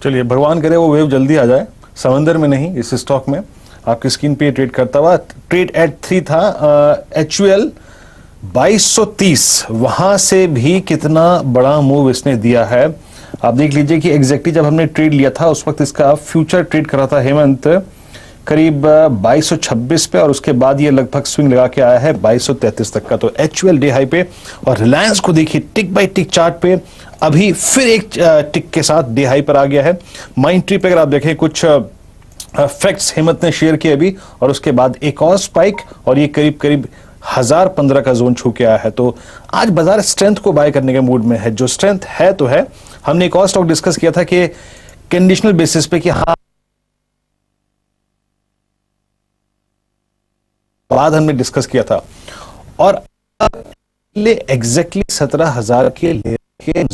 चलिए भगवान करे वो वेव जल्दी आ जाए, समंदर में नहीं, इस स्टॉक में आपकी स्क्रीन पे ट्रेड करता हुआ। ट्रेड एट 3 था, HUL 2230, वहां से भी कितना बड़ा मूव इसने दिया है। आप देख लीजिए कि एग्जैक्टली जब हमने ट्रेड लिया था उस वक्त इसका फ्यूचर ट्रेड कर रहा था हेमंत करीब 2226 पे, और उसके बाद ये लगभग स्विंग लगा के आया है 2233 तक का। तो HUL डे हाई पे, और रिलायंस को देखिए टिक बाय टिक चार्ट पे अभी फिर एक टिक के साथ डे हाई पर आ गया है। माइंड ट्री पे अगर आप देखें कुछ फैक्ट्स हेमंत ने शेयर किए अभी, और उसके बाद एक और स्पाइक, और ये करीब करीब 1015 का जोन छू के आया है। तो आज बाजार स्ट्रेंथ को बाय करने के मूड में है, जो स्ट्रेंथ है तो है। हमने एक और स्टॉक डिस्कस किया था कि कंडीशनल बेसिस पे कि हाँ, बाद हमने डिस्कस किया था, और एग्जैक्टली 17,000 के लेके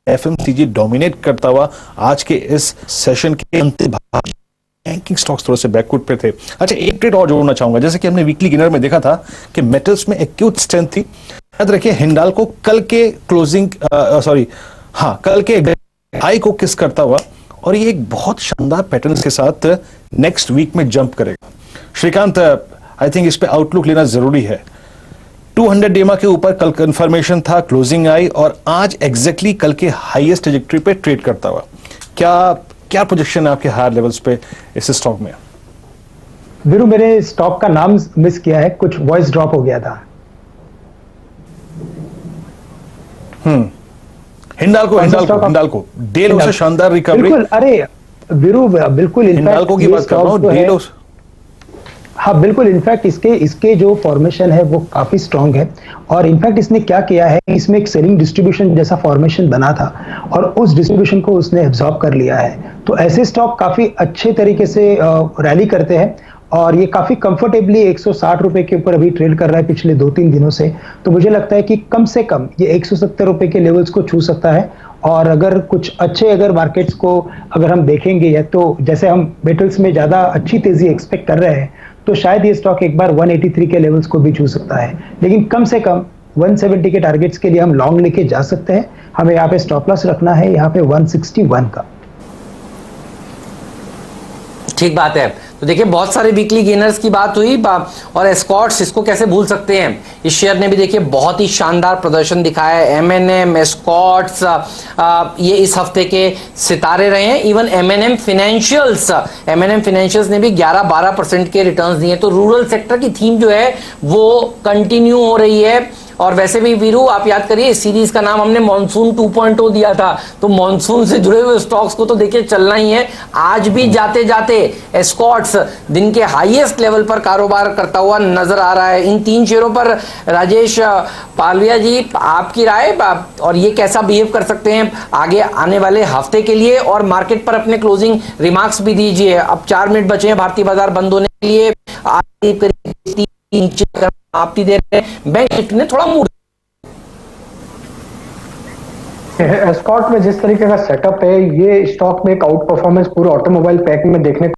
FMCG डोमिनेट करता हुआ आज के इस सेशन के अंतिम भाग बैंकिंग स्टॉक्स थोड़े से बैकफुट पे थे। अच्छा, एक ट्रेड और जोड़ना चाहूंगा, जैसे कि हमने वीकली गेनर में देखा था कि मेटल्स में एक्यूट स्ट्रेंथ थी। याद रखिए हिंडाल्को कल के क्लोजिंग कल के हाई को किस करता हुआ, और ये एक बहुत शानदार पैटर्न के साथ नेक्स्ट वीक में जंप करेगा। श्रीकांत, आई थिंक इस पे आउटलुक लेना जरूरी है। 200 डेमा के ऊपर कल कंफर्मेशन था, क्लोजिंग आई, और आज एग्जैक्टली कल के हाईएस्ट ट्रैजेक्टरी पे ट्रेड करता हुआ। क्या प्रोजेक्शन है आपके हायर लेवल्स पे इस स्टॉक में? वीरू, मेरे स्टॉक का नाम मिस किया है, कुछ वॉइस ड्रॉप हो गया था। हिंडाल्को डेलो से शानदार रिकवरी। बिल्कुल, अरे वीरू बिल्कुल, हिंडाल्को की बात कर रहा हूं, डेलो। हाँ बिल्कुल, इनफैक्ट इसके जो फॉर्मेशन है वो काफी स्ट्रांग है, और इनफैक्ट इसने क्या किया है, इसमें एक सेलिंग डिस्ट्रीब्यूशन जैसा फॉर्मेशन बना था और उस डिस्ट्रीब्यूशन को उसने एब्जॉर्ब कर लिया है। तो ऐसे स्टॉक काफी अच्छे तरीके से रैली करते हैं, और ये काफी कंफर्टेबली 160 रुपए के ऊपर अभी ट्रेड कर रहा है पिछले 2-3 दिनों से। तो मुझे लगता है कि कम से कम ये 170 रुपए के लेवल्स को छू सकता है, और अगर कुछ अच्छे अगर मार्केट्स को अगर हम देखेंगे, या तो जैसे हम मेटल्स में ज्यादा अच्छी तेजी एक्सपेक्ट कर रहे हैं, तो शायद ये स्टॉक एक बार 183 के लेवल्स को भी छू सकता है। लेकिन कम से कम 170 के टारगेट्स के लिए हम लॉन्ग लेके जा सकते हैं। हमें यहाँ पे स्टॉप लॉस रखना है यहाँ पे 161 का। ठीक बात है। तो देखिए बहुत सारे वीकली गेनर्स की बात हुई, और एस्कॉर्ट्स, इसको कैसे भूल सकते हैं। इस शेयर ने भी देखिए बहुत ही शानदार प्रदर्शन दिखाया है। M&M, एस्कॉर्ट्स ये इस हफ्ते के सितारे रहे हैं। इवन M&M फाइनेंशियल्स ने भी 11-12% के रिटर्न्स दिए। तो रूरल सेक्टर की थीम जो है वो कंटिन्यू हो रही है। और वैसे भी वीरू, आप याद करिए इस सीरीज का नाम हमने मॉनसून 2.0 दिया था, तो मॉनसून से जुड़े हुए स्टॉक्स को तो देखिए चलना ही है। आज भी जाते जाते एस्कॉर्ट्स दिन के हाईएस्ट लेवल पर कारोबार करता हुआ नजर आ रहा है। इन 3 शेयरों पर राजेश पालविया जी, आपकी राय, और ये कैसा बिहेव कर सकते हैं आगे आने वाले हफ्ते के लिए, और मार्केट पर अपने क्लोजिंग रिमार्क्स भी दीजिए। अब 4 मिनट बचे हैं भारतीय बाजार बंद होने के लिए। आपकी देर में बैंक निफ्टी ने थोड़ा मूड, एस्कॉर्ट में जिस तरीके का सेटअप है, ये स्टॉक में एक आउट परफॉर्मेंस पूरे ऑटोमोबाइल पैक में देखने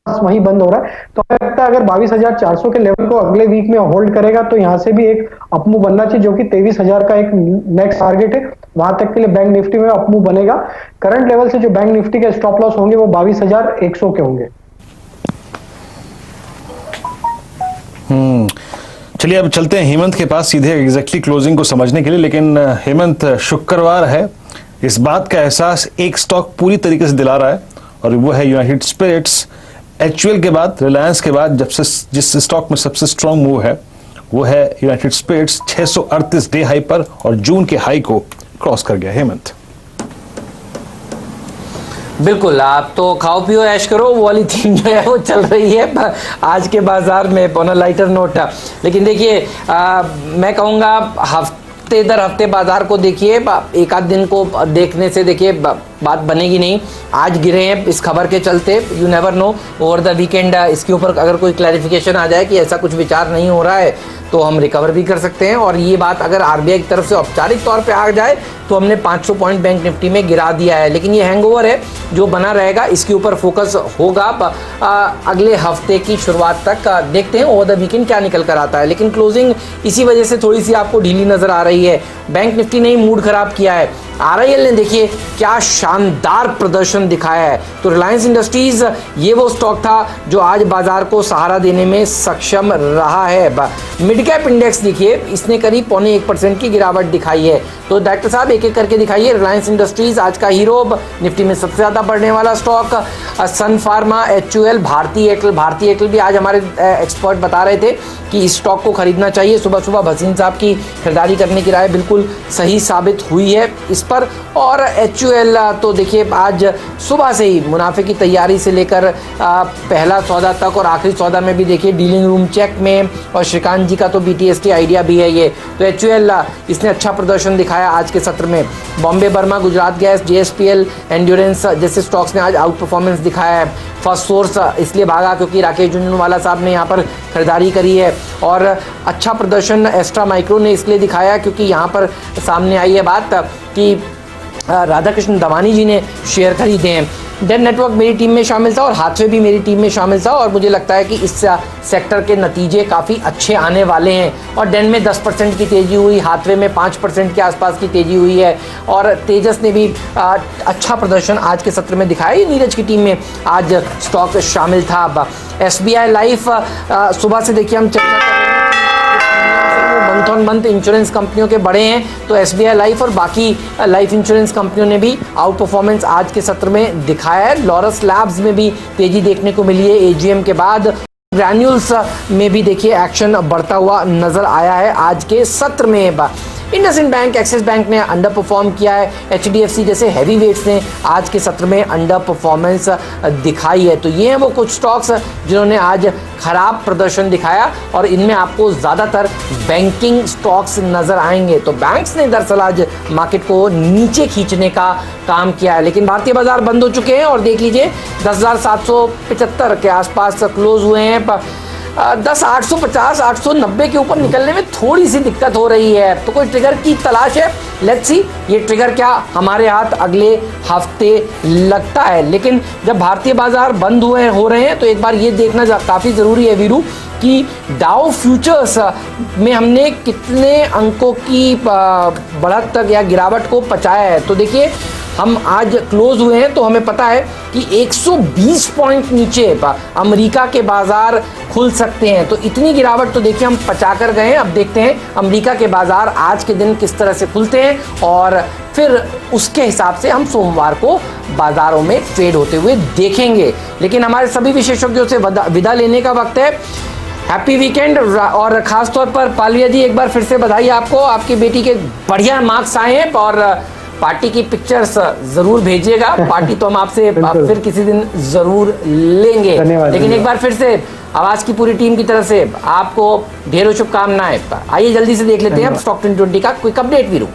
वही बंद हो रहा है। तो लगता है अगर 22,400 के लेवल को अगले वीक में होल्ड करेगा तो यहां से भी एक अपमूव बनना चाहिए, जो कि 23,000 का एक नेक्स्ट टारगेट है। वहां तक के लिए बैंक निफ्टी में अपमूव बनेगा। करंट लेवल से जो बैंक निफ्टी के स्टॉप लॉस होंगे वो 22,100 के होंगे। चलिए अब चलते हैं हेमंत के पास सीधे एग्जैक्टली क्लोजिंग को समझने के लिए। लेकिन हेमंत, शुक्रवार है, इस बात का एहसास एक स्टॉक पूरी तरीके से दिला रहा है, और वो है यूनाइटेड स्पिरिट्स। HUL के बाद, रिलायंस के बाद जब से जिस स्टॉक में सबसे स्ट्रॉन्ग मूव है वो है यूनाइटेड स्पिरिट्स। 638 डे हाई पर, और जून के हाई को क्रॉस कर गया। हेमंत, बिल्कुल, आप तो खाओ पियो ऐश करो वो वाली थीम जो है वो चल रही है आज के बाजार में ऑन अ लाइटर नोट। लेकिन देखिए मैं कहूँगा हफ्ते दर हफ्ते बाजार को देखिए, एक आध दिन को देखने से देखिए बात बनेगी नहीं। आज गिरे हैं इस खबर के चलते, you never know, over the weekend इसके ऊपर अगर कोई क्लैरिफिकेशन आ जाए कि ऐसा कुछ विचार नहीं हो रहा है तो हम रिकवर भी कर सकते हैं। और ये बात अगर आरबीआई की तरफ से औपचारिक तौर पे आ जाए तो हमने 500 पॉइंट बैंक निफ्टी में गिरा दिया है, लेकिन ये हैंगओवर है जो बना रहेगा, इसके ऊपर फोकस होगा अगले हफ्ते की शुरुआत तक। देखते हैं ओवर द वीकेंड क्या निकल कर आता है, लेकिन क्लोजिंग इसी वजह से थोड़ी सी आपको ढीली नजर आ रही है। बैंक निफ्टी ने ही मूड खराब किया है। आरआईएल ने देखिए क्या शानदार प्रदर्शन दिखाया है। तो रिलायंस इंडस्ट्रीज ये वो स्टॉक था जो आज बाजार को सहारा देने में सक्षम रहा है। मिड कैप इंडेक्स देखिए, इसने करीब 0.25% की गिरावट दिखाई है। तो डॉक्टर साहब एक एक करके दिखाइए। रिलायंस इंडस्ट्रीज आज का हीरो, निफ्टी में सबसे ज्यादा बढ़ने वाला स्टॉक, सन फार्मा, HUL, भारती एयरटेल भी आज हमारे एक्सपर्ट बता रहे थे कि इस स्टॉक को खरीदना चाहिए। सुबह सुबह भसीन साहब की खरीदारी करने की राय बिल्कुल सही साबित हुई है इस पर। और HUL तो देखिए आज सुबह से ही मुनाफे की तैयारी से लेकर पहला सौदा तक और आखिरी सौदा में भी देखिए डीलिंग रूम चेक में, और श्रीकांत जी का तो BTST आइडिया भी है ये। तो HUL इसने अच्छा प्रदर्शन दिखाया आज के सत्र में। Bombay Burma, Gujarat gas, JSPL, endurance जैसे स्टॉक्स ने आज आउट परफॉर्मेंस दिखाया है। फर्स्ट सोर्स इसलिए भागा क्योंकि राकेश झुंझुनवाला साहब ने यहाँ पर खरीदारी करी है। और अच्छा प्रदर्शन एस्ट्रा माइक्रो ने इसलिए दिखाया क्योंकि यहाँ पर सामने आई है बात कि राधाकृष्ण दमानी जी ने शेयर खरीदे हैं। डेन नेटवर्क मेरी टीम में शामिल था और हाथवे भी मेरी टीम में शामिल था, और मुझे लगता है कि इस सेक्टर के नतीजे काफ़ी अच्छे आने वाले हैं। और डेन में 10% की तेज़ी हुई, हाथवे में 5% के आसपास की तेज़ी हुई है, और तेजस ने भी अच्छा प्रदर्शन आज के सत्र में दिखाया। ये नीरज की टीम में आज स्टॉक शामिल था। SBI लाइफ सुबह से देखिए हम चर्चा कर रहे हैं, मंथ ऑन मंथ इंश्योरेंस कंपनियों के बड़े हैं, तो SBI लाइफ और बाकी लाइफ इंश्योरेंस कंपनियों ने भी आउट परफॉर्मेंस आज के सत्र में दिखाया है। लॉरस लैब्स में भी तेजी देखने को मिली है AGM के बाद। ग्रैन्यूल्स में भी देखिए एक्शन बढ़ता हुआ नजर आया है आज के सत्र में। इंडसइंड बैंक, एक्सिस बैंक ने अंडर परफॉर्म किया है। HDFC जैसे हैवी वेट्स ने आज के सत्र में अंडर परफॉर्मेंस दिखाई है। तो ये हैं वो कुछ स्टॉक्स जिन्होंने आज खराब प्रदर्शन दिखाया, और इनमें आपको ज़्यादातर बैंकिंग स्टॉक्स नज़र आएंगे। तो बैंक्स ने दरअसल आज मार्केट को नीचे खींचने का काम किया है, लेकिन भारतीय बाजार बंद हो चुके हैं और देख लीजिए 10,775 के आसपास क्लोज हुए हैं। 10,850, 890 के ऊपर निकलने में थोड़ी सी दिक्कत हो रही है, तो कोई ट्रिगर की तलाश है। लेट्स सी ये ट्रिगर क्या हमारे हाथ अगले हफ्ते लगता है। लेकिन जब भारतीय बाजार बंद हो रहे हैं तो एक बार ये देखना काफ़ी ज़रूरी है वीरू कि डाउ फ्यूचर्स में हमने कितने अंकों की बढ़त तक या गिरावट को पचाया है। तो देखिए हम आज क्लोज हुए हैं तो हमें पता है कि 120 पॉइंट नीचे अमेरिका के बाजार खुल सकते हैं। तो इतनी गिरावट तो देखिए हम पचा कर गए हैं। अब देखते हैं अमेरिका के बाजार आज के दिन किस तरह से खुलते हैं, और फिर उसके हिसाब से हम सोमवार को बाजारों में ट्रेड होते हुए देखेंगे। लेकिन हमारे सभी विशेषज्ञों से विदा लेने का वक्त है। हैप्पी वीकेंड, और खास तौर पर पालविया जी एक बार फिर से बधाई आपको, आपकी बेटी के बढ़िया मार्क्स आए हैं, और पार्टी की पिक्चर्स जरूर भेजिएगा। पार्टी तो हम आपसे फिर किसी दिन जरूर लेंगे। लेकिन एक बार फिर से आवाज की पूरी टीम की तरफ से आपको ढेरों शुभकामनाएं। आइए जल्दी से देख लेते हैं अब स्टॉक 2020 का क्विक अपडेट वीरू।